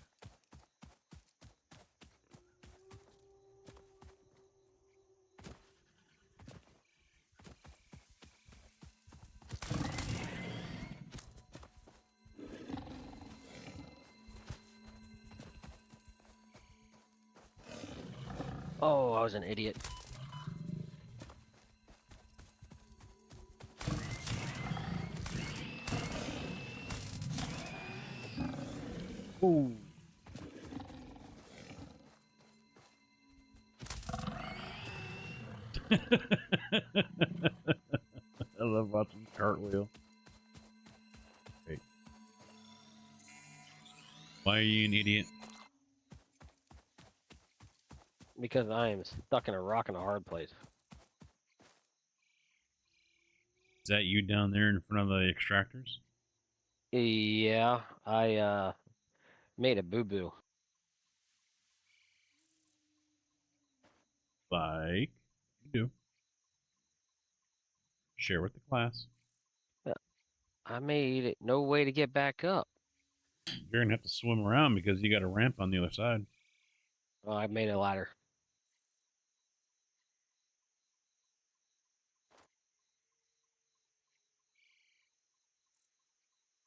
Oh, I was an idiot. Ooh. I love watching cartwheel. Great. Why are you an idiot? Because I am stuck in a rock and a hard place. Is that you down there in front of the extractors? Yeah, I made a boo-boo. Like you do. Share with the class. I made it no way to get back up. You're gonna have to swim around because you got a ramp on the other side. Oh, I made a ladder.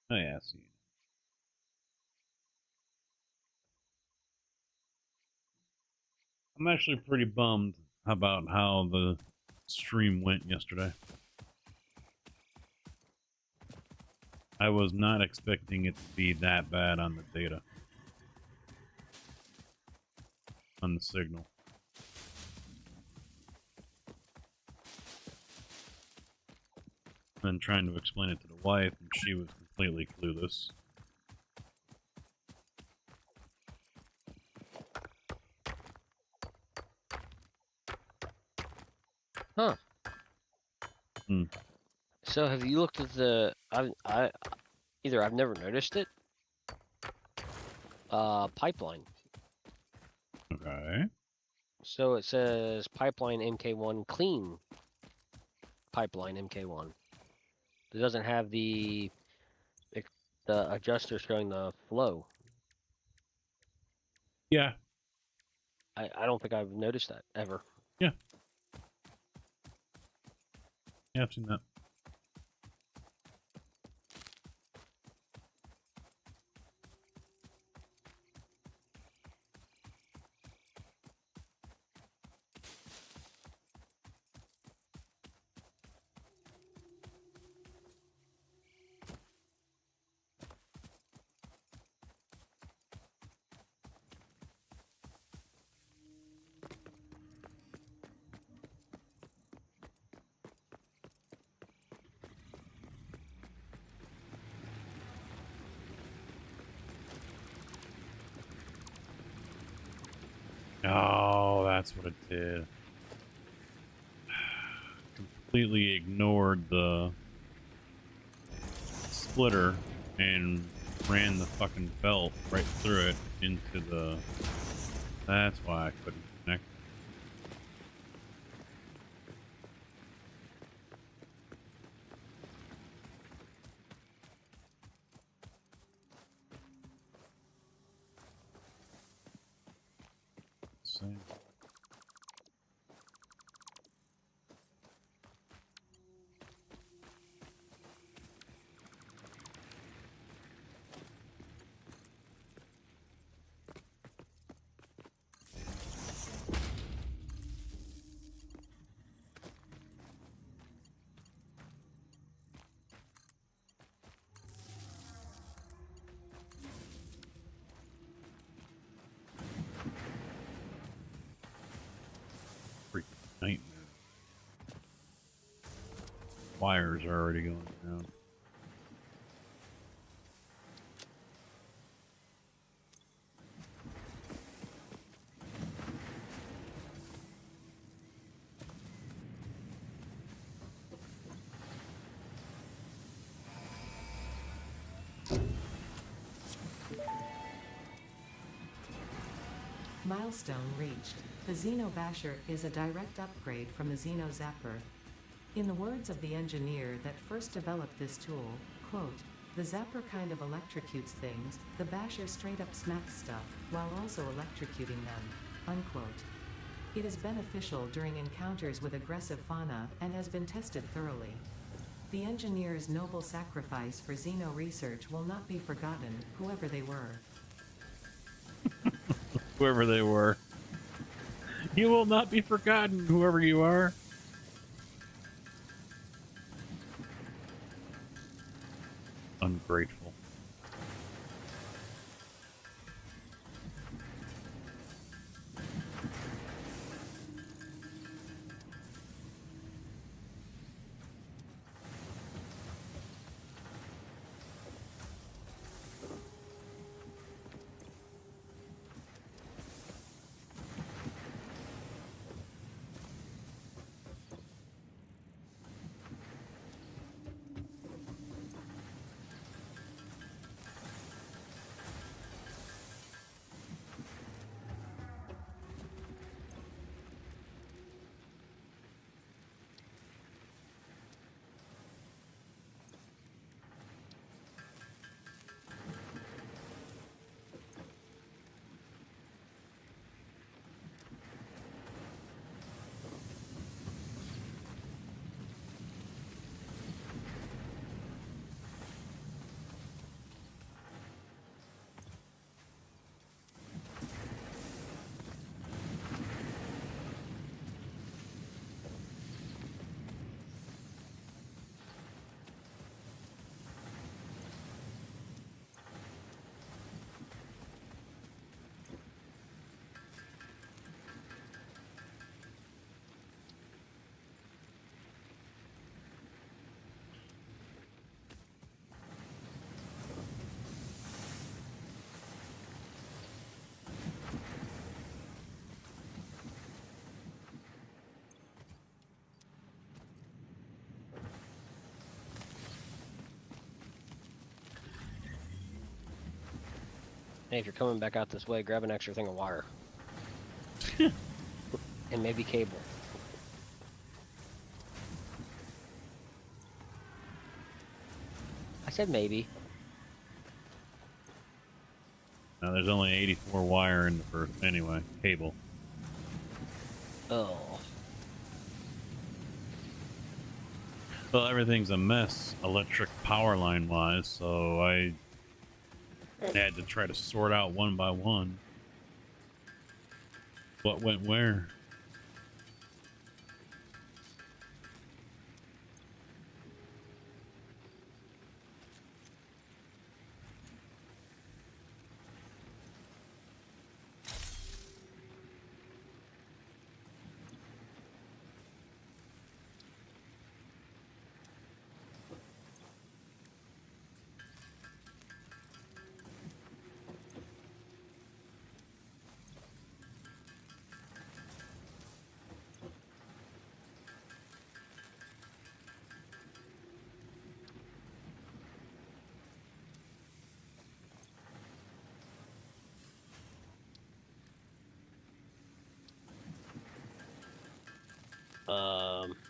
Oh yeah, I see. I'm actually pretty bummed about how the stream went yesterday. I was not expecting it to be that bad on the data. On the signal. And trying to explain it to the wife, and she was completely clueless. Huh. Hmm. So have you looked at the? Either I've never noticed it. Pipeline. Okay. So it says pipeline MK1 clean. Pipeline MK1. It doesn't have the adjuster showing the flow. Yeah. I don't think I've noticed that ever. Yeah. Yeah, I've seen that. Oh, that's what it did. Completely ignored the splitter and ran the fucking belt right through it into the... That's why I couldn't connect. Same. Freaking nightmare. Wires are already going down. Milestone reached. The Xeno Basher is a direct upgrade from the Xeno Zapper. In the words of the engineer that first developed this tool, quote, "The Zapper kind of electrocutes things, the Basher straight up smacks stuff, while also electrocuting them," unquote. It is beneficial during encounters with aggressive fauna and has been tested thoroughly. The engineer's noble sacrifice for Xeno research will not be forgotten, whoever they were. Whoever they were. You will not be forgotten, whoever you are. Ungrateful. Hey, if you're coming back out this way, grab an extra thing of wire. And maybe cable. I said maybe. Now there's only 84 wire in the first, anyway, cable. Oh. Well, everything's a mess, electric power line wise, so I had to try to sort out one by one what went where.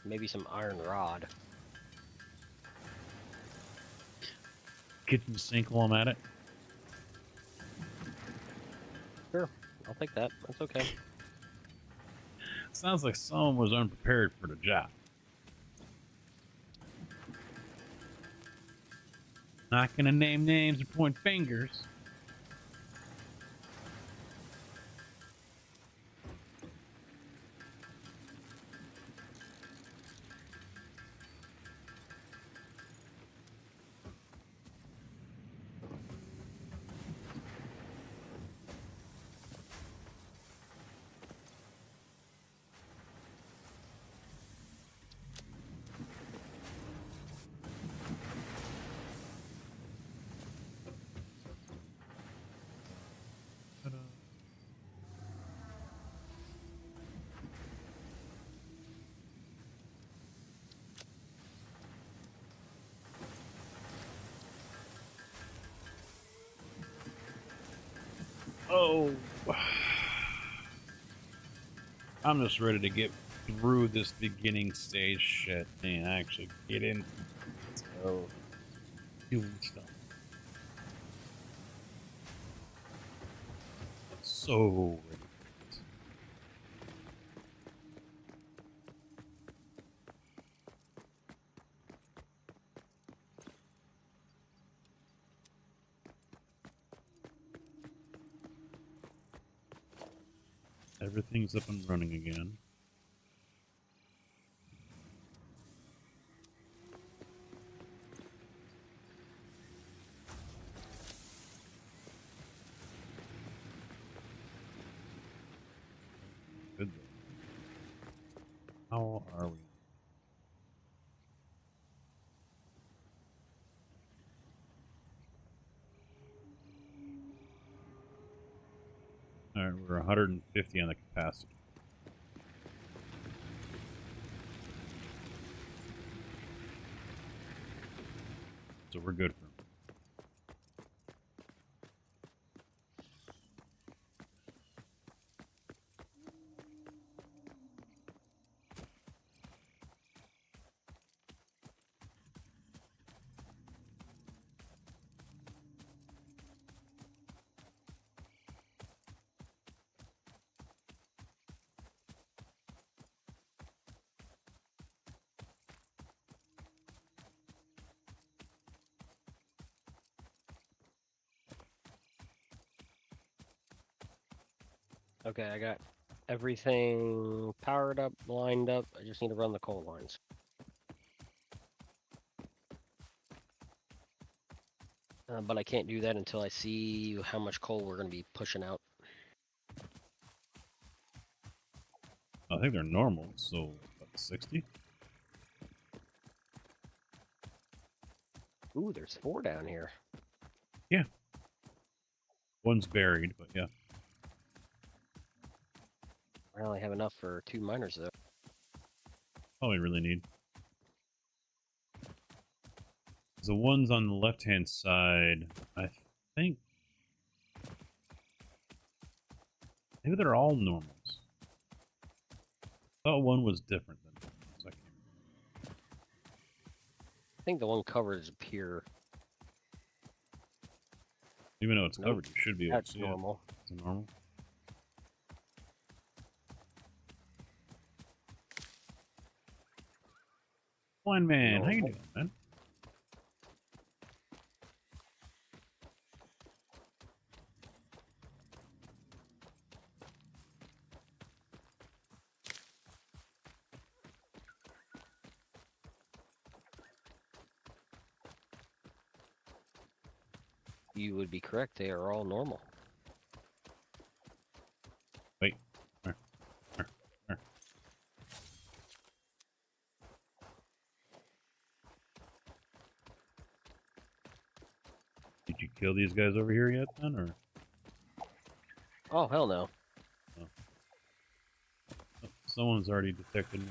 Maybe some iron rod. Kitchen sink while I'm at it. Sure, I'll take that. That's okay. Sounds like someone was unprepared for the job. Not gonna name names or point fingers. Oh, I'm just ready to get through this beginning stage shit and actually get in. So, doing stuff. So ready. Everything's up and running again. Good. How are we? All right, we're 150 on the capacity. So we're good for him. Okay, I got everything powered up, lined up. I just need to run the coal lines. But I can't do that until I see how much coal we're going to be pushing out. I think they're normal, so what, 60? Ooh, there's 4 down here. Yeah. One's buried, but yeah. I only have enough for 2 miners, though. All we really need. The ones on the left-hand side, I think Maybe they're all normals. I thought one was different than the others. I can't I think the one covered is pure. Even though it's Nope. covered, you should be able to That's see normal. it. It's a normal. Blind man, how you Normal. doing, man? You would be correct. They are all normal. Wait. There. Did you kill these guys over here yet, then, or? Oh, hell no. Oh, someone's already detected me.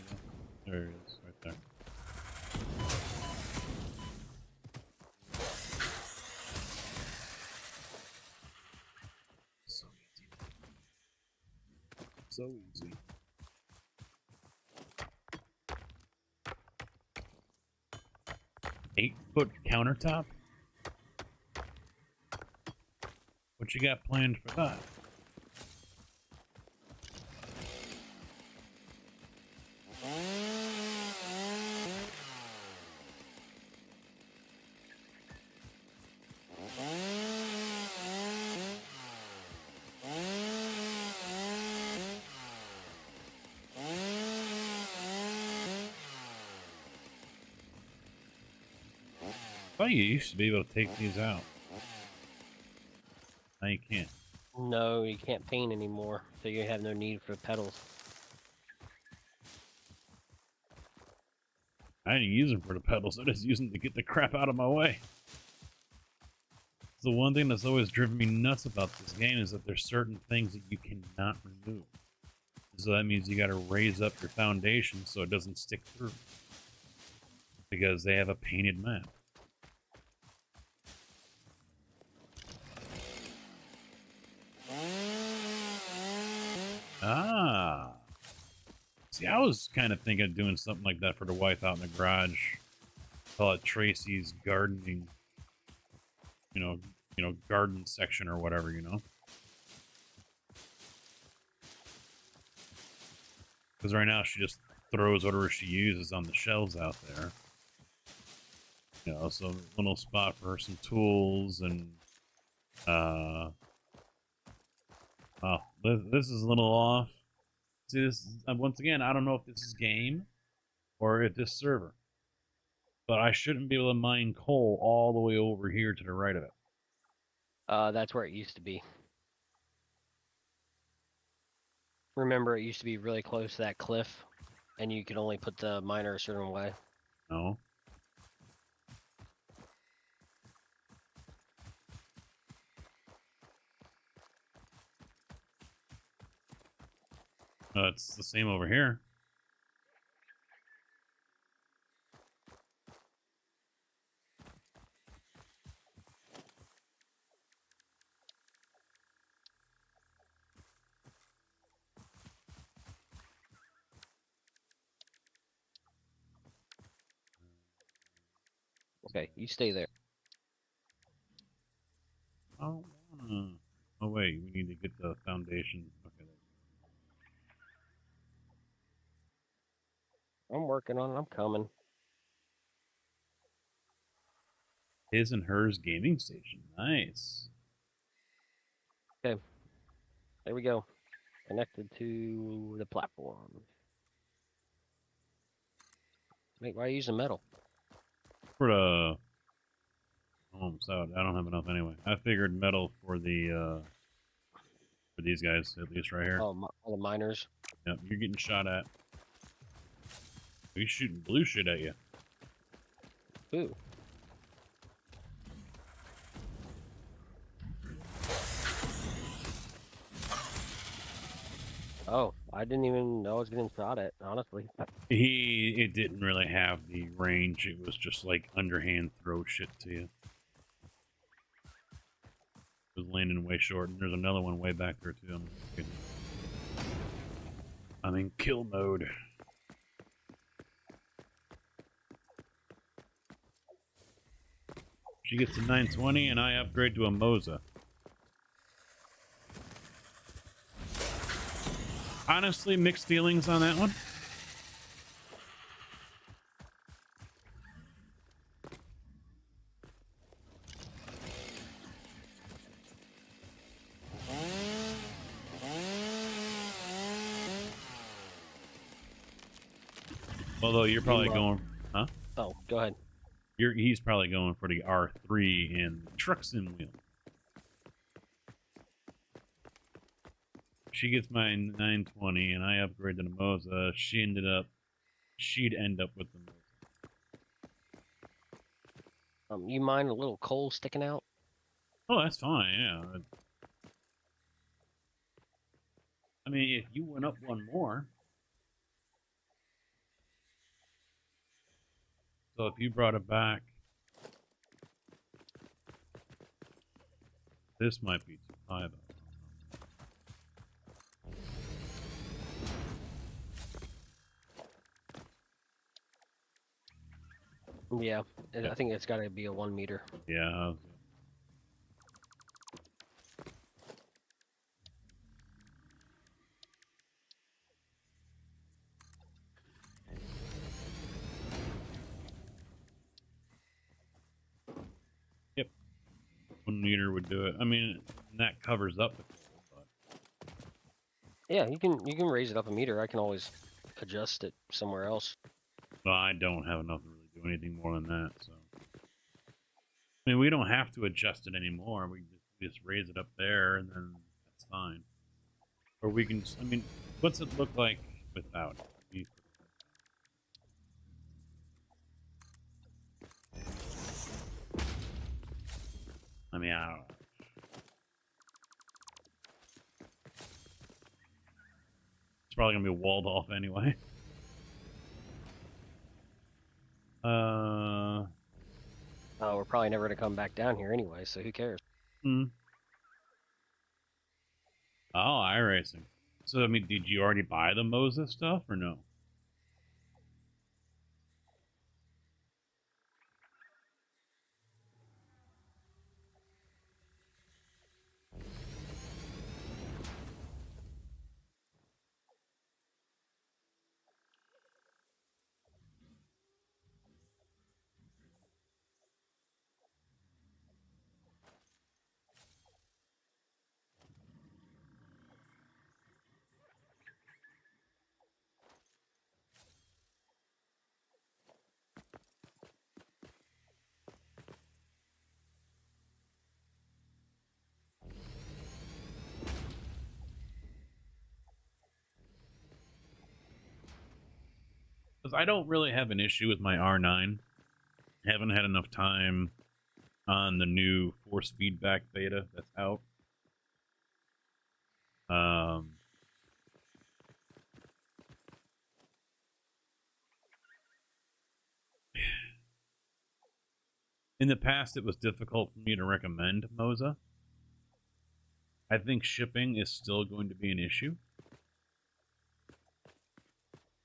There it is, right there. So easy. So easy. Eight-foot countertop? What you got planned for that? I thought you used to be able to take these out. Now you can't. No, you can't paint anymore, so you have no need for pedals. I didn't use them for the pedals. I just use them to get the crap out of my way. The one thing that's always driven me nuts about this game is that there's certain things that you cannot remove. So that means you got to raise up your foundation so it doesn't stick through. Because they have a painted map. Ah. See, I was kind of thinking of doing something like that for the wife out in the garage. Call it Tracy's gardening, garden section or whatever, Because right now she just throws whatever she uses on the shelves out there. So a little spot for some tools and, oh, this is a little off. See, this is, once again, I don't know if this is game or if this server. But I shouldn't be able to mine coal all the way over here to the right of it. That's where it used to be. Remember, it used to be really close to that cliff, and you could only put the miner a certain way. No. It's the same over here. Okay, you stay there. Oh, oh wait, we need to get the foundation. Okay. I'm working on it. I'm coming. His and hers gaming station. Nice. Okay. There we go. Connected to the platform. Wait, why are you using metal? For the homes out. I don't have enough anyway. I figured metal for the for these guys, at least right here. Oh, all the miners. Yep, you're getting shot at. He's shooting blue shit at you. Ooh. Oh, I didn't even know I was getting shot at, honestly. It didn't really have the range. It was just like underhand throw shit to you. It was landing way short, and there's another one way back there too. I'm in kill mode. She gets to 920 and I upgrade to a Moza. Honestly, mixed feelings on that one. Although you're probably going, huh? Oh, go ahead. He's probably going for the R3 and the truck sim wheel. She gets my 920 and I upgrade to the Moza. She'd end up with the Moza. You mind a little coal sticking out? Oh, that's fine, yeah. I mean, if you went up one more. So if you brought it back, this might be too high, though. Yeah, I think it's got to be a 1 meter. Yeah. Yep. 1 meter would do it. I mean, that covers up the coal, but Yeah, you can raise it up a meter. I can always adjust it somewhere else. well, I don't have enough to really do anything more than that, so. I mean, we don't have to adjust it anymore. We just raise it up there, and then that's fine. Or we can, I mean, what's it look like without it? I mean, I don't know. It's probably gonna be walled off anyway. We're probably never going to come back down here anyway, so who cares? Oh, iRacing. So, I mean, did you already buy the Moza stuff or no? Because I don't really have an issue with my R9. Haven't had enough time on the new force feedback beta that's out. In the past, it was difficult for me to recommend Moza. I think shipping is still going to be an issue.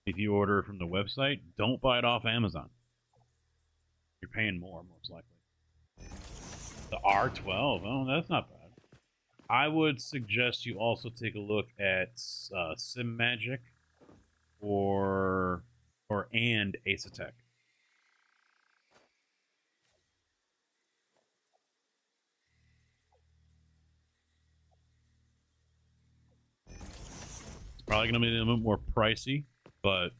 If you order from the website, don't buy it off Amazon. You're paying more, most likely. The R12, oh, that's not bad. I would suggest you also take a look at Sim Magic and Asetek. It's probably going to be a little bit more pricey, but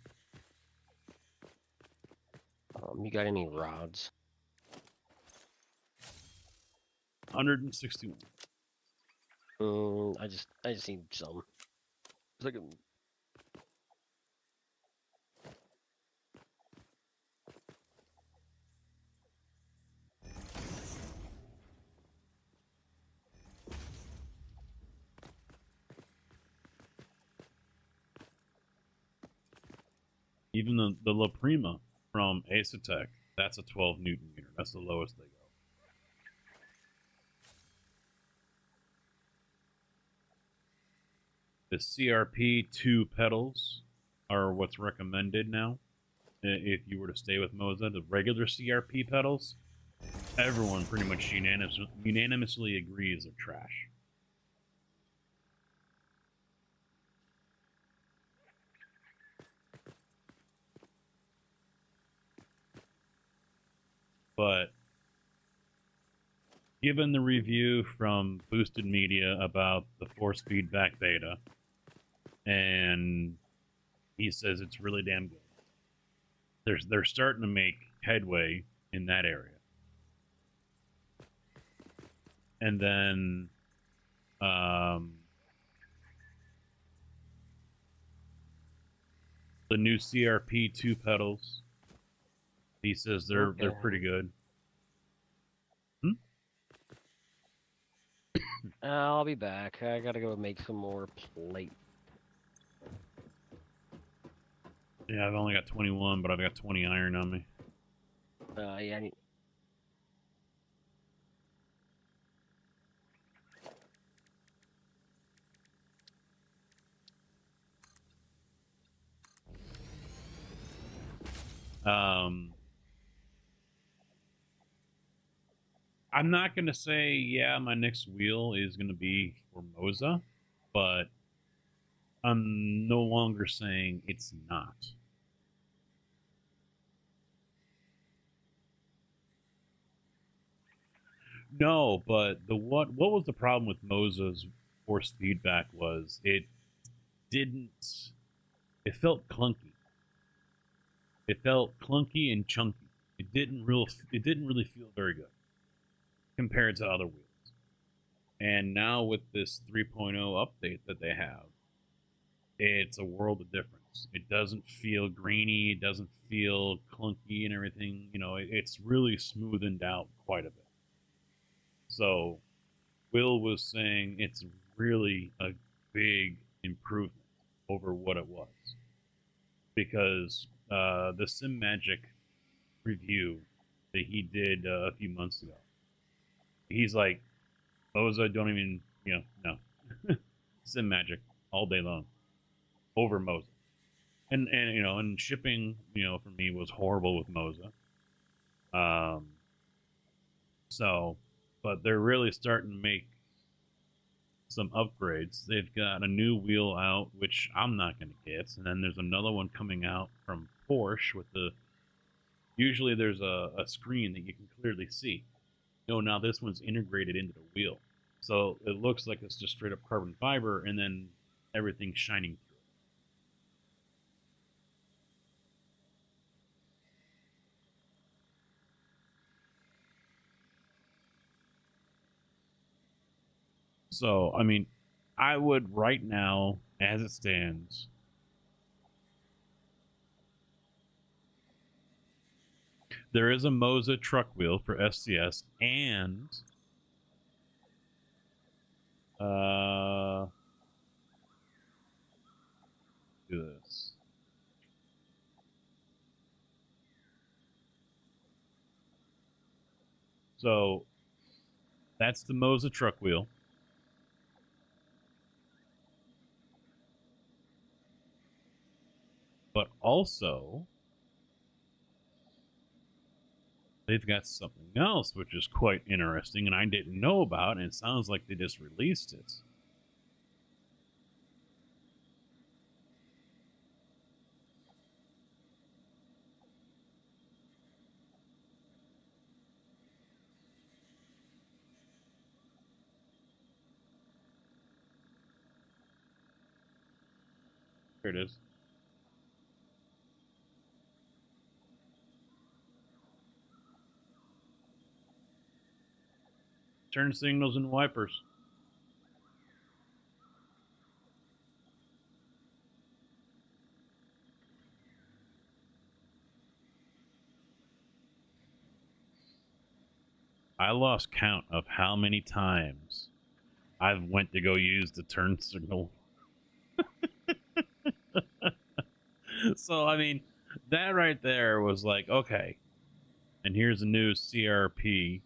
You got any rods? 161. I just need some. It's like even the La Prima from Asetek, that's a 12 Newton meter. That's the lowest they go. The CRP2 pedals are what's recommended now. If you were to stay with Moza, the regular CRP pedals, everyone pretty much unanimously agrees they're trash. But given the review from Boosted Media about the force feedback beta, and he says it's really damn good. They're starting to make headway in that area. And then the new CRP2 pedals, he says they're pretty good. I'll be back. I gotta go make some more plate. Yeah, I've only got 21, but I've got 20 iron on me. Yeah, I need... I'm not going to say, yeah, my next wheel is going to be for Moza, but I'm no longer saying it's not. No, but what was the problem with Moza's force feedback was it felt clunky. It felt clunky and chunky. It didn't really feel very good compared to other wheels. And now with this 3.0 update that they have, it's a world of difference. It doesn't feel grainy, it doesn't feel clunky and everything. You know, it's really smoothened out quite a bit. So Will was saying it's really a big improvement over what it was. Because the Sim Magic review that he did a few months ago, he's like, Moza, don't even, no. Sim Magic all day long over Moza. And shipping, for me was horrible with Moza. So, but they're really starting to make some upgrades. They've got a new wheel out, which I'm not going to get, and then there's another one coming out from Porsche with usually there's a screen that you can clearly see. No, now this one's integrated into the wheel. So it looks like it's just straight up carbon fiber, and then everything's shining through. So, I mean, I would right now, as it stands, there is a Moza truck wheel for SCS, and do this. So that's the Moza truck wheel. But also, they've got something else which is quite interesting, and I didn't know about, and it sounds like they just released it. Here it is. Turn signals and wipers. I lost count of how many times I've went to go use the turn signal. So, I mean, that right there was like, okay. And here's a new CRP.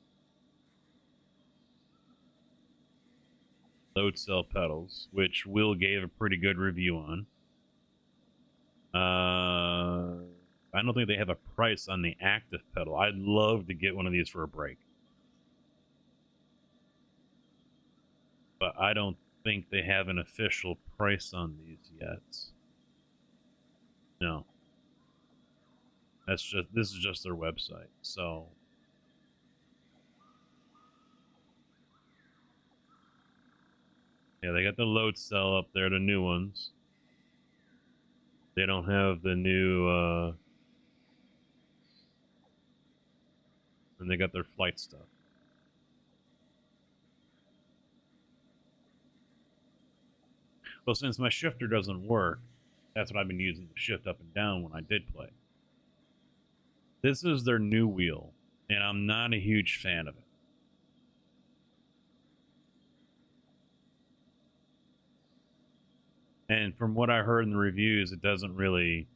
load cell pedals, which Will gave a pretty good review on. I don't think they have a price on the active pedal. I'd love to get one of these for a break, but I don't think they have an official price on these yet. No. This is just their website. So yeah, they got the load cell up there, the new ones. They don't have the new and they got their flight stuff. Well, since my shifter doesn't work, that's what I've been using to shift up and down when I did play. This is their new wheel, and I'm not a huge fan of it. And from what I heard in the reviews, it doesn't really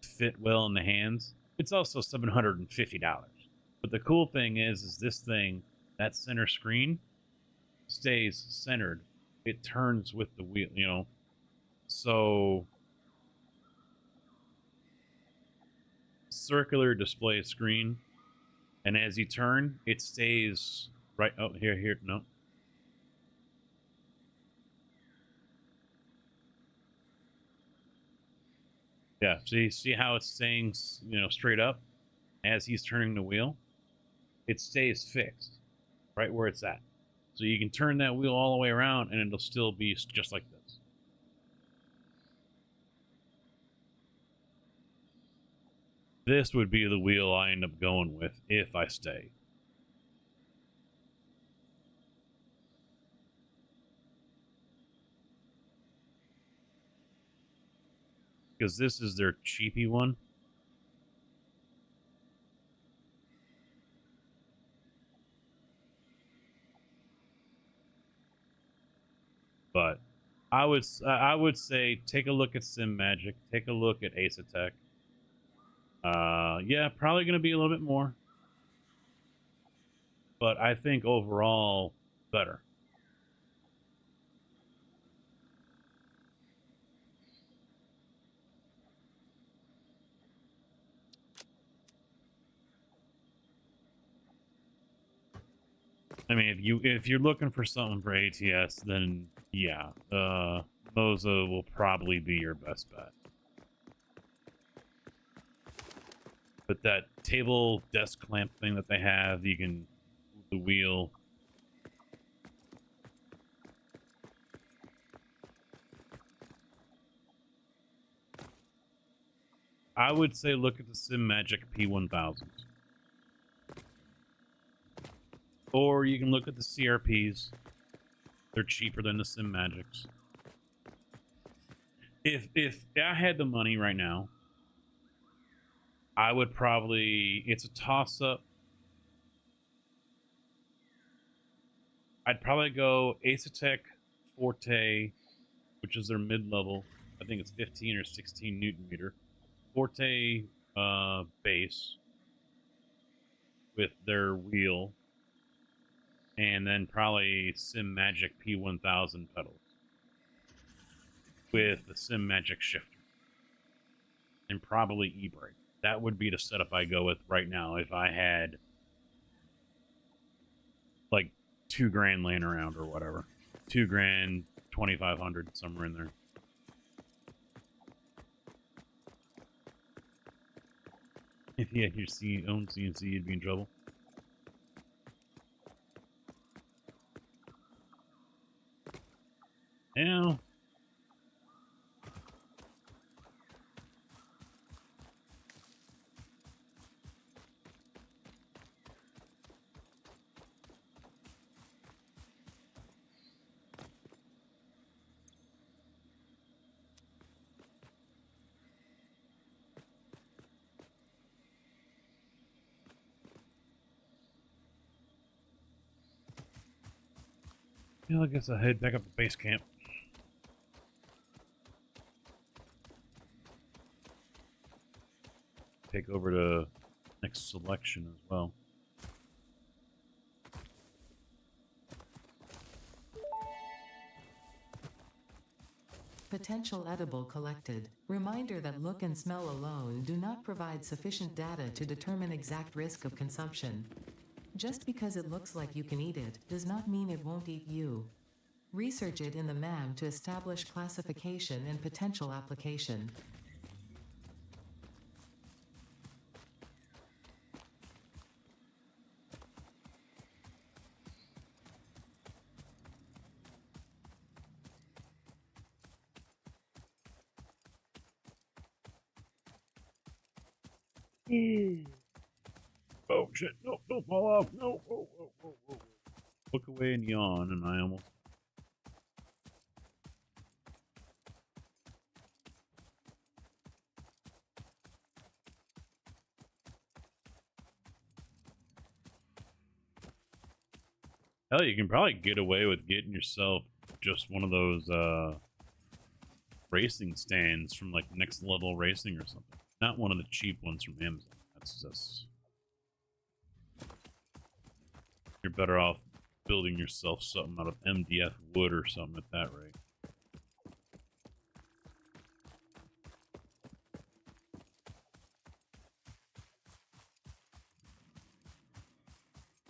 fit well in the hands. It's also $750. But the cool thing is this thing, that center screen, stays centered. It turns with the wheel, you know. So circular display screen, and as you turn, it stays right. Oh, here, no. Yeah, see how it's staying, you know, straight up as he's turning the wheel? It stays fixed right where it's at. So you can turn that wheel all the way around and it'll still be just like this. This would be the wheel I end up going with if I stay. Because this is their cheapy one. But I would say take a look at Sim Magic, take a look at Ace Attack. Yeah, probably going to be a little bit more, but I think overall better. I mean, if you're looking for something for ATS, then yeah, Moza will probably be your best bet. But that table desk clamp thing that they have, you can move the wheel. I would say look at the Sim Magic P1000s. Or you can look at the CRPs. They're cheaper than the Sim Magics. If I had the money right now, I would probably, it's a toss-up. I'd probably go Ace Attack Forte, which is their mid-level. I think it's 15 or 16 Newton meter. Forte base with their wheel. And then probably Sim Magic P1000 pedals with the Sim Magic shifter. And probably e-brake. That would be the setup I go with right now if I had like $2,000 laying around or whatever. $2,000, $2,500, somewhere in there. If you had your own CNC, you'd be in trouble. Now, yeah, I guess I'll head back up to base camp. Take over to next selection as well. Potential edible collected. Reminder that look and smell alone do not provide sufficient data to determine exact risk of consumption. Just because it looks like you can eat it, does not mean it won't eat you. Research it in the MAM to establish classification and potential application. Oh shit! No! Don't fall off! No! Whoa, whoa, whoa, whoa. Look away and yawn, and I almost. Hell, you can probably get away with getting yourself just one of those racing stands from like Next Level Racing or something. Not one of the cheap ones from Amazon. That's just. You're better off building yourself something out of MDF wood or something at that rate.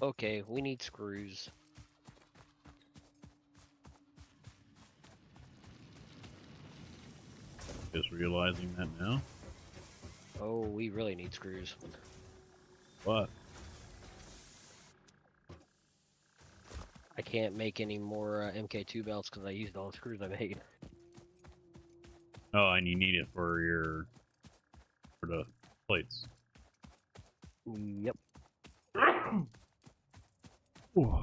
Okay, we need screws. Just realizing that now. Oh, we really need screws. What? I can't make any more MK2 belts because I used all the screws I made. Oh, and you need it for the plates. Yep. Ooh.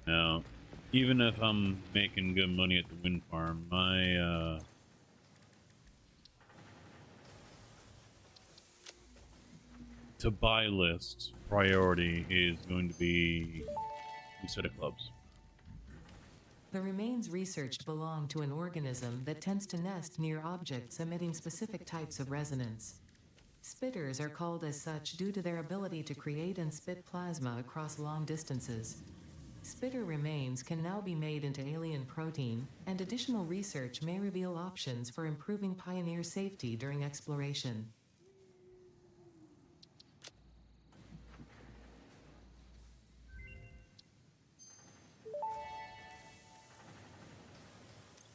Now, even if I'm making good money at the wind farm, my to buy list priority is going to be a set of clubs. The remains researched belong to an organism that tends to nest near objects emitting specific types of resonance. Spitters are called as such due to their ability to create and spit plasma across long distances. Spitter remains can now be made into alien protein, and additional research may reveal options for improving Pioneer safety during exploration.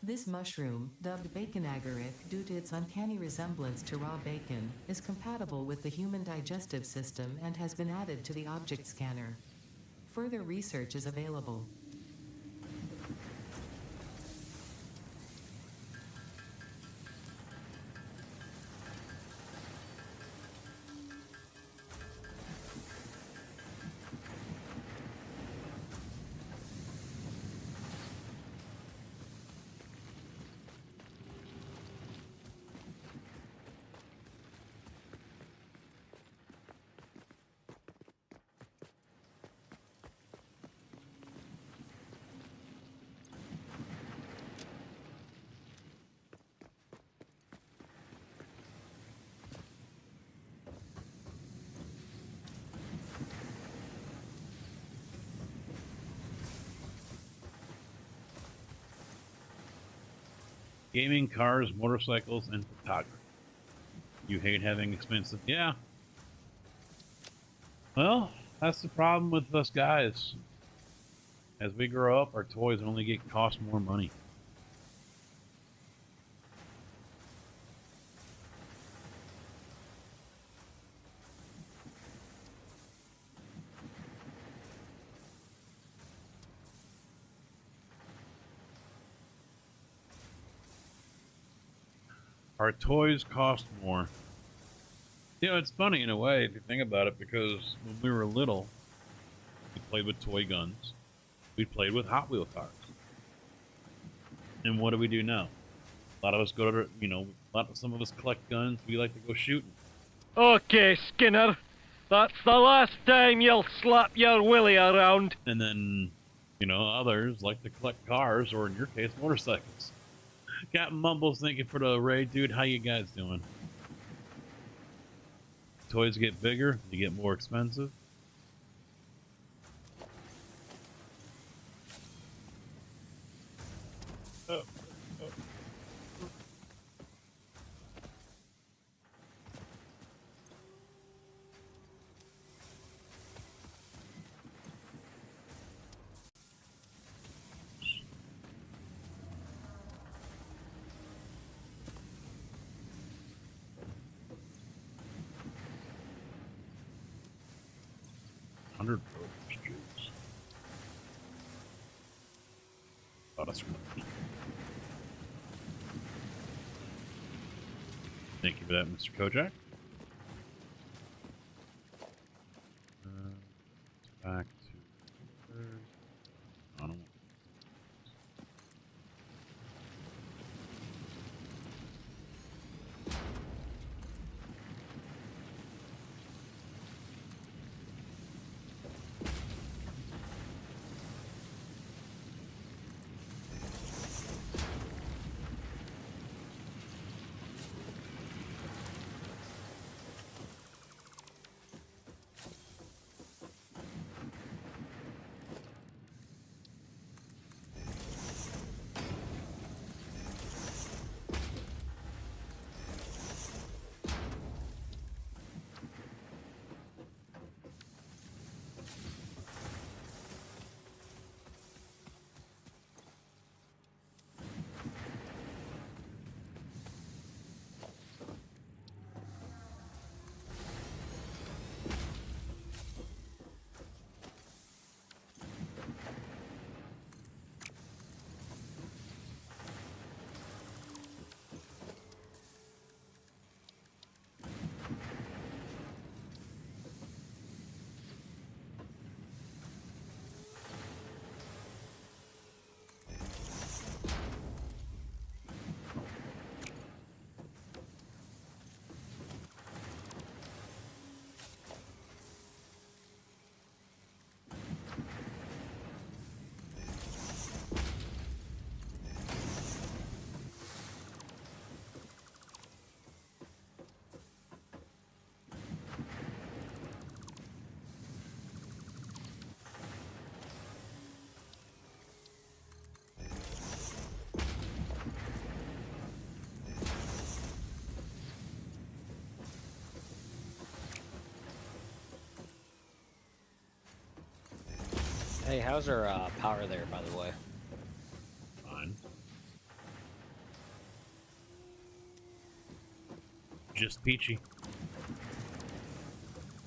This mushroom, dubbed bacon agaric due to its uncanny resemblance to raw bacon, is compatible with the human digestive system and has been added to the object scanner. Further research is available. Gaming, cars, motorcycles, and photography. You hate having expensive... Yeah. Well, that's the problem with us guys. As we grow up, our toys only cost more money. Our toys cost more. You know, it's funny in a way if you think about it, because when we were little, we played with toy guns. We played with Hot Wheel cars. And what do we do now? A lot of us go to, some of us collect guns. We like to go shooting. Okay, Skinner. That's the last time you'll slap your willy around. And then, others like to collect cars, or in your case, motorcycles. Captain Mumbles, thank you for the raid, dude. How you guys doing? Toys get bigger, you get more expensive. Oh. 100 voters. Oh, that's good. Thank you for that, Mr. Kojak. Back to... I don't know. Hey, how's our power there, by the way? Fine. Just peachy.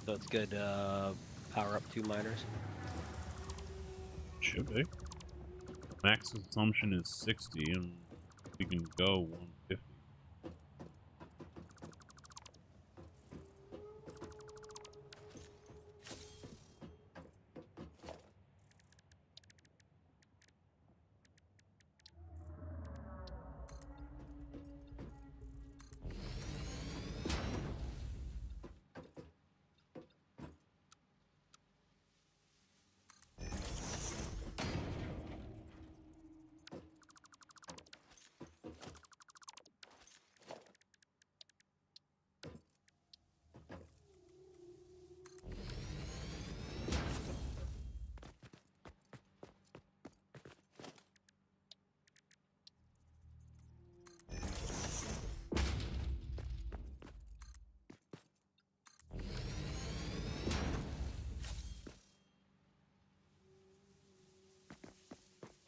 So it's good power up 2 miners? Should be. Max consumption is 60, and we can go 150.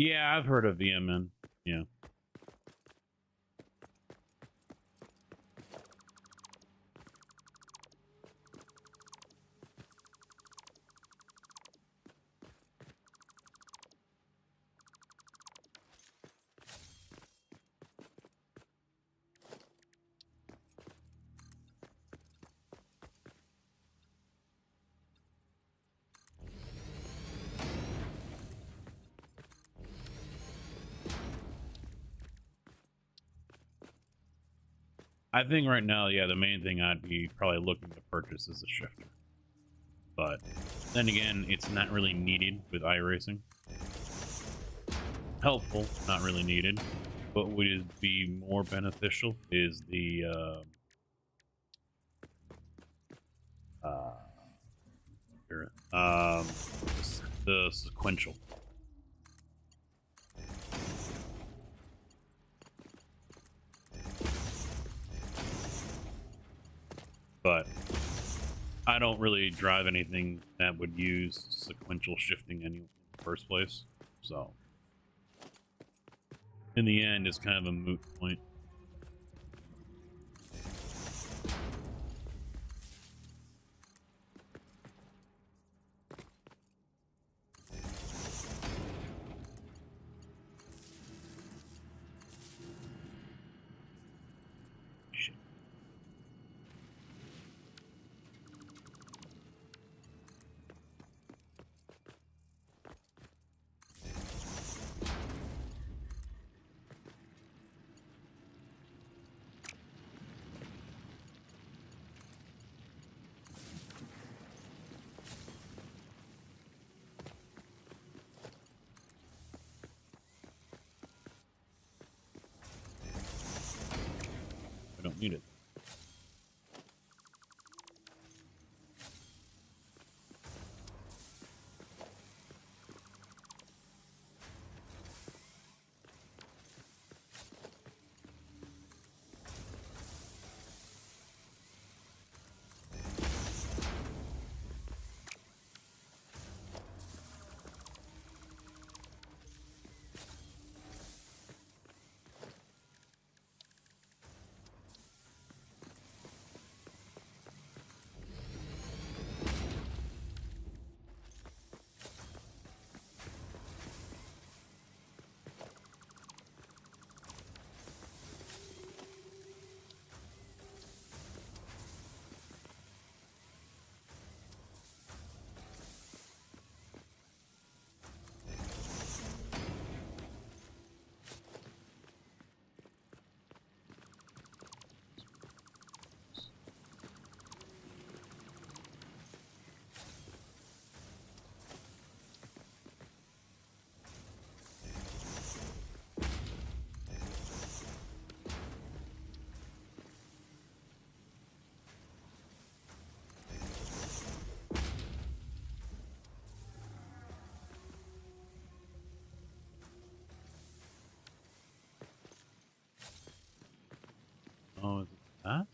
Yeah, I've heard of VMN. Yeah. I think right now, yeah, the main thing I'd be probably looking to purchase is a shifter. But then again, it's not really needed with iRacing. Helpful, not really needed. But would be more beneficial is the the sequential. But I don't really drive anything that would use sequential shifting in the first place. So, in the end, it's kind of a moot point. I don't need it. Oh, is it that?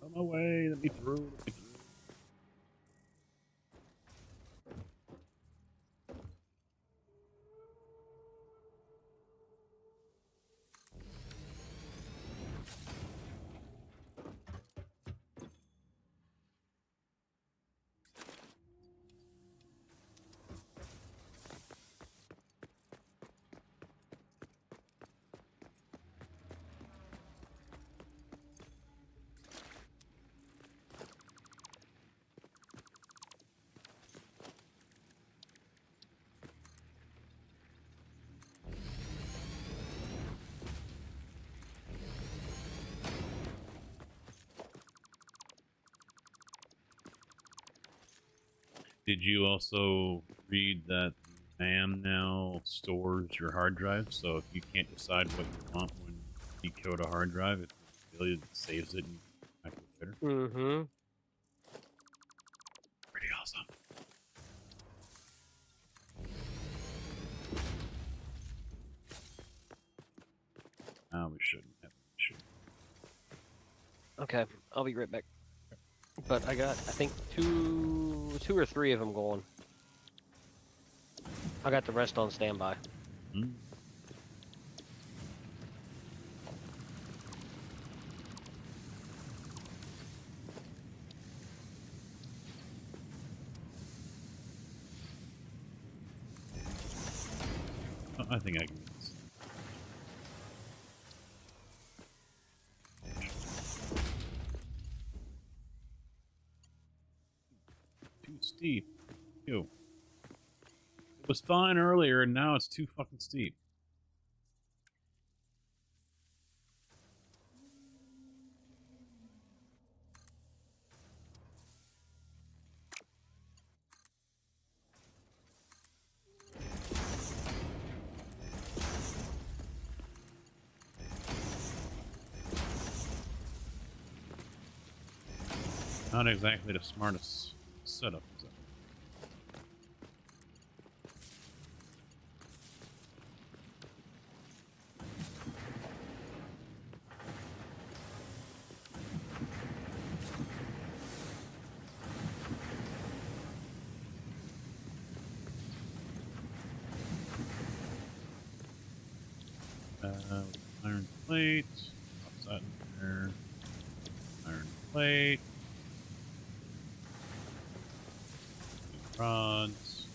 On my way, let me through. Let me through. Did you also read that MAM now stores your hard drive? So if you can't decide what you want when you decode a hard drive, it really saves it and back to it later. Mm-hmm. Pretty awesome. We shouldn't have. We should. Okay, I'll be right back. But I got, I think, two or three of them going. I got the rest on standby. Hmm. Oh, I think I can get this. Too steep. Ew. It was fine earlier, and now it's too fucking steep. Not exactly the smartest setup, is it? Iron plate. What's that in there? Iron plate. Rods.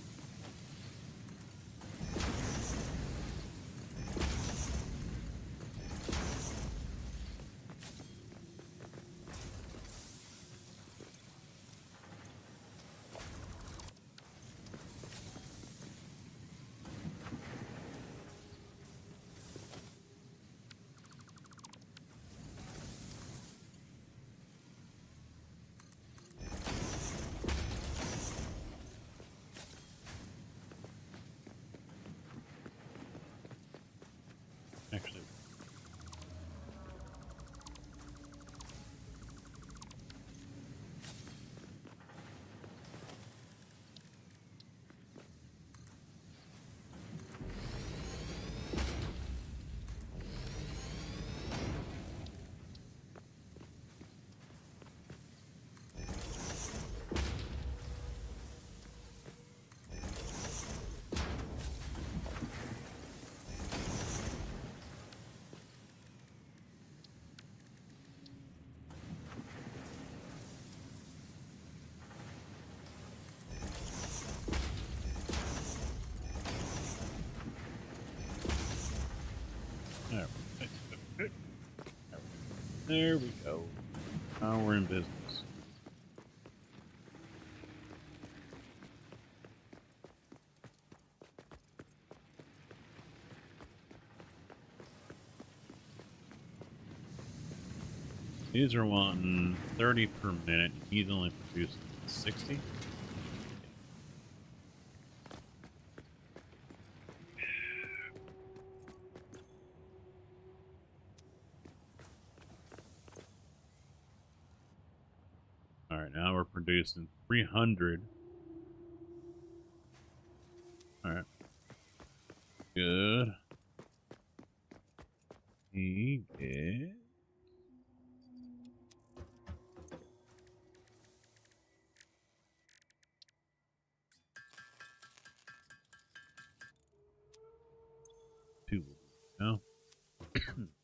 Actually, there we go. Now we're in business. These are wanting 30 per minute. He's only producing 60. All right, now we're producing 300. All right. Good. He gets... two. No.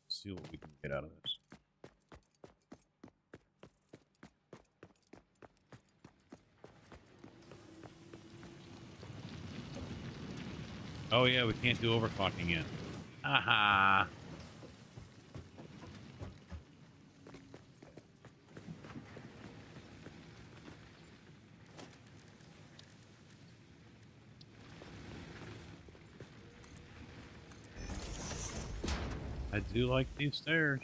See what we can get out of this. Oh yeah, we can't do overclocking yet. Aha! I do like these stairs.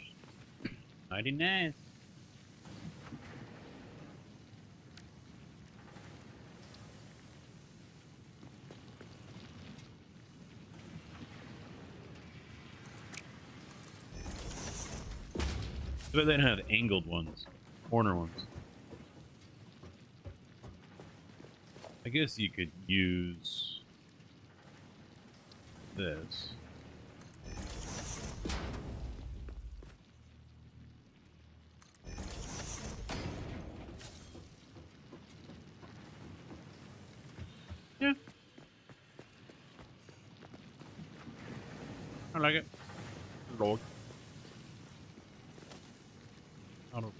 Mighty nice. But they don't have angled ones, corner ones. I guess you could use this. Yeah. I like it. Lord. I don't.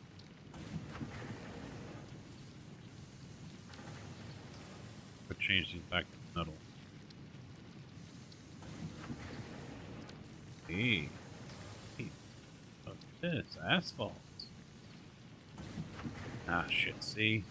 But change these back to metal. Hey. Hey. What's this? Asphalt. Ah, shit. See?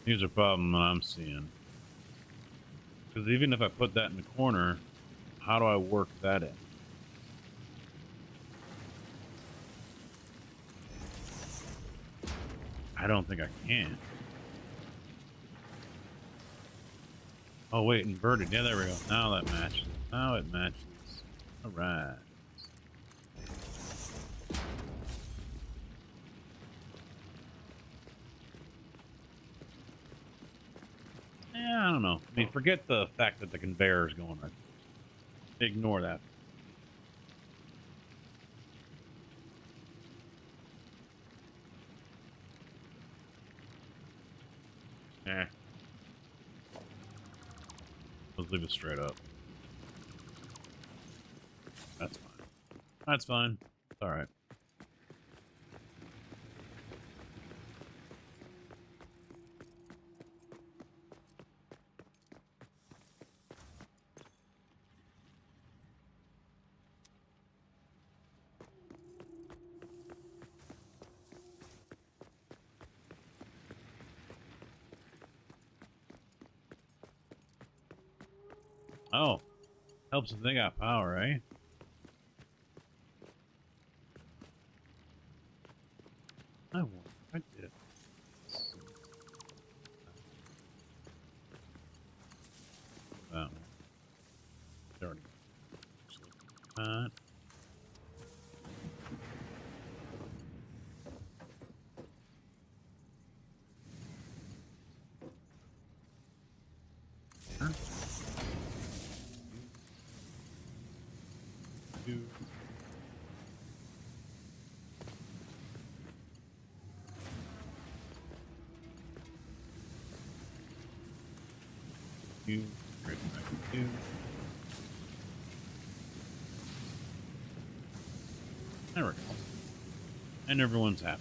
Here's a problem that I'm seeing. Because even if I put that in the corner, how do I work that in? I don't think I can. Oh, wait, inverted. Yeah, there we go. Now that matches. Now it matches. Alright. Yeah, I don't know. I mean, forget the fact that the conveyor is going right. Ignore that. Eh. Let's leave it straight up. That's fine. That's fine. It's alright. Oh. Helps if they got power, eh? I won. I did. That one. It's already. Do. You. Right back to you. There we go. And everyone's happy.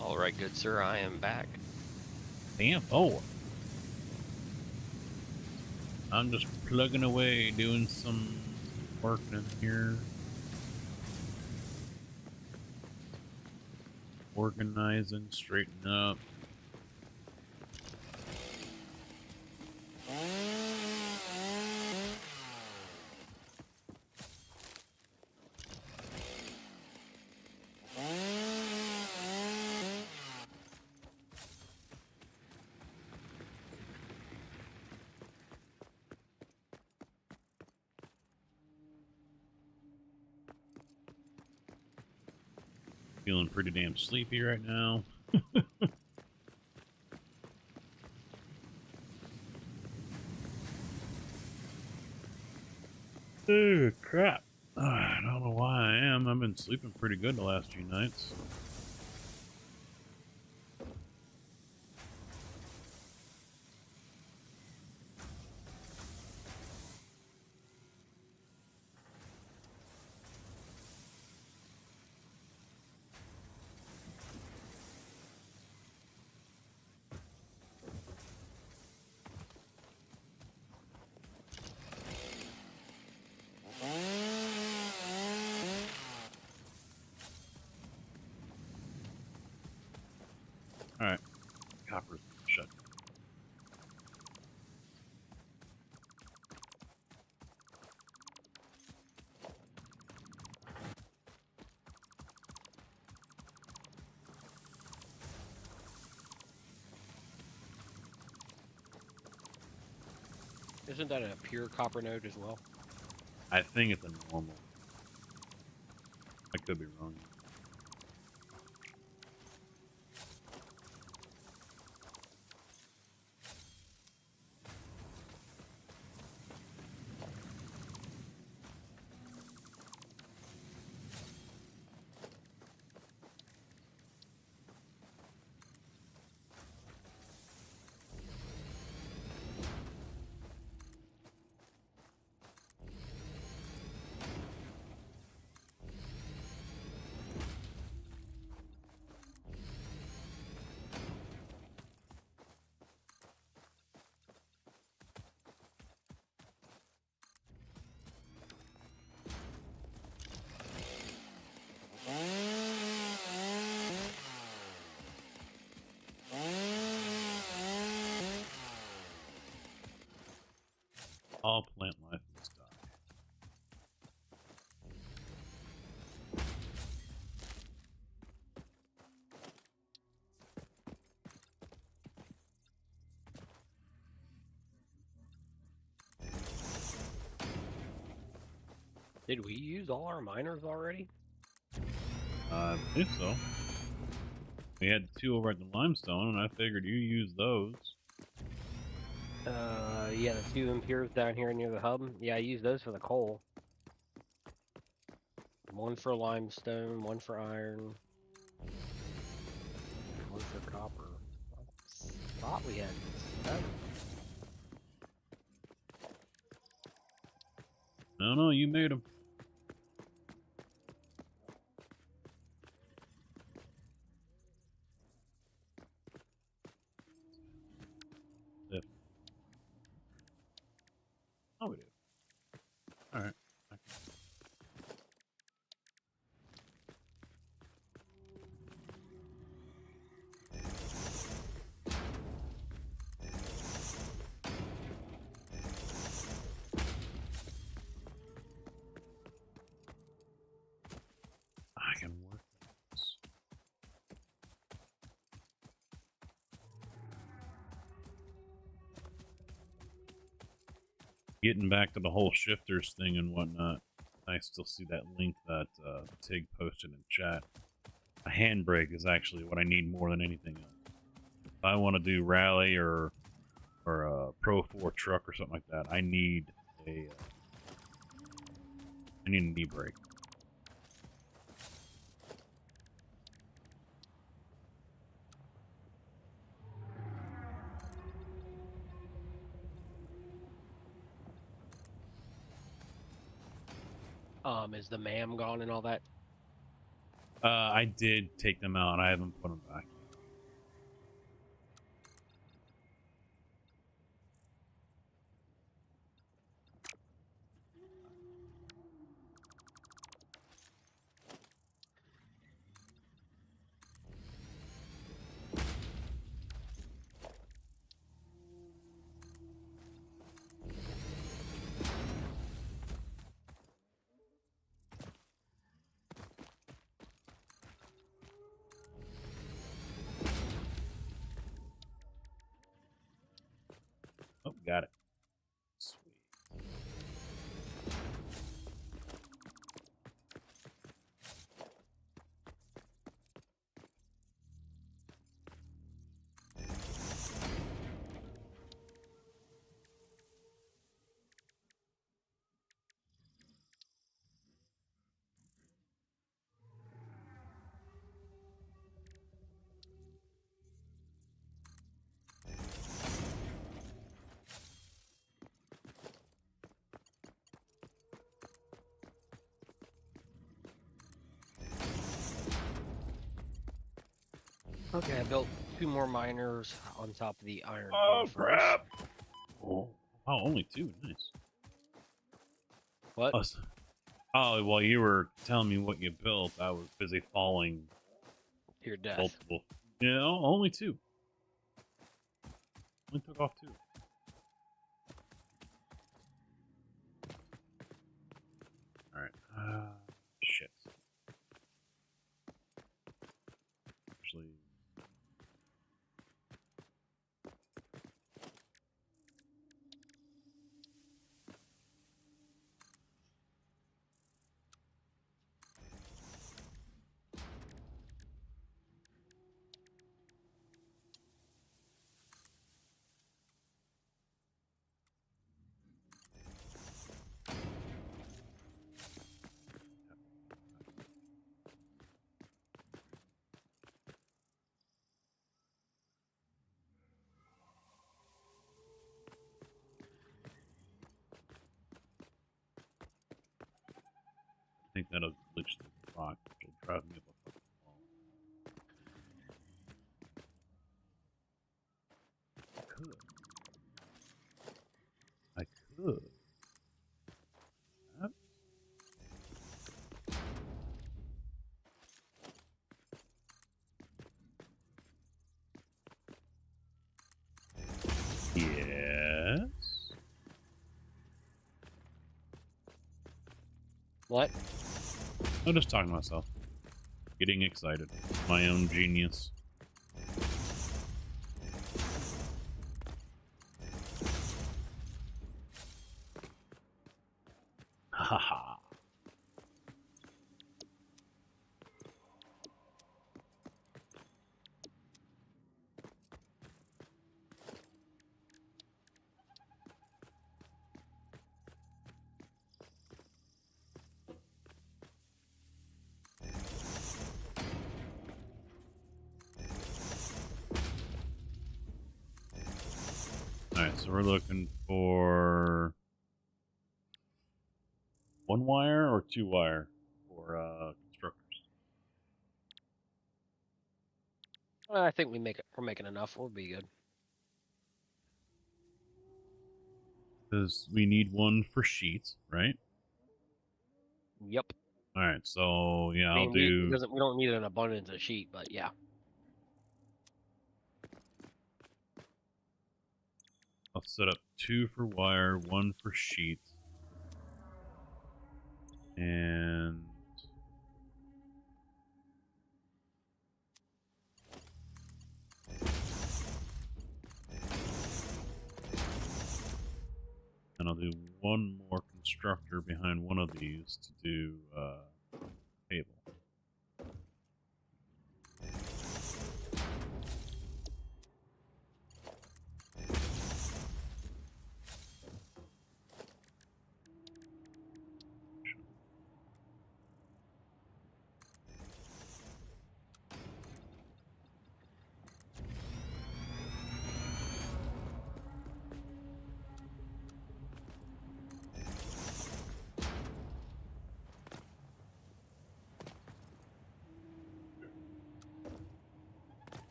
All right, good sir, I am back. Damn. Oh. I'm just plugging away, doing some work in here. Organizing, straightening up. Feeling pretty damn sleepy right now. Oh, crap. I don't know why I am. I've been sleeping pretty good the last few nights. Isn't that a pure copper node as well? I think it's a normal. I could be wrong. All plant life must die. Did we use all our miners already? I believe so. We had 2 over at the limestone, and I figured you used those. Yeah, the 2 impures down here near the hub. Yeah, I used those for the coal. 1 for limestone, 1 for iron, 1 for copper. I thought we had 7. No, you made them. Oh, we did. All right. I can work this. Getting back to the whole shifters thing and whatnot, I still see that link that Tig posted in chat. A handbrake is actually what I need more than anything else. If I want to do rally or a Pro 4 truck or something like that, I need a knee brake. Is the MAM gone and all that? I did take them out. I haven't put them back. Oh, got it. Sweet. Okay, I built 2 more miners on top of the iron. Oh, furnace. crap! Oh, only 2. Nice. What? Oh, while you were telling me what you built, I was busy falling Your death. multiple. You know, only 2. Only took off 2. Alright. Shit. Actually. think that'll glitch through the rock, which will drive me up a fucking wall. I could. Perhaps? Yes. What? I'm just talking to myself. Getting excited. My own genius. Haha. Alright, so we're looking for 1 wire or 2 wire for constructors. I think we're making enough. We'll be good. Because we need 1 for sheets, right? Yep. Alright, so yeah, I I'll mean, do. we don't need an abundance of sheet, but yeah. I'll set up 2 for wire, 1 for sheet. And I'll do 1 more constructor behind one of these to do table.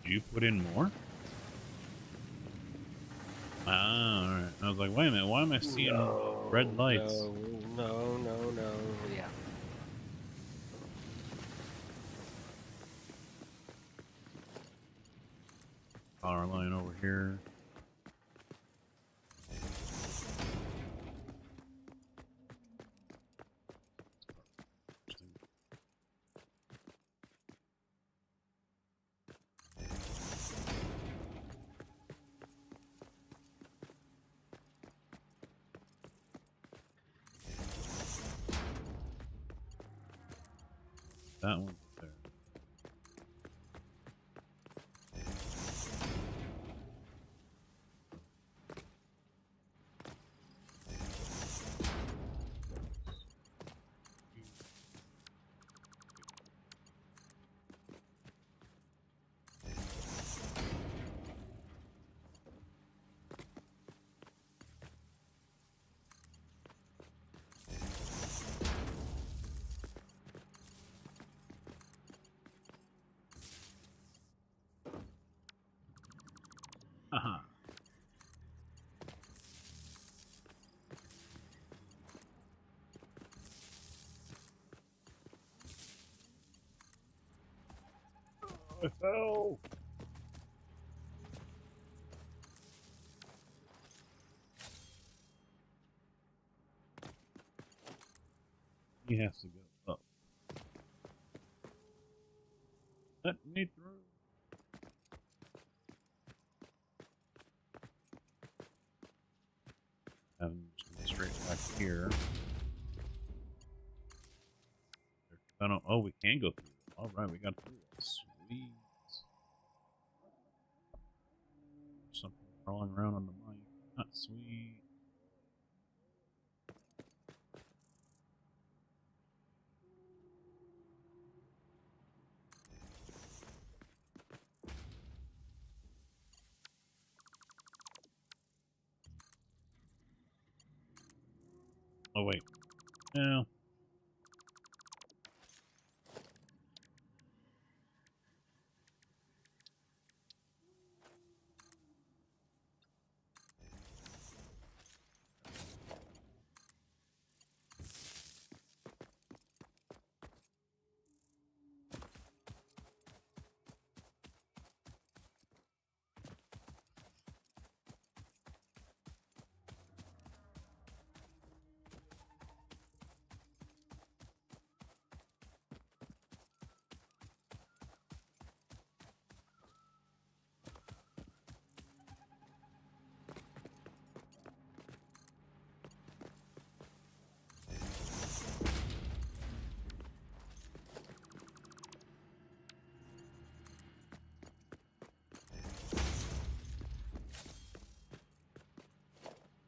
Did you put in more? Ah, alright. I was like, wait a minute, why am I seeing red lights? No. Yeah. Power line over here. That one's there. Haha. I fell. He has to go up. Let me through. Have him just go straight back here. I don't. Oh, we can go through. All right, we got through. Sweet. Something crawling around on the mic. Not sweet. Oh, wait. No.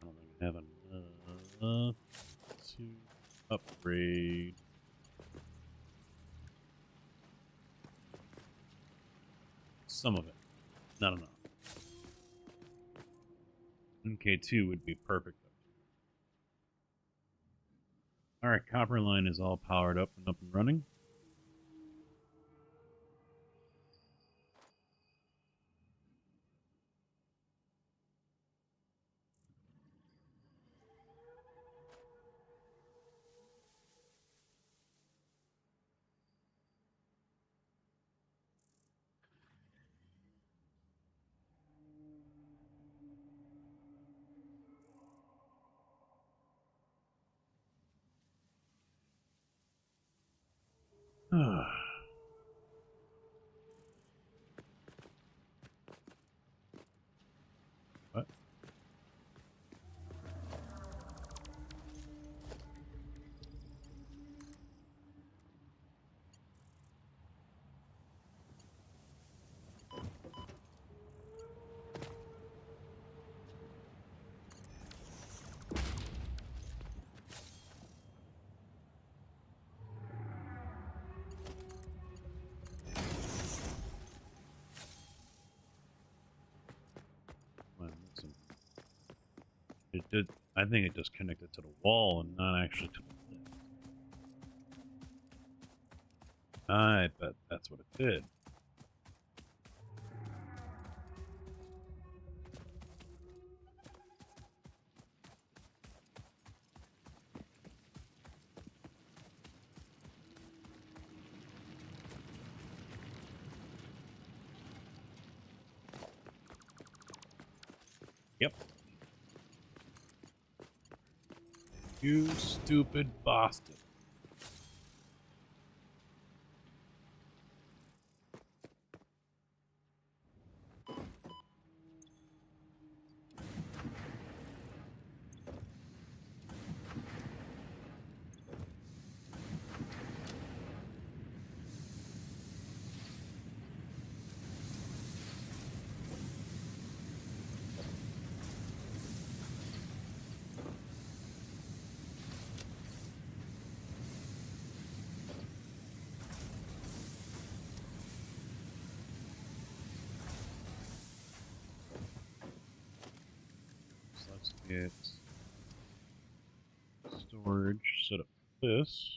I don't think I have enough to upgrade. Some of it. Not enough. MK2 would be perfect. Alright, copper line is all powered up and running. What? Well, listen. It did. I think it just connected to the wall and not actually to the lift. I bet that's what it did. Yep. You stupid bastard. So let's get storage set up for this.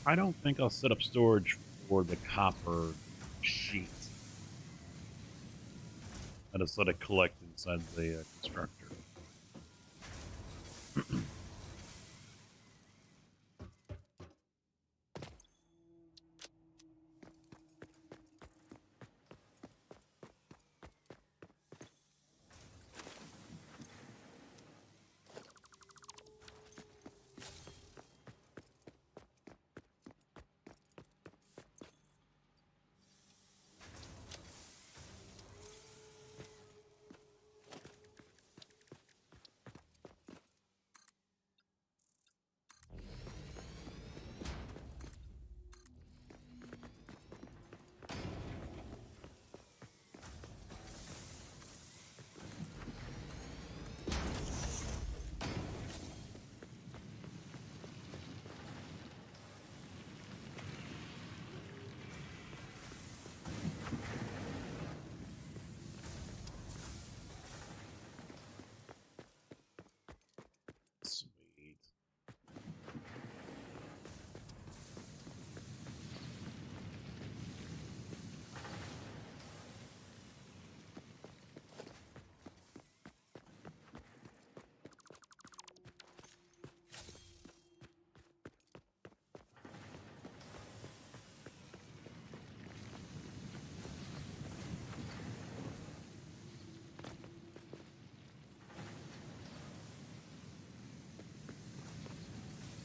I don't think I'll set up storage for the copper sheet. I just let it collect inside the constructor.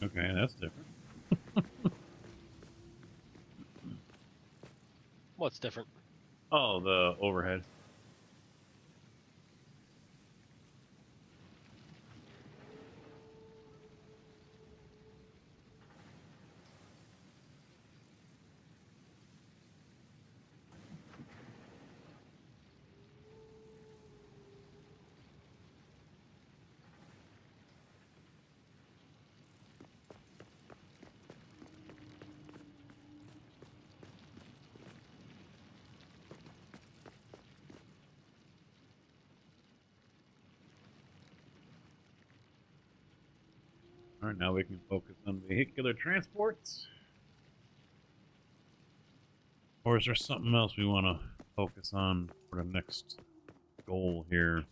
Okay, that's different. What's different? Oh, the overhead. All right, now we can focus on vehicular transports. Or is there something else we want to focus on for the next goal here?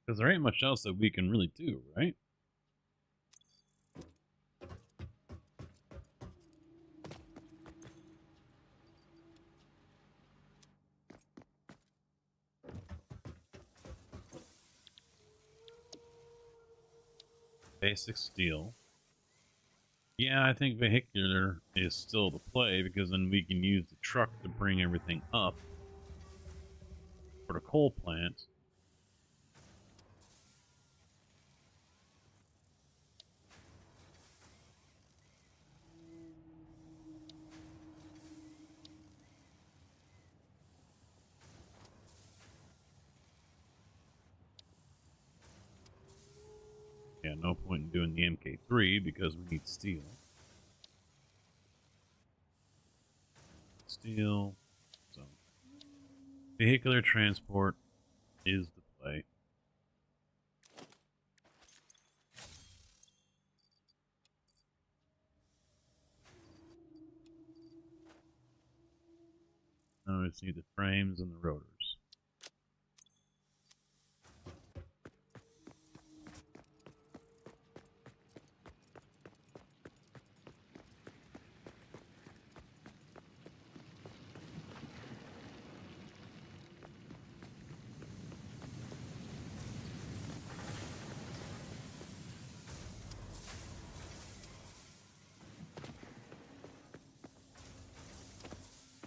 Because there ain't much else that we can really do, right? Basic steel. Yeah, I think vehicular is still the play because then we can use the truck to bring everything up for the coal plant. Yeah, no point in doing the MK3 because we need steel. Steel. So, vehicular transport is the play. Now we just need the frames and the rotors.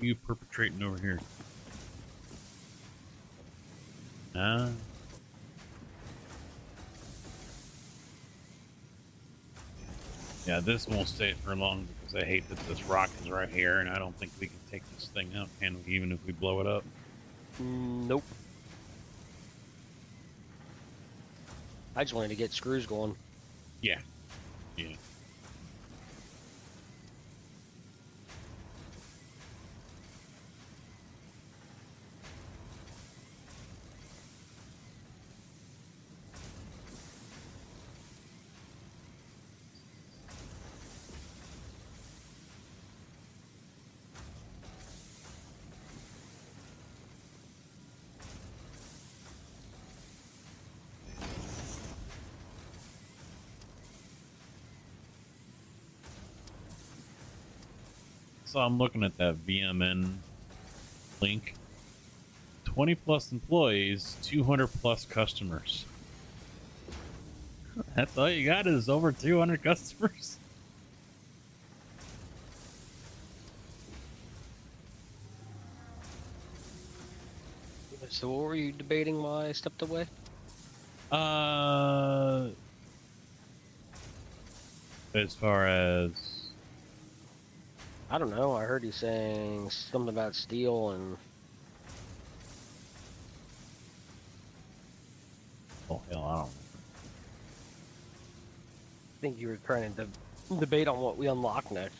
You perpetrating over here? Nah. Yeah, this won't stay for long because I hate that this rock is right here, and I don't think we can take this thing out, can we? Even if we blow it up. Nope. I just wanted to get screws going. Yeah. Yeah. So I'm looking at that VMN link. 20 plus employees, 200 plus customers. That's all you got is over 200 customers? So what were you debating while I stepped away? As far as... I don't know. I heard you saying something about steel and... Oh, hell, I don't know. I think you were trying to debate on what we unlock next.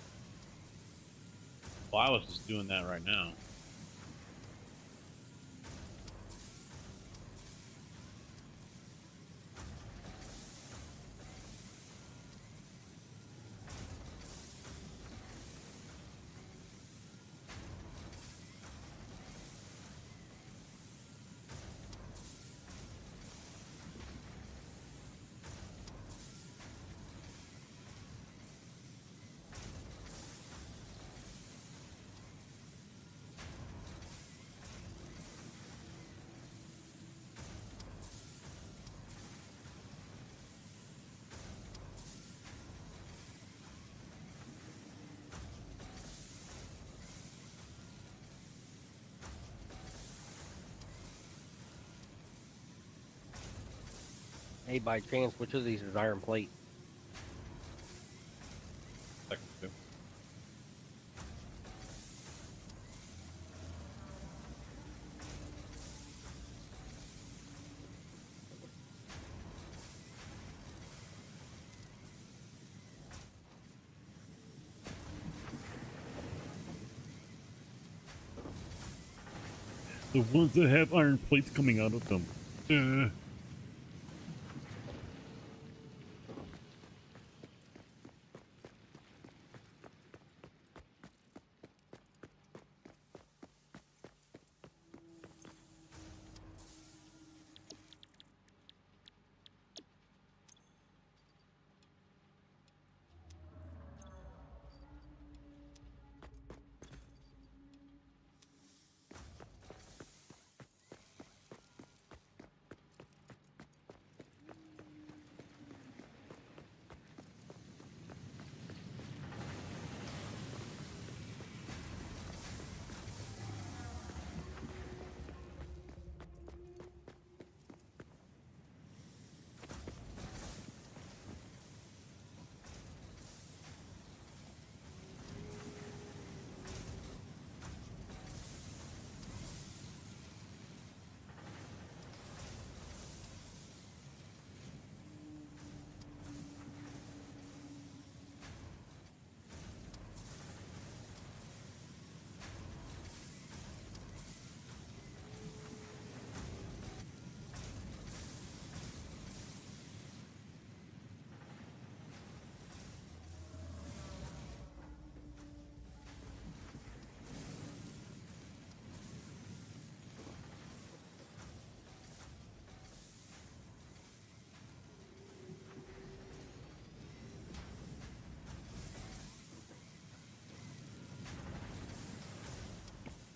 Well, I was just doing that right now. Hey, by chance, which of these is iron plate? Second two. The ones that have iron plates coming out of them.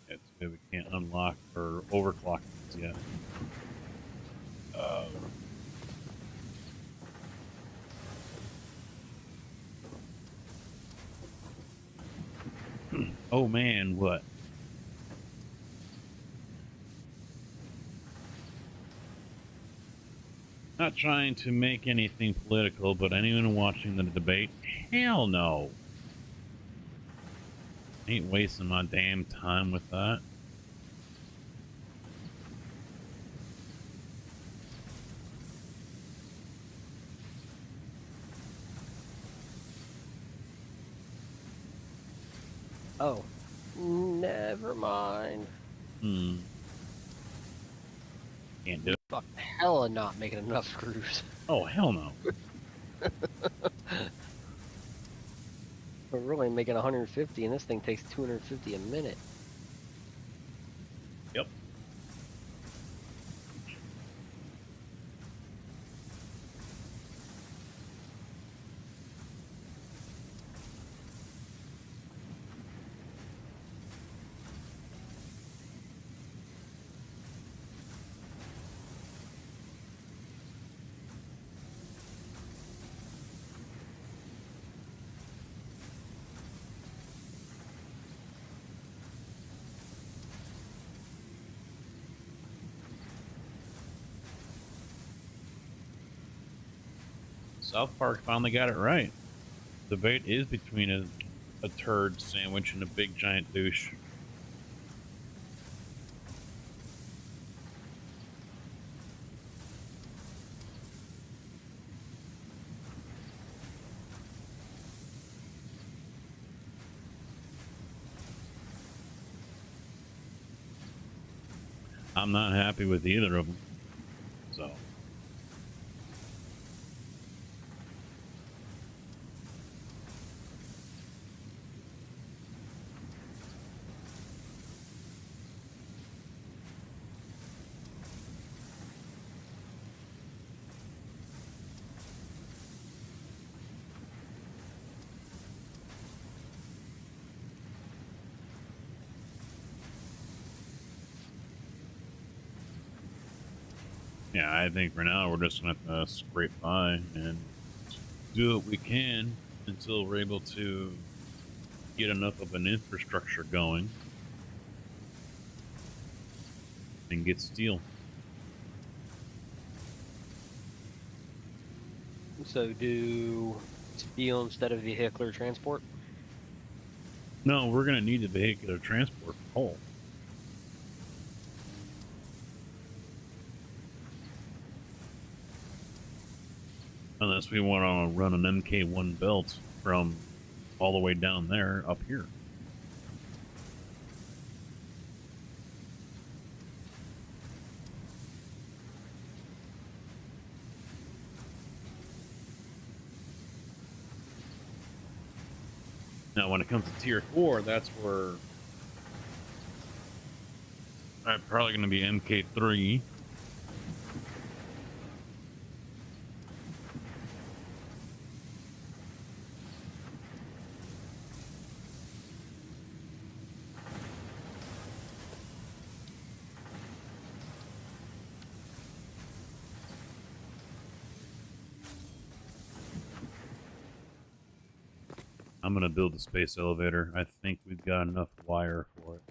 It's good we can't unlock or overclock these yet. Oh man, what? Not trying to make anything political, but anyone watching the debate, hell no. Ain't wasting my damn time with that. Oh, never mind. Can't do it. Fuck, hella not making enough screws. Oh, hell no. We're really making 150, and this thing takes 250 a minute. Yep. South Park finally got it right. The debate is between a turd sandwich and a big giant douche. I'm not happy with either of them. So. Yeah, I think for now we're just gonna have to scrape by and do what we can until we're able to get enough of an infrastructure going and get steel. So do steel instead of vehicular transport. No, we're gonna need the vehicular transport for coal. Unless we want to run an MK1 belt from all the way down there up here. Now, when it comes to Tier 4, that's where I'm probably going to be MK3. I'm going to build a space elevator. I think we've got enough wire for it.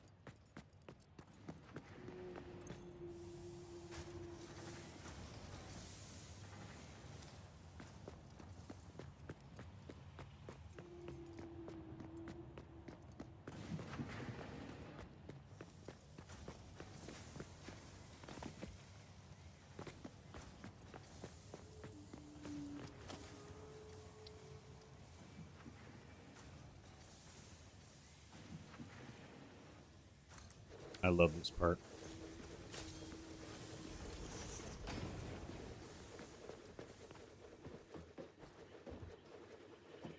I love this part.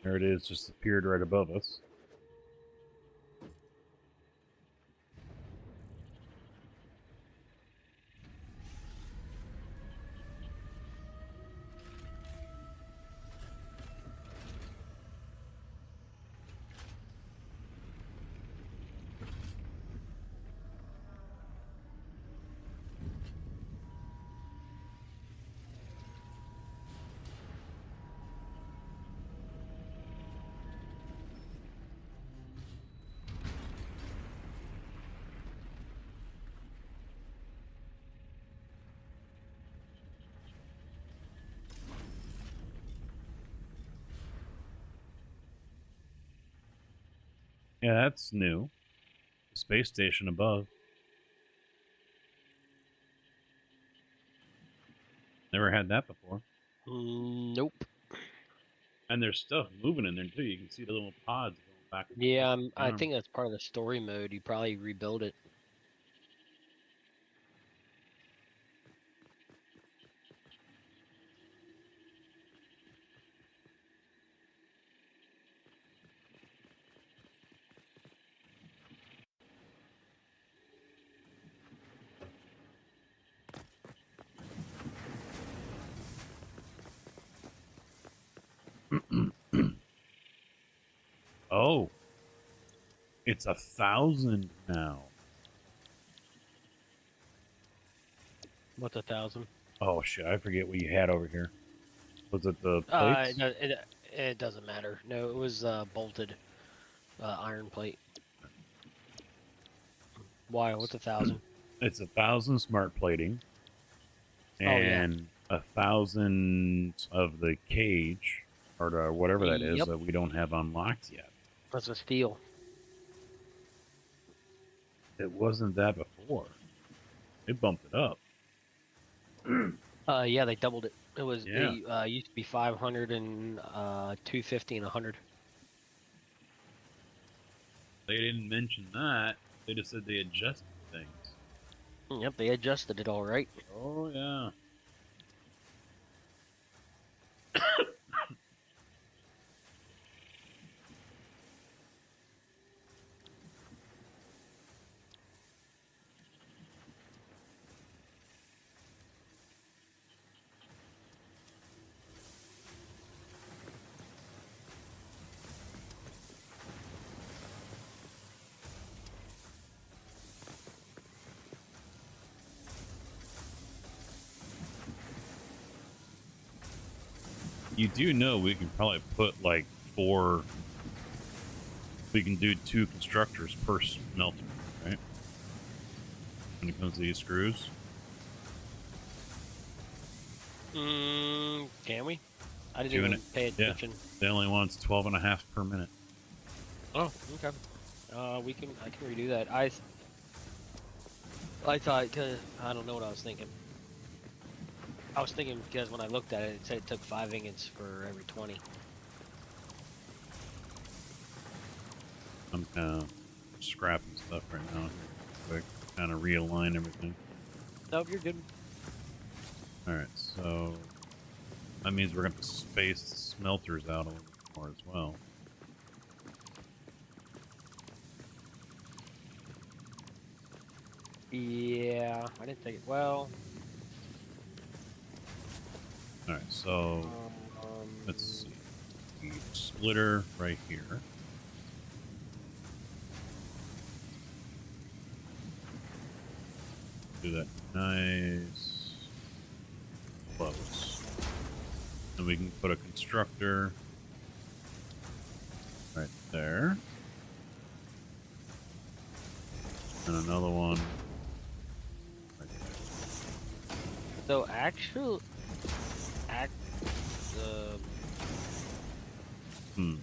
There it is, just appeared right above us. Yeah, that's new. Space station above. Never had that before. Nope. And there's stuff moving in there too. You can see the little pods going back and Yeah, forth. I think that's part of the story mode. You probably rebuild it. Oh, it's 1,000 now. What's 1,000? Oh shit! I forget what you had over here. Was it the Uh, plates? it doesn't matter. No, it was bolted iron plate. Why? What's 1,000? It's 1,000 smart plating, Oh, yeah. and 1,000 of the cage, or the, whatever that is Yep. that we don't have unlocked yet. That's a steel. It wasn't that before. It bumped it up. Yeah, they doubled it. It was Yeah. they used to be 500 and 250 and 100. They didn't mention that. They just said they adjusted things. Yep, they adjusted it all right. Oh yeah. You do know we can probably put like 4. We can do 2 constructors per smelter, right? When it comes to these screws. Can we? I didn't Doing even pay Yeah. attention. They only wants 12.5 per minute. Oh, okay. I can redo that. I thought, cause I don't know what I was thinking. I was thinking because when I looked at it, it said it took 5 ingots for every 20. I'm kind of scrapping stuff right now. Quick, kind of realign everything. Nope, you're good. All right, so that means we're going to space the smelters out a little bit more as well. Yeah, I didn't think it. Well, All right, so let's see. The splitter right here. Do that nice close. And we can put a constructor right there. And another one right there. So Hmm.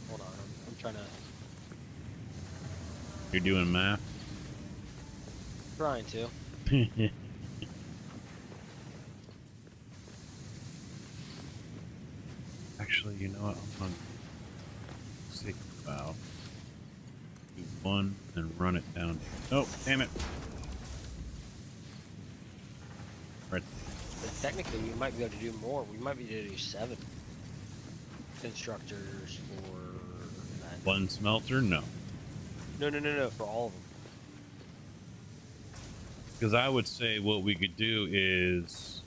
hold on, I'm trying You're doing math? to. Actually, you know what? I'm going to see about do one and run it down. Oh, damn it. Right. But technically, we might be able to do more. We might be able to do 7 constructors for that. One smelter? No. No, for all of them. Because I would say what we could do is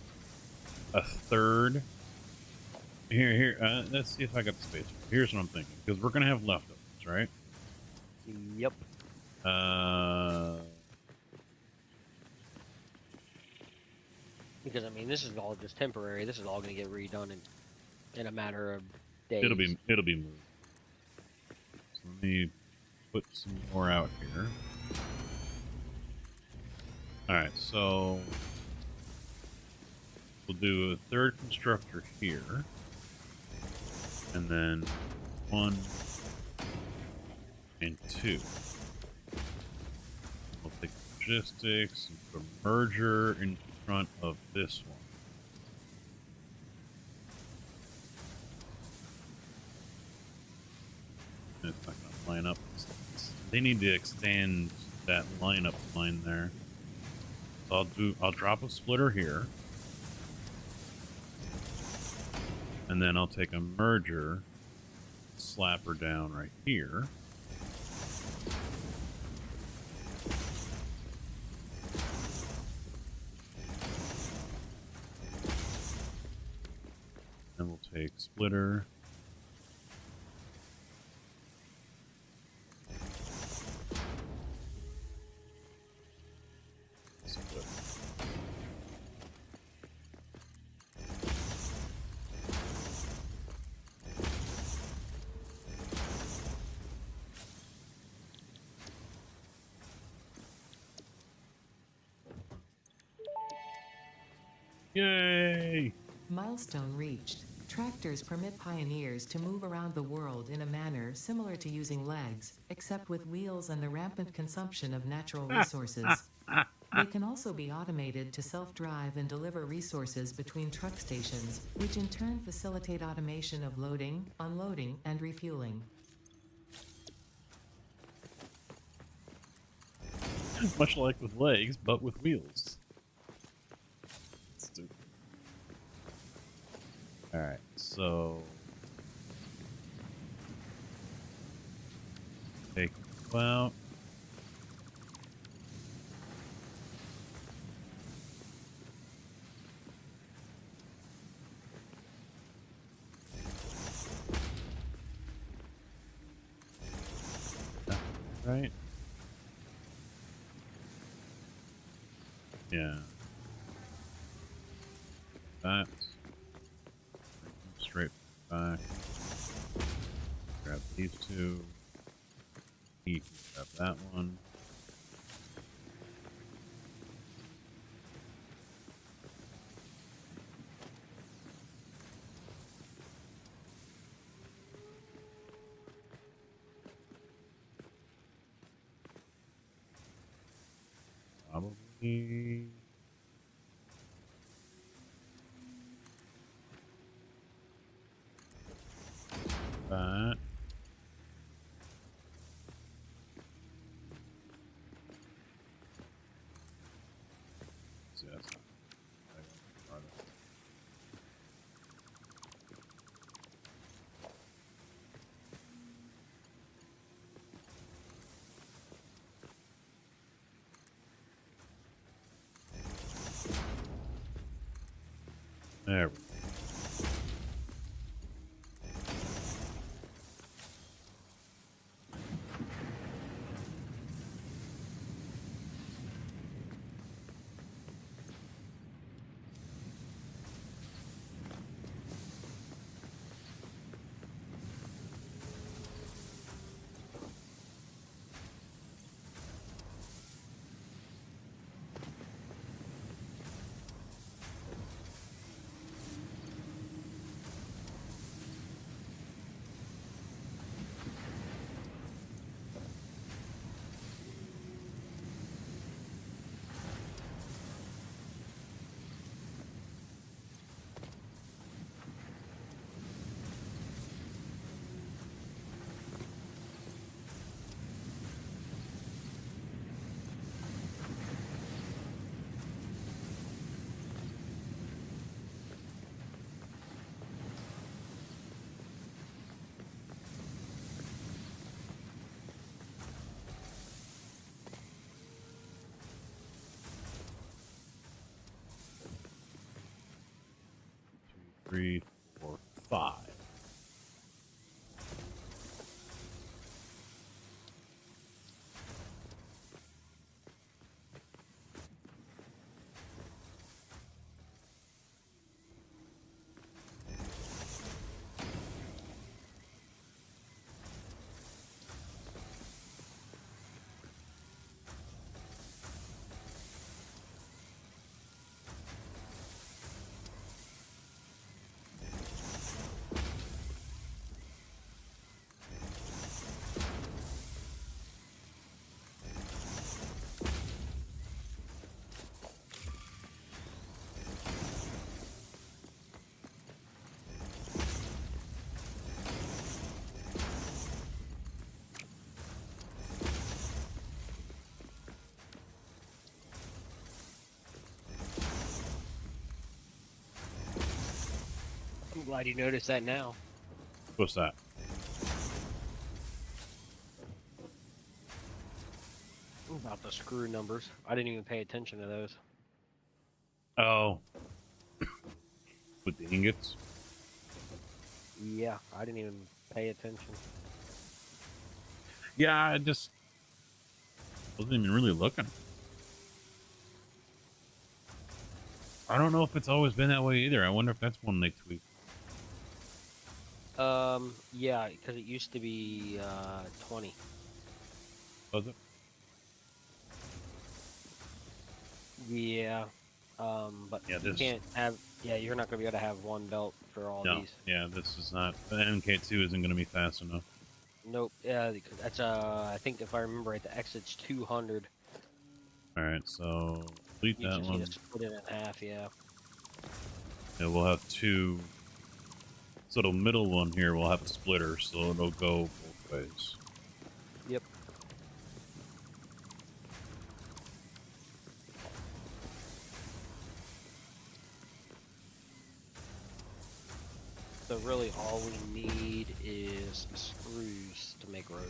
a third. Here. Let's see if I got the space. Here's what I'm thinking. Because we're going to have leftovers, right? Yep. Because I mean, this is all just temporary. This is all going to get redone in a matter of days. It'll be moved. So let me put some more out here. All right, so we'll do a third constructor here, and then 1 and 2. We'll take logistics and put a merger in front of this one. And it's not going to line up. They need to extend that lineup line there. So I'll drop a splitter here. And then I'll take a merger, slap her down right here. Then we'll take splitter. Split. Yay! Milestone reached. Tractors permit pioneers to move around the world in a manner similar to using legs, except with wheels and the rampant consumption of natural resources. They can also be automated to self-drive and deliver resources between truck stations, which in turn facilitate automation of loading, unloading, and refueling. Much like with legs, but with wheels. Stupid. Alright, so take out. Right? Yeah. That. Straight back. Grab these two. He can grab that one. Probably. That. See, that's not. I don't know. There we go. Three, 4, 5. I'm glad you noticed that now. What's that? About the screw numbers. I didn't even pay attention to those. Oh. With the ingots? Yeah, I didn't even pay attention. Yeah, I just wasn't even really looking. I don't know if it's always been that way either. I wonder if that's one they tweaked. Yeah, because it used to be 20. Was it? Yeah. But Yeah, you this- can't have. Yeah, you're not gonna be able to have one belt for all No. these. Yeah, this is not. The MK2 isn't going to be fast enough. Nope. Yeah, that's I think if I remember right, the exit's 200. Alright, so delete You that just one. need to split it in half. Yeah. Yeah, we'll have two. So the middle one here will have a splitter, so it'll go both ways. Yep. So really, all we need is screws to make rotors.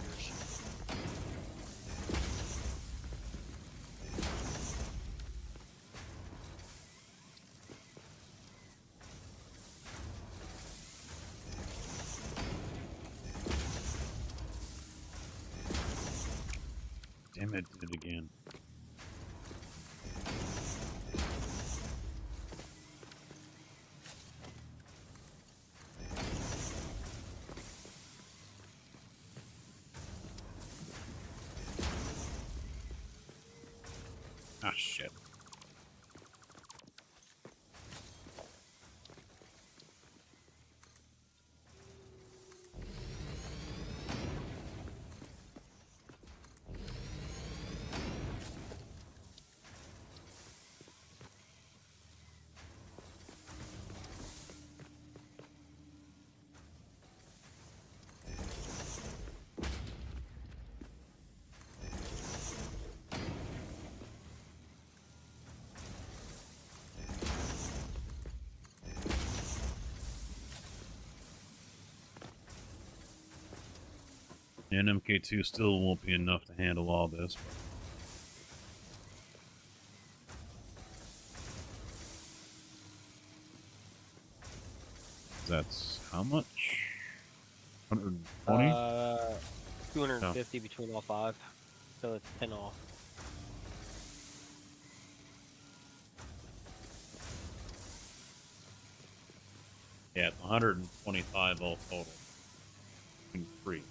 Damn it, did it again. Ah, shit. And MK2 still won't be enough to handle all this. But that's how much? 120? 250 between all 5. So it's 10 off. Yeah, it's 125 all total. Between 3.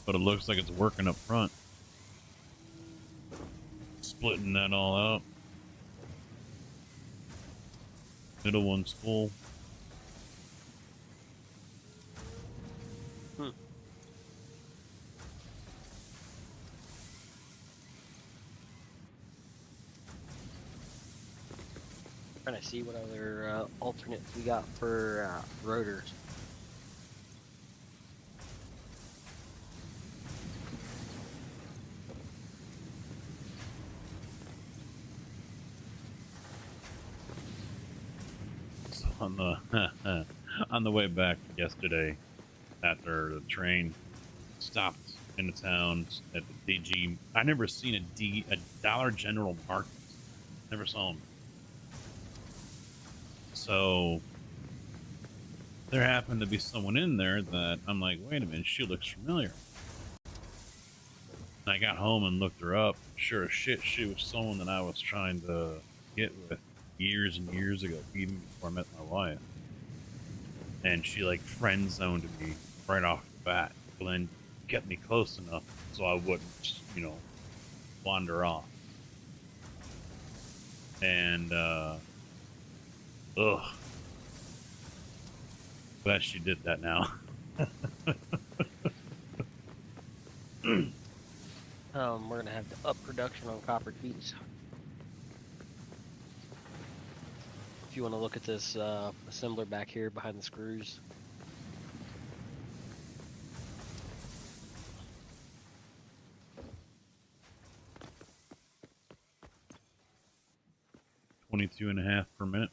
But it looks like it's working up front. Splitting that all out. Middle one's full. Trying to see what other alternates we got for rotors. So on the on the way back yesterday, after the train stopped in the town at the DG, I never seen a Dollar General Market. Never saw them. So there happened to be someone in there that I'm like, wait a minute, she looks familiar. And I got home and looked her up. Sure as shit, she was someone that I was trying to get with years and years ago, even before I met my wife. And she like friend zoned me right off the bat, but then kept me close enough so I wouldn't, wander off. And ugh. Glad she did that now. We're gonna have to up production on copper keys. If you want to look at this assembler back here behind the screws. $22.5 per minute.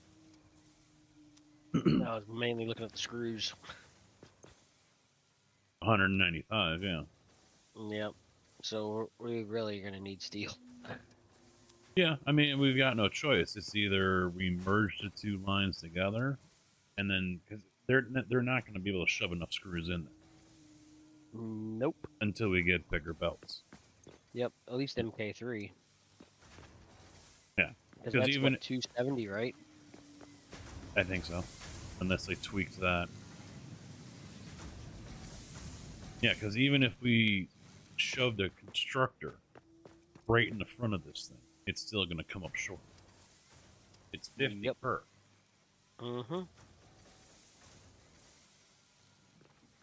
I was mainly looking at the screws. 195, yeah. Yep. So we really are gonna need steel. Yeah, I mean, we've got no choice. It's either we merge the two lines together, and then because they're not going to be able to shove enough screws in there Nope. until we get bigger belts. Yep. At least MK3. Yeah, Because 'cause that's even- what, 270, right? I think so, unless they tweak that. Yeah, because even if we shoved a constructor right in the front of this thing, it's still going to come up short. It's 50 Yep. per. Mm-hmm.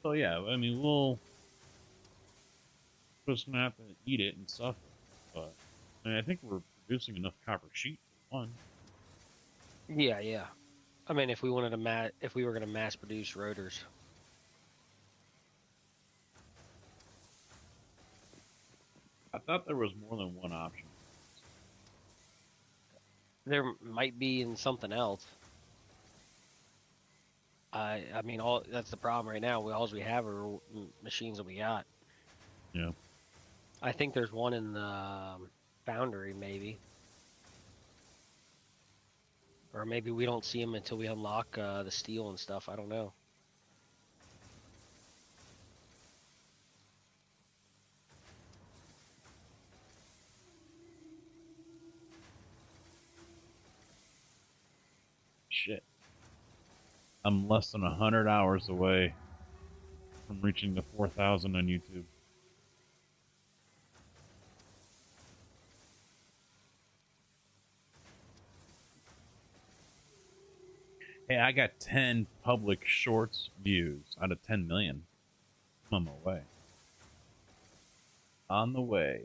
So yeah, I mean, we'll just gonna have to eat it and suffer. But I mean, I think we're producing enough copper sheet for one. Yeah, yeah. I mean, if we wanted to if we were gonna mass produce rotors. I thought there was more than one option. There might be in something else. I mean, all that's the problem right now. All we have are machines that we got. Yeah. I think there's one in the foundry, maybe. Or maybe we don't see them until we unlock the steel and stuff. I don't know. Shit. I'm less than 100 hours away from reaching the 4,000 on YouTube. Hey, I got 10 public shorts views out of 10 million. I'm on my way. On the way.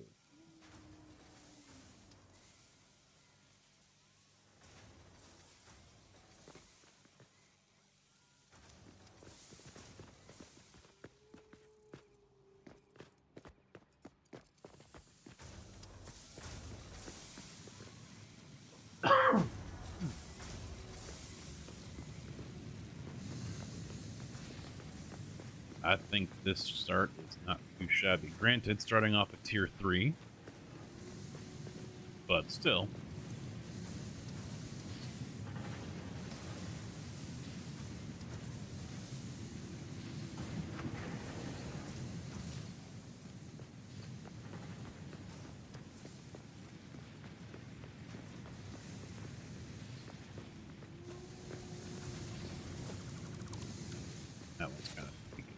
I think this start is not too shabby. Granted, starting off at tier 3, but still. That one's kind of tweaking.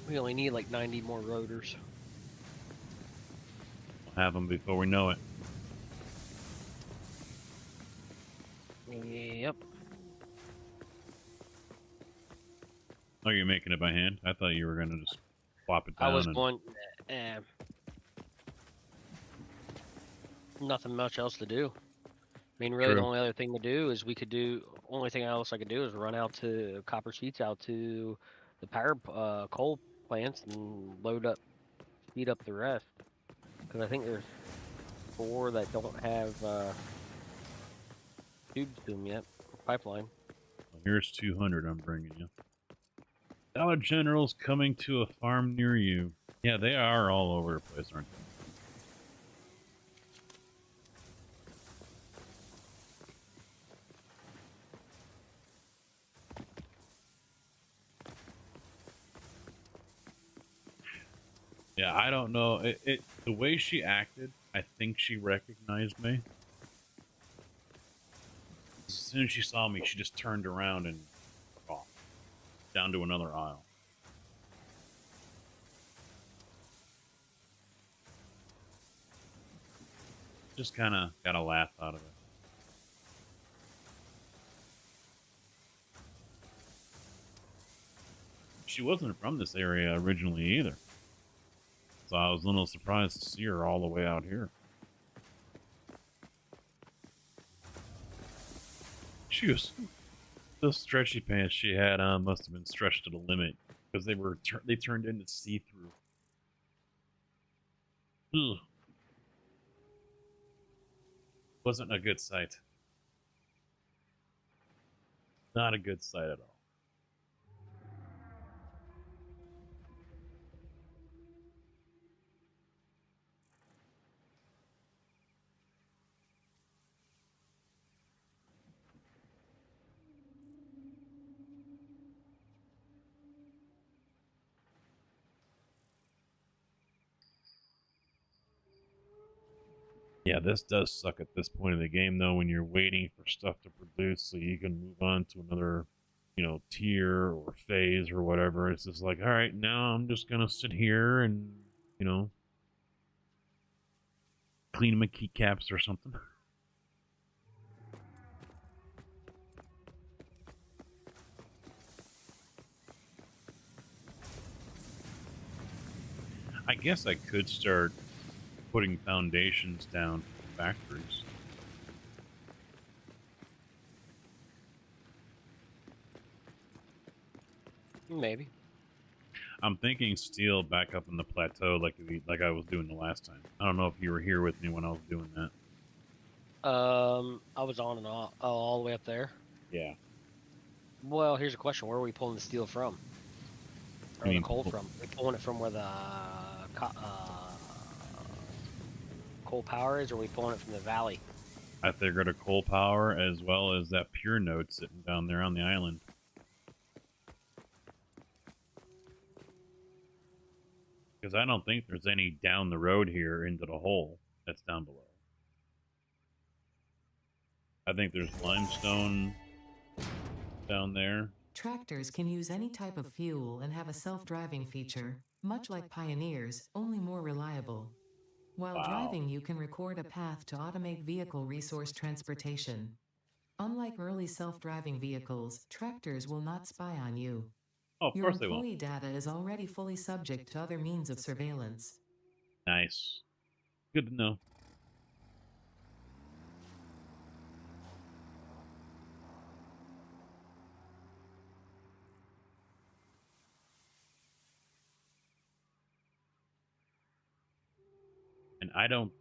We only need like 90 more rotors. We'll have them before we know it. Yep. Oh, you're making it by hand? I thought you were going to just plop it down. I was and... going. Nothing much else to do. I mean, really, the True. only other thing to do is we could do. Only thing else I could do is run out to copper sheets out to the power coal plants and load up, speed up the rest. Because I think there's 4 that don't have tubes to them yet. Pipeline. Well, here's 200 I'm bringing you. Dollar General's coming to a farm near you. Yeah, they are all over the place, aren't they? Yeah, I don't know. The way she acted, I think she recognized me. As soon as she saw me, she just turned around and off. Down to another aisle. Just kind of got a laugh out of it. She wasn't from this area originally either. So I was a little surprised to see her all the way out here. She was... Those stretchy pants she had on must have been stretched to the limit. Because they turned into see-through. Ugh. Wasn't a good sight. Not a good sight at all. Yeah, this does suck at this point of the game, though, when you're waiting for stuff to produce so you can move on to another, tier or phase or whatever. It's just like, all right, now I'm just going to sit here and, clean my keycaps or something. I guess I could start putting foundations down for factories. Maybe. I'm thinking steel back up in the plateau like I was doing the last time. I don't know if you were here with me when I was doing that. I was on and off, all the way up there. Yeah. Well, here's a question: where are we pulling the steel from? Or the coal from? Are we pulling it from where the coal power is, or are we pulling it from the valley? I figured a coal power as well as that pure node sitting down there on the island. Because I don't think there's any down the road here into the hole that's down below. I think there's limestone down there. Tractors can use any type of fuel and have a self-driving feature, much like Pioneers, only more reliable. While driving, you can record a path to automate vehicle resource transportation. Unlike early self-driving vehicles, tractors will not spy on you. Oh, of Your course they will. employee data is already fully subject to other means of surveillance. Nice. Good to know. And I don't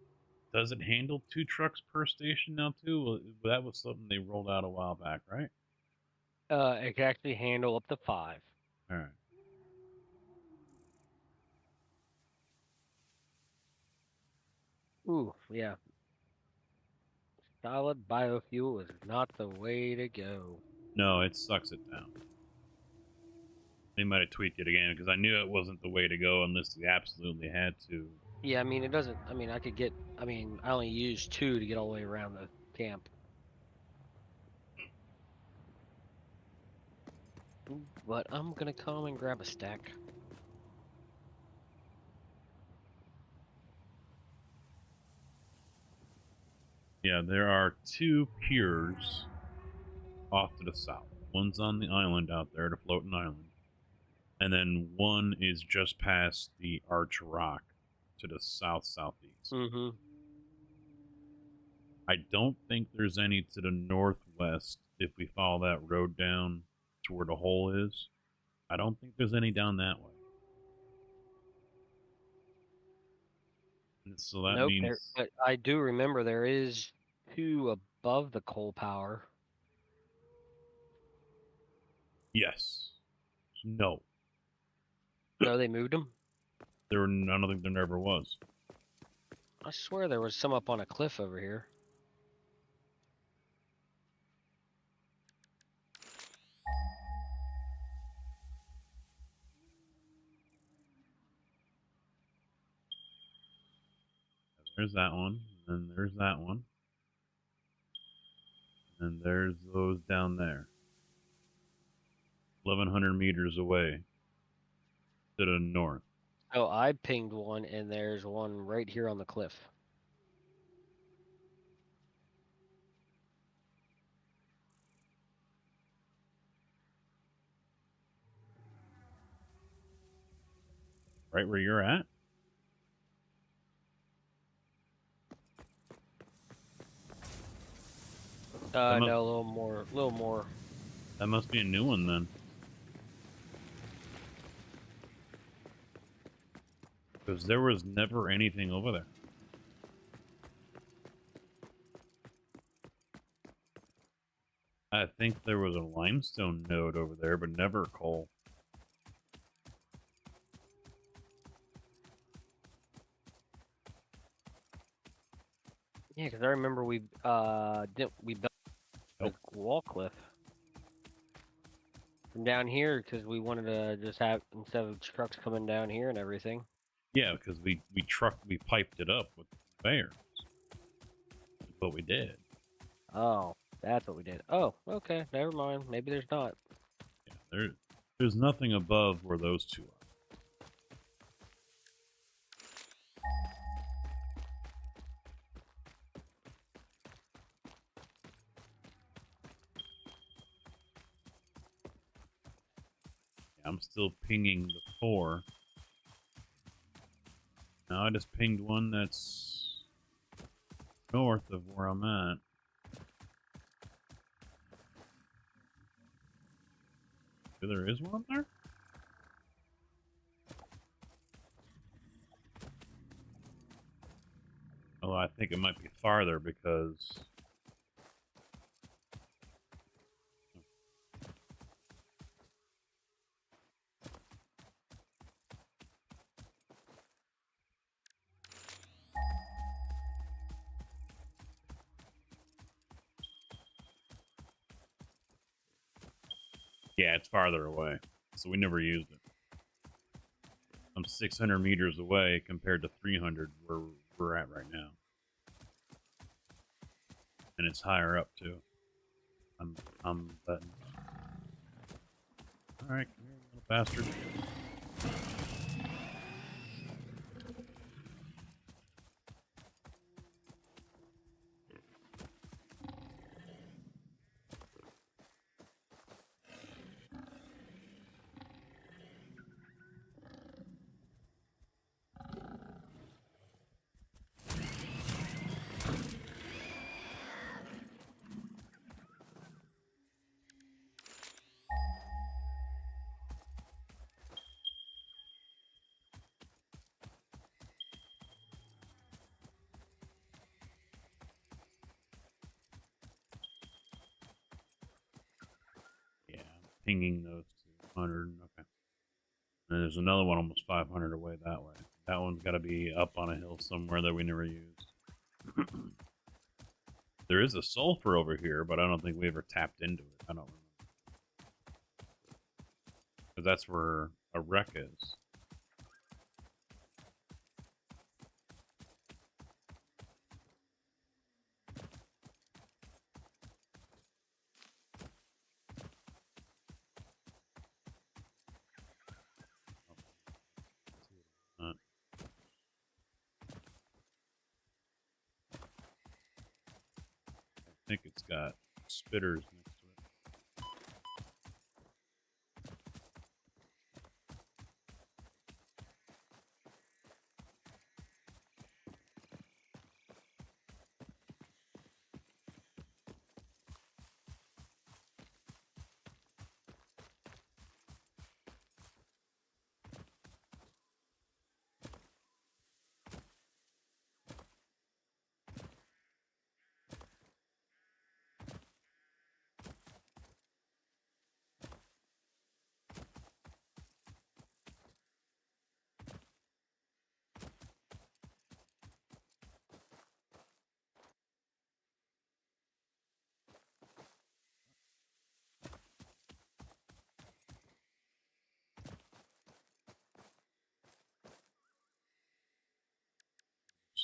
Does it handle 2 trucks per station now too? Well, that was something they rolled out a while back, right? It can actually handle up to 5. All right. Ooh, yeah. Solid biofuel is not the way to go. No, it sucks it down. They might have tweaked it again because I knew it wasn't the way to go unless they absolutely had to. Yeah, I mean, it doesn't. I mean, I only used 2 to get all the way around the camp. But I'm gonna come and grab a stack. Yeah, there are 2 piers off to the south. One's on the island out there, the floating island. And then one is just past the Arch Rock to the south-southeast. Mm-hmm. I don't think there's any to the northwest if we follow that road down to where the hole is. I don't think there's any down that way. And so that Nope. means... But I do remember there is 2 above the coal power. Yes. No. No, they moved them. I don't think there never was. I swear there was some up on a cliff over here. There's that one, and there's that one. And there's those down there. 1,100 meters away to the north. Oh, I pinged one, and there's one right here on the cliff. Right where you're at? No, a little more. That must be a new one then. Because there was never anything over there. I think there was a limestone node over there, but never coal. Yeah, because I remember we built a wall cliff from down here because we wanted to just have, instead of trucks coming down here and everything. Yeah, because we piped it up with conveyors. That's what we did. Oh, that's what we did. Oh, okay, never mind. Maybe there's not. Yeah, there's nothing above where those two are. I'm still pinging the 4. Now I just pinged one that's north of where I'm at. There is one there? Although I think it might be farther because... Yeah, it's farther away, so we never used it. I'm 600 meters away compared to 300 where we're at right now. And it's higher up too. I'm betting. Alright, come here, little bastard. pinging those 200. Okay. And there's another one almost 500 away that way. That one's got to be up on a hill somewhere that we never used. There is a sulfur over here, but I don't think we ever tapped into it. I don't remember. Because that's where a wreck is. I think it's got spitters next to it.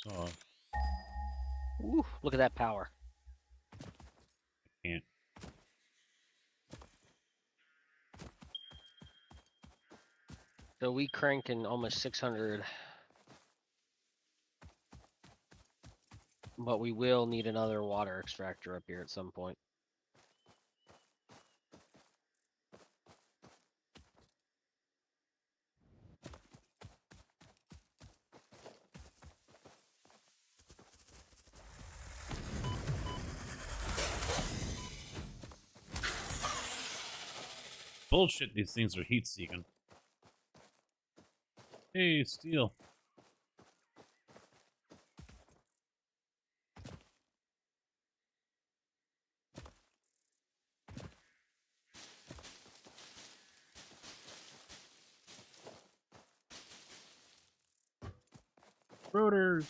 So Ooh, look at that power. can't. So we cranking almost 600. But we will need another water extractor up here at some point. Bullshit, these things are heat seeking. Hey, steel. Rotors.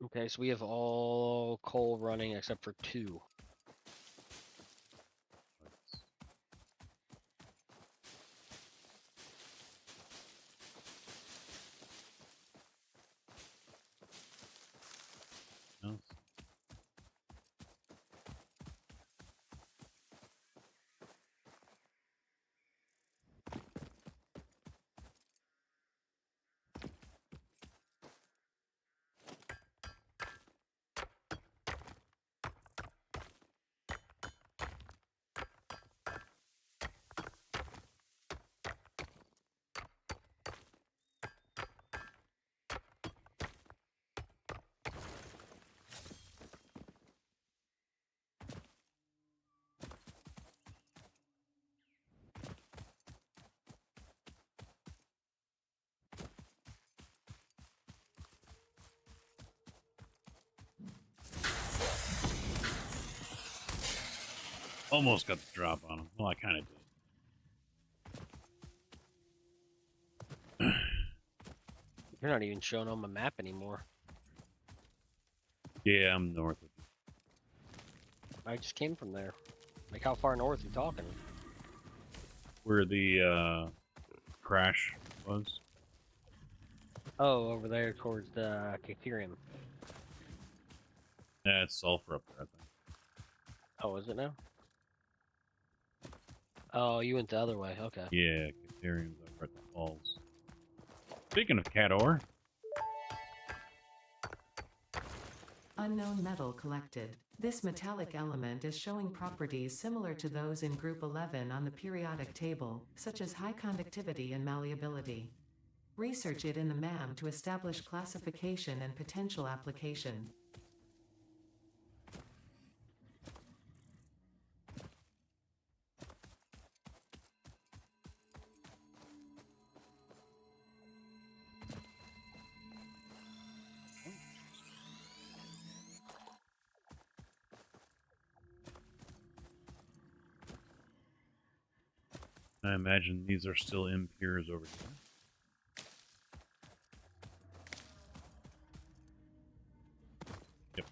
Okay, so we have all coal running except for 2. No. Almost got the drop on him. Well, I kind of did. You're not even showing on my map anymore. Yeah, I'm north of you. I just came from there. Like, how far north are you talking? Where the crash was. Oh, over there towards the Caterium. Yeah, it's sulfur up there, I think. Oh, is it now? Oh, you went the other way. Okay. Yeah, Caterium's over at the falls. Speaking of cat ore. Unknown metal collected. This metallic element is showing properties similar to those in Group 11 on the periodic table, such as high conductivity and malleability. Research it in the MAM to establish classification and potential application. I imagine these are still impures over here. Yep.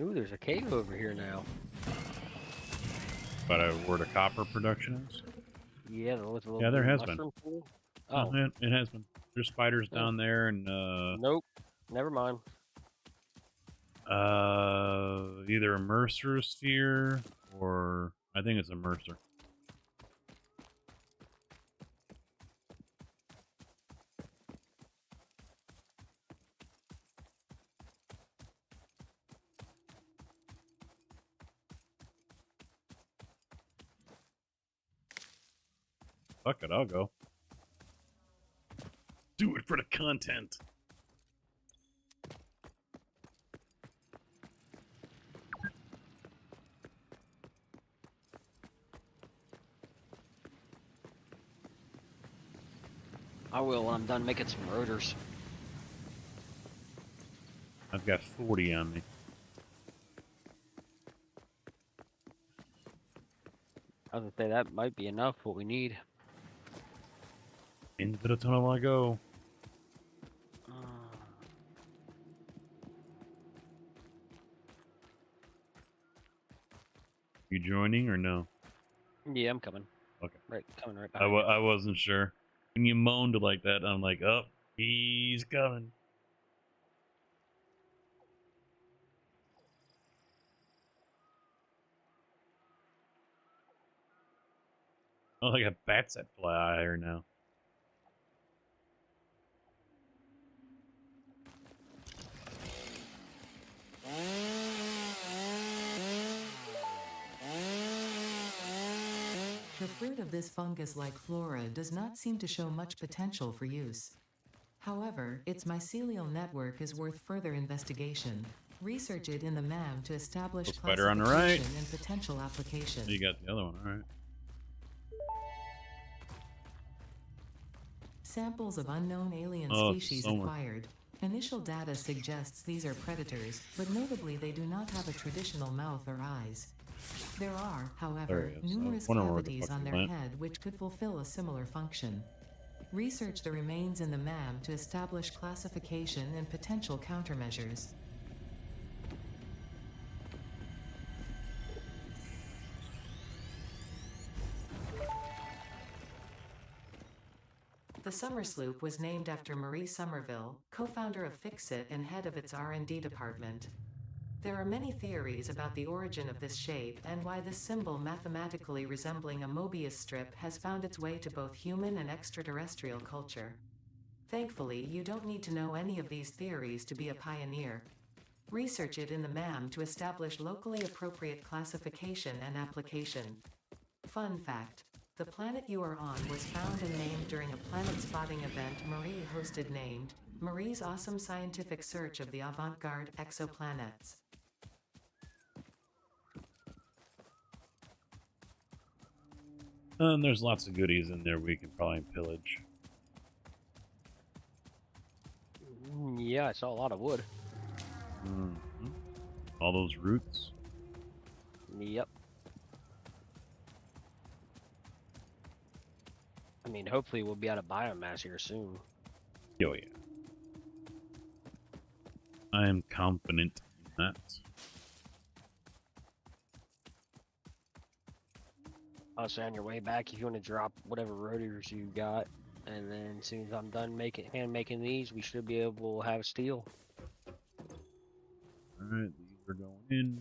Ooh, there's a cave over here now. But where the copper production is? Yeah, with a little Yeah, there has been. mushroom pool. Oh, Oh, it has been. There's spiders Oh. down there, and nope. Never mind. either a Mercer sphere or I think it's a Mercer. Fuck it, I'll go. Do it for the content. I will when I'm done making some rotors. I've got 40 on me. I was gonna say that might be enough. What we need. Into the tunnel I go. You joining or no? Yeah, I'm coming. Okay. Right, coming right I, back. I wasn't sure. When you moaned like that, I'm like, oh, he's coming. Oh, I got bats that fly here now. The fruit of this fungus-like flora does not seem to show much potential for use. However, its mycelial network is worth further investigation. Research it in the MAM to establish Little spider on the classification right. and potential application. You got the other one, all right. Samples of unknown alien Oh, species so much. acquired. Initial data suggests these are predators, but notably they do not have a traditional mouth or eyes. There are, however, There he is. numerous I wonder where the cavities fuck on he their went. head which could fulfill a similar function. Research the remains in the MAM to establish classification and potential countermeasures. The Summer Sloop was named after Marie Somerville, co-founder of Fixit and head of its R&D department. There are many theories about the origin of this shape and why this symbol mathematically resembling a Mobius strip has found its way to both human and extraterrestrial culture. Thankfully, you don't need to know any of these theories to be a pioneer. Research it in the MAM to establish locally appropriate classification and application. Fun fact: the planet you are on was found and named during a planet spotting event Marie hosted named Marie's Awesome Scientific Search of the Avant-Garde Exoplanets. And there's lots of goodies in there we can probably pillage. Yeah, I saw a lot of wood. Mm-hmm. All those roots. Yep. I mean, hopefully we'll be out of biomass here soon. Oh yeah. I am confident in that. Also, on your way back, if you want to drop whatever rotors you got, and then as soon as I'm done hand making these, we should be able to have steel. Alright, these are going in.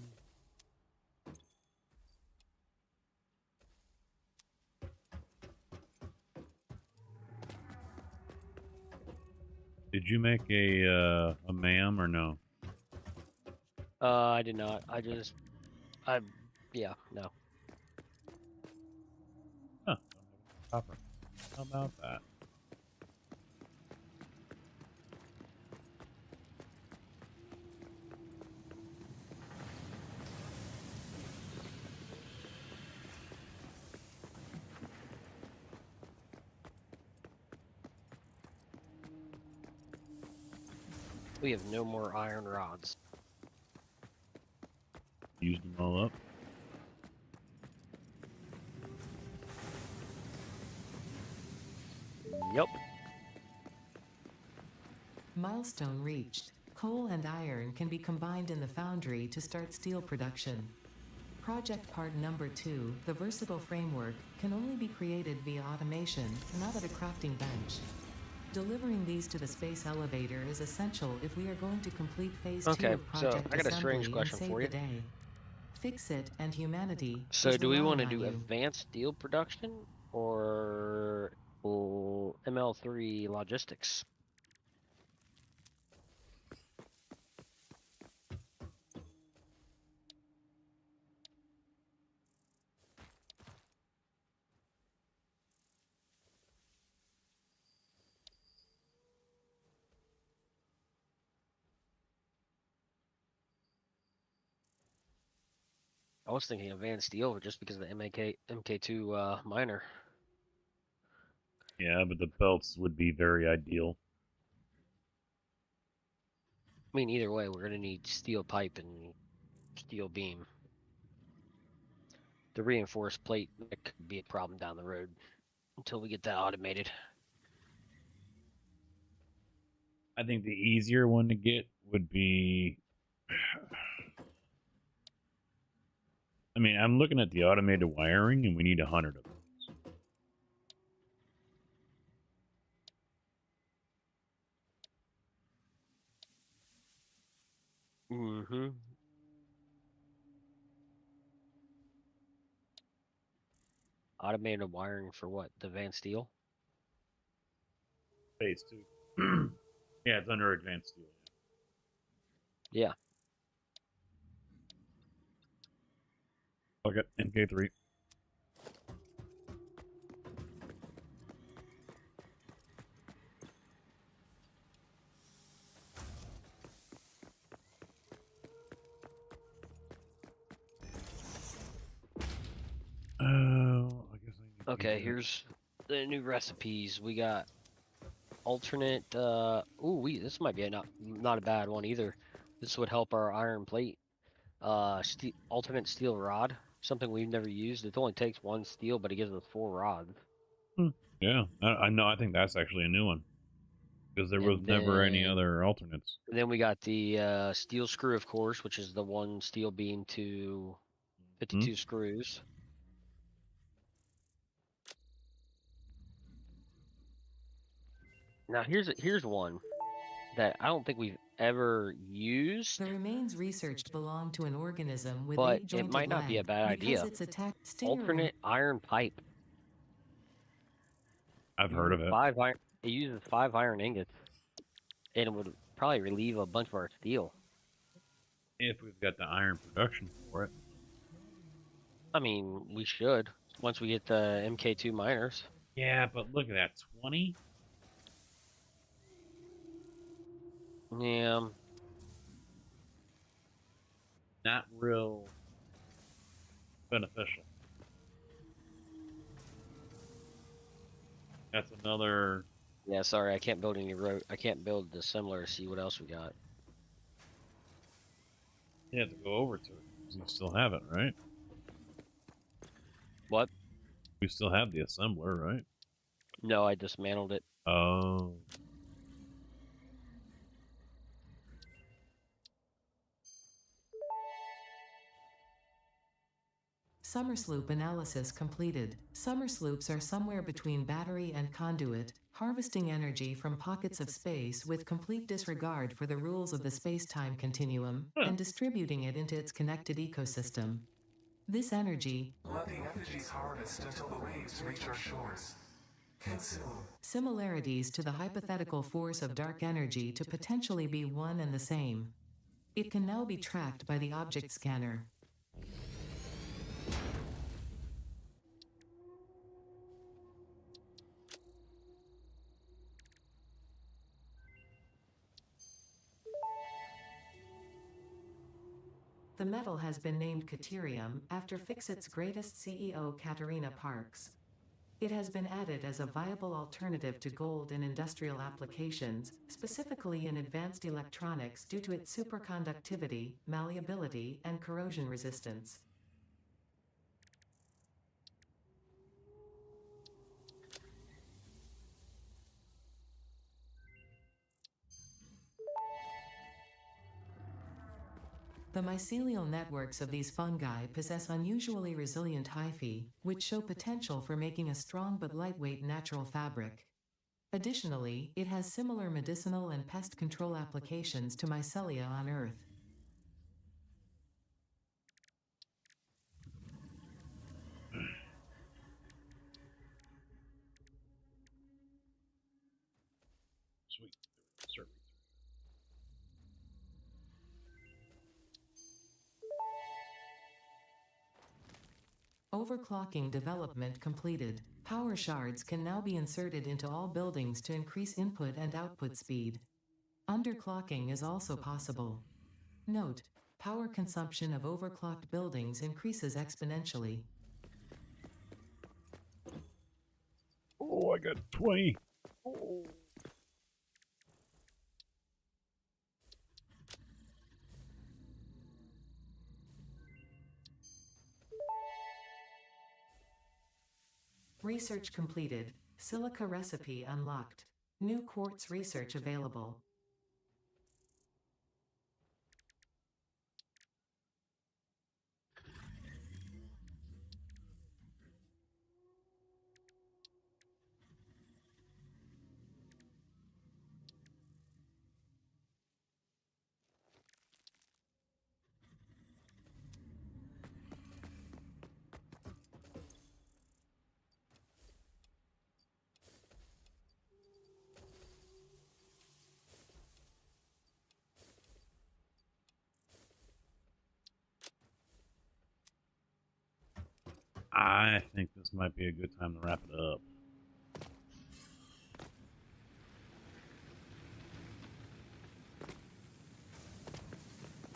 Did you make a ma'am or no? I did not. Yeah, no. Huh. Copper. How about that? We have no more iron rods. Used them all up. Yep. Milestone reached. Coal and iron can be combined in the foundry to start steel production. Project part number 2, the versatile framework, can only be created via automation, not at a crafting bench. Delivering these to the space elevator is essential if we are going to complete phase 2 Okay, of so Project I got a strange Assembly and question save for the you. day. Fix it and humanity So is do we want to relying do on you. advanced steel production or ML3 logistics? I was thinking advanced steel just because of the MK2 miner. Yeah, but the belts would be very ideal. I mean, either way, we're gonna need steel pipe and steel beam. The reinforced plate, that could be a problem down the road until we get that automated. I think the easier one to get would be. I mean, I'm looking at the automated wiring, and we need 100 of them. Mm-hmm. Automated wiring for what? The advanced steel? Phase 2. Yeah, it's under advanced steel. Yeah. Okay, MK3. I guess I need Okay, here's the new recipes. We got alternate. This might be not a bad one either. This would help our iron plate. Alternate steel rod, something we've never used. It only takes 1 steel, but it gives us 4 rods. Yeah, I know. I think that's actually a new one because there was never any other alternates. And then we got the steel screw, of course, which is the 1 steel beam to 52 screws. Now here's one that I don't think we've ever used, The remains researched belong to an organism with but 8 it jointed might not be a leg. bad Because idea. it's attacked Alternate iron pipe. I've heard of it. It uses 5 iron ingots, and it would probably relieve a bunch of our steel. If we've got the iron production for it. I mean, we should once we get the MK2 miners. Yeah, but look at that, 20. Yeah. Not real beneficial. That's another. Yeah, sorry, I can't build any road. I can't build the similar. See what else we got. You have to go over to it. You still have it, right? What? We still have the assembler, right? No, I dismantled it. Oh. Summer sloop analysis completed. Summer sloops are somewhere between battery and conduit, harvesting energy from pockets of space with complete disregard for the rules of the space-time continuum, and distributing it into its connected ecosystem. This energy, let the energies harvest until the waves reach our shores. Similarities to the hypothetical force of dark energy to potentially be one and the same. It can now be tracked by the object scanner. The metal has been named Caterium after Fixit's greatest CEO Katerina Parks. It has been added as a viable alternative to gold in industrial applications, specifically in advanced electronics due to its superconductivity, malleability, and corrosion resistance. The mycelial networks of these fungi possess unusually resilient hyphae, which show potential for making a strong but lightweight natural fabric. Additionally, it has similar medicinal and pest control applications to mycelia on Earth. Sweet. Survey. Overclocking development completed. Power shards can now be inserted into all buildings to increase input and output speed. Underclocking is also possible. Note: power consumption of overclocked buildings increases exponentially. Oh, I got 20. Oh. Research completed. Silica recipe unlocked. New quartz research available. I think this might be a good time to wrap it up.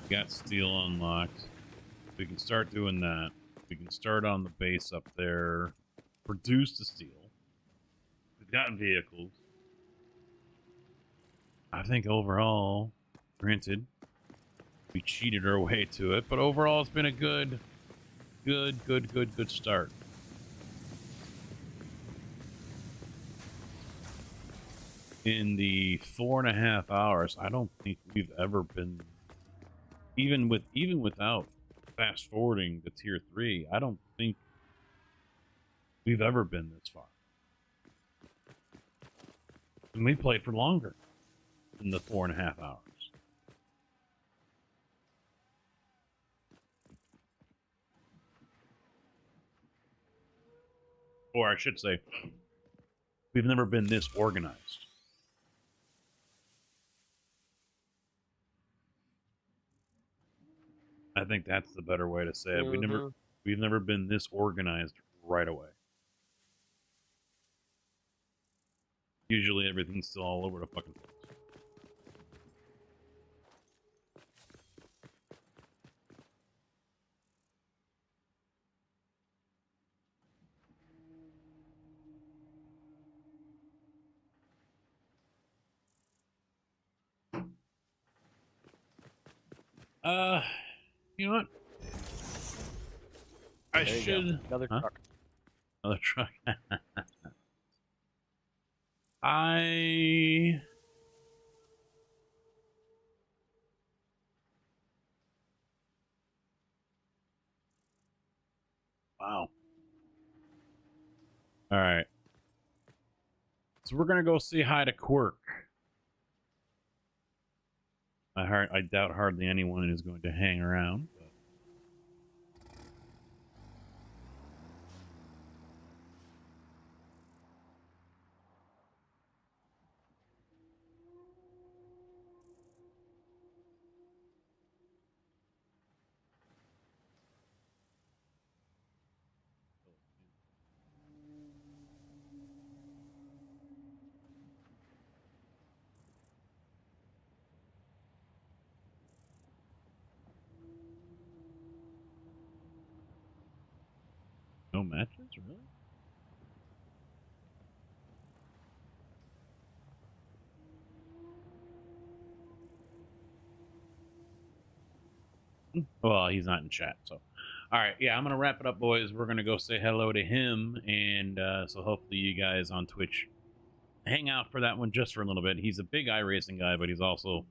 We got steel unlocked. We can start doing that. We can start on the base up there. Produce the steel. We've gotten vehicles. I think overall, granted, we cheated our way to it, but overall it's been a good start. In the 4.5 hours, I don't think we've ever been, even without fast forwarding to tier 3, I don't think we've ever been this far. And we played for longer than the 4.5 hours. Or I should say, we've never been this organized. I think that's the better way to say it. We've never been this organized right away. Usually everything's still all over the fucking place. You know what? I should. Another truck. Another truck. Wow. All right. So we're gonna go say hi to Quirk. I doubt hardly anyone is going to hang around. But... No matches, really? Well, he's not in chat, so. All right, yeah, I'm gonna wrap it up, boys. We're gonna go say hello to him, and so hopefully you guys on Twitch hang out for that one just for a little bit. He's a big iRacing guy, but he's also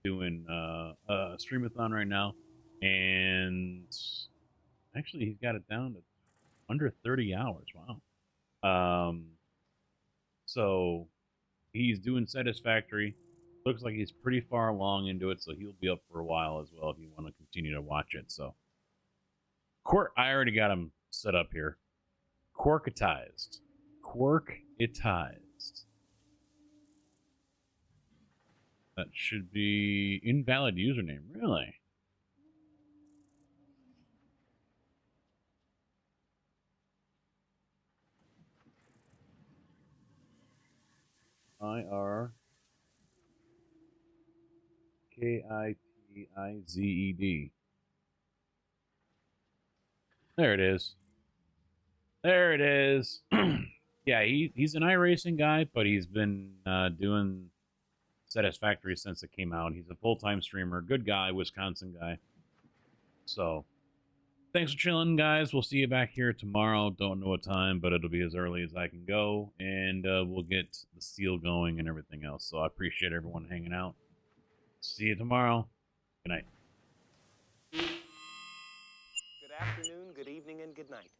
doing a streamathon right now, and actually he's got it down to under 30 hours. Wow. So he's doing Satisfactory. Looks like he's pretty far along into it, so he'll be up for a while as well if you want to continue to watch it. So, I already got him set up here. Quirkitized. That should be invalid username. Really? IRKITIZED. There it is. There it is. Yeah, he's an iRacing guy, but he's been doing Satisfactory since it came out. He's a full-time streamer. Good guy, Wisconsin guy. So, thanks for chilling, guys. We'll see you back here tomorrow. Don't know what time, but it'll be as early as I can go. And we'll get the seal going and everything else. So I appreciate everyone hanging out. See you tomorrow. Good night. Good afternoon, good evening, and good night.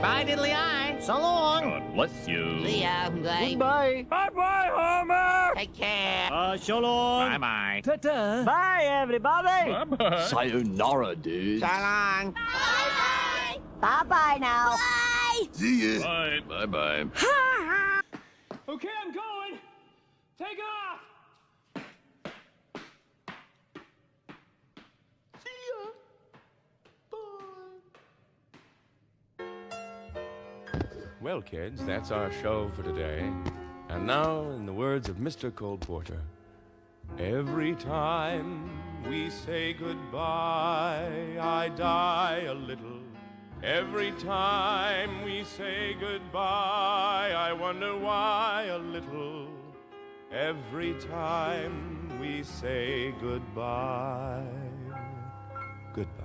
Bye, diddly eye. So long. God bless you. See ya. Bye. Goodbye. Bye-bye, Homer. Take care. So long. Bye-bye. Ta-ta. Bye, everybody. Bye-bye. Sayonara, dude. So long. Bye-bye. Bye-bye now. Bye. See ya. Bye. Bye-bye. Okay, I'm going. Take off. Well, kids, that's our show for today. And now, in the words of Mr. Cole Porter, every time we say goodbye, I die a little. Every time we say goodbye, I wonder why a little. Every time we say goodbye, goodbye.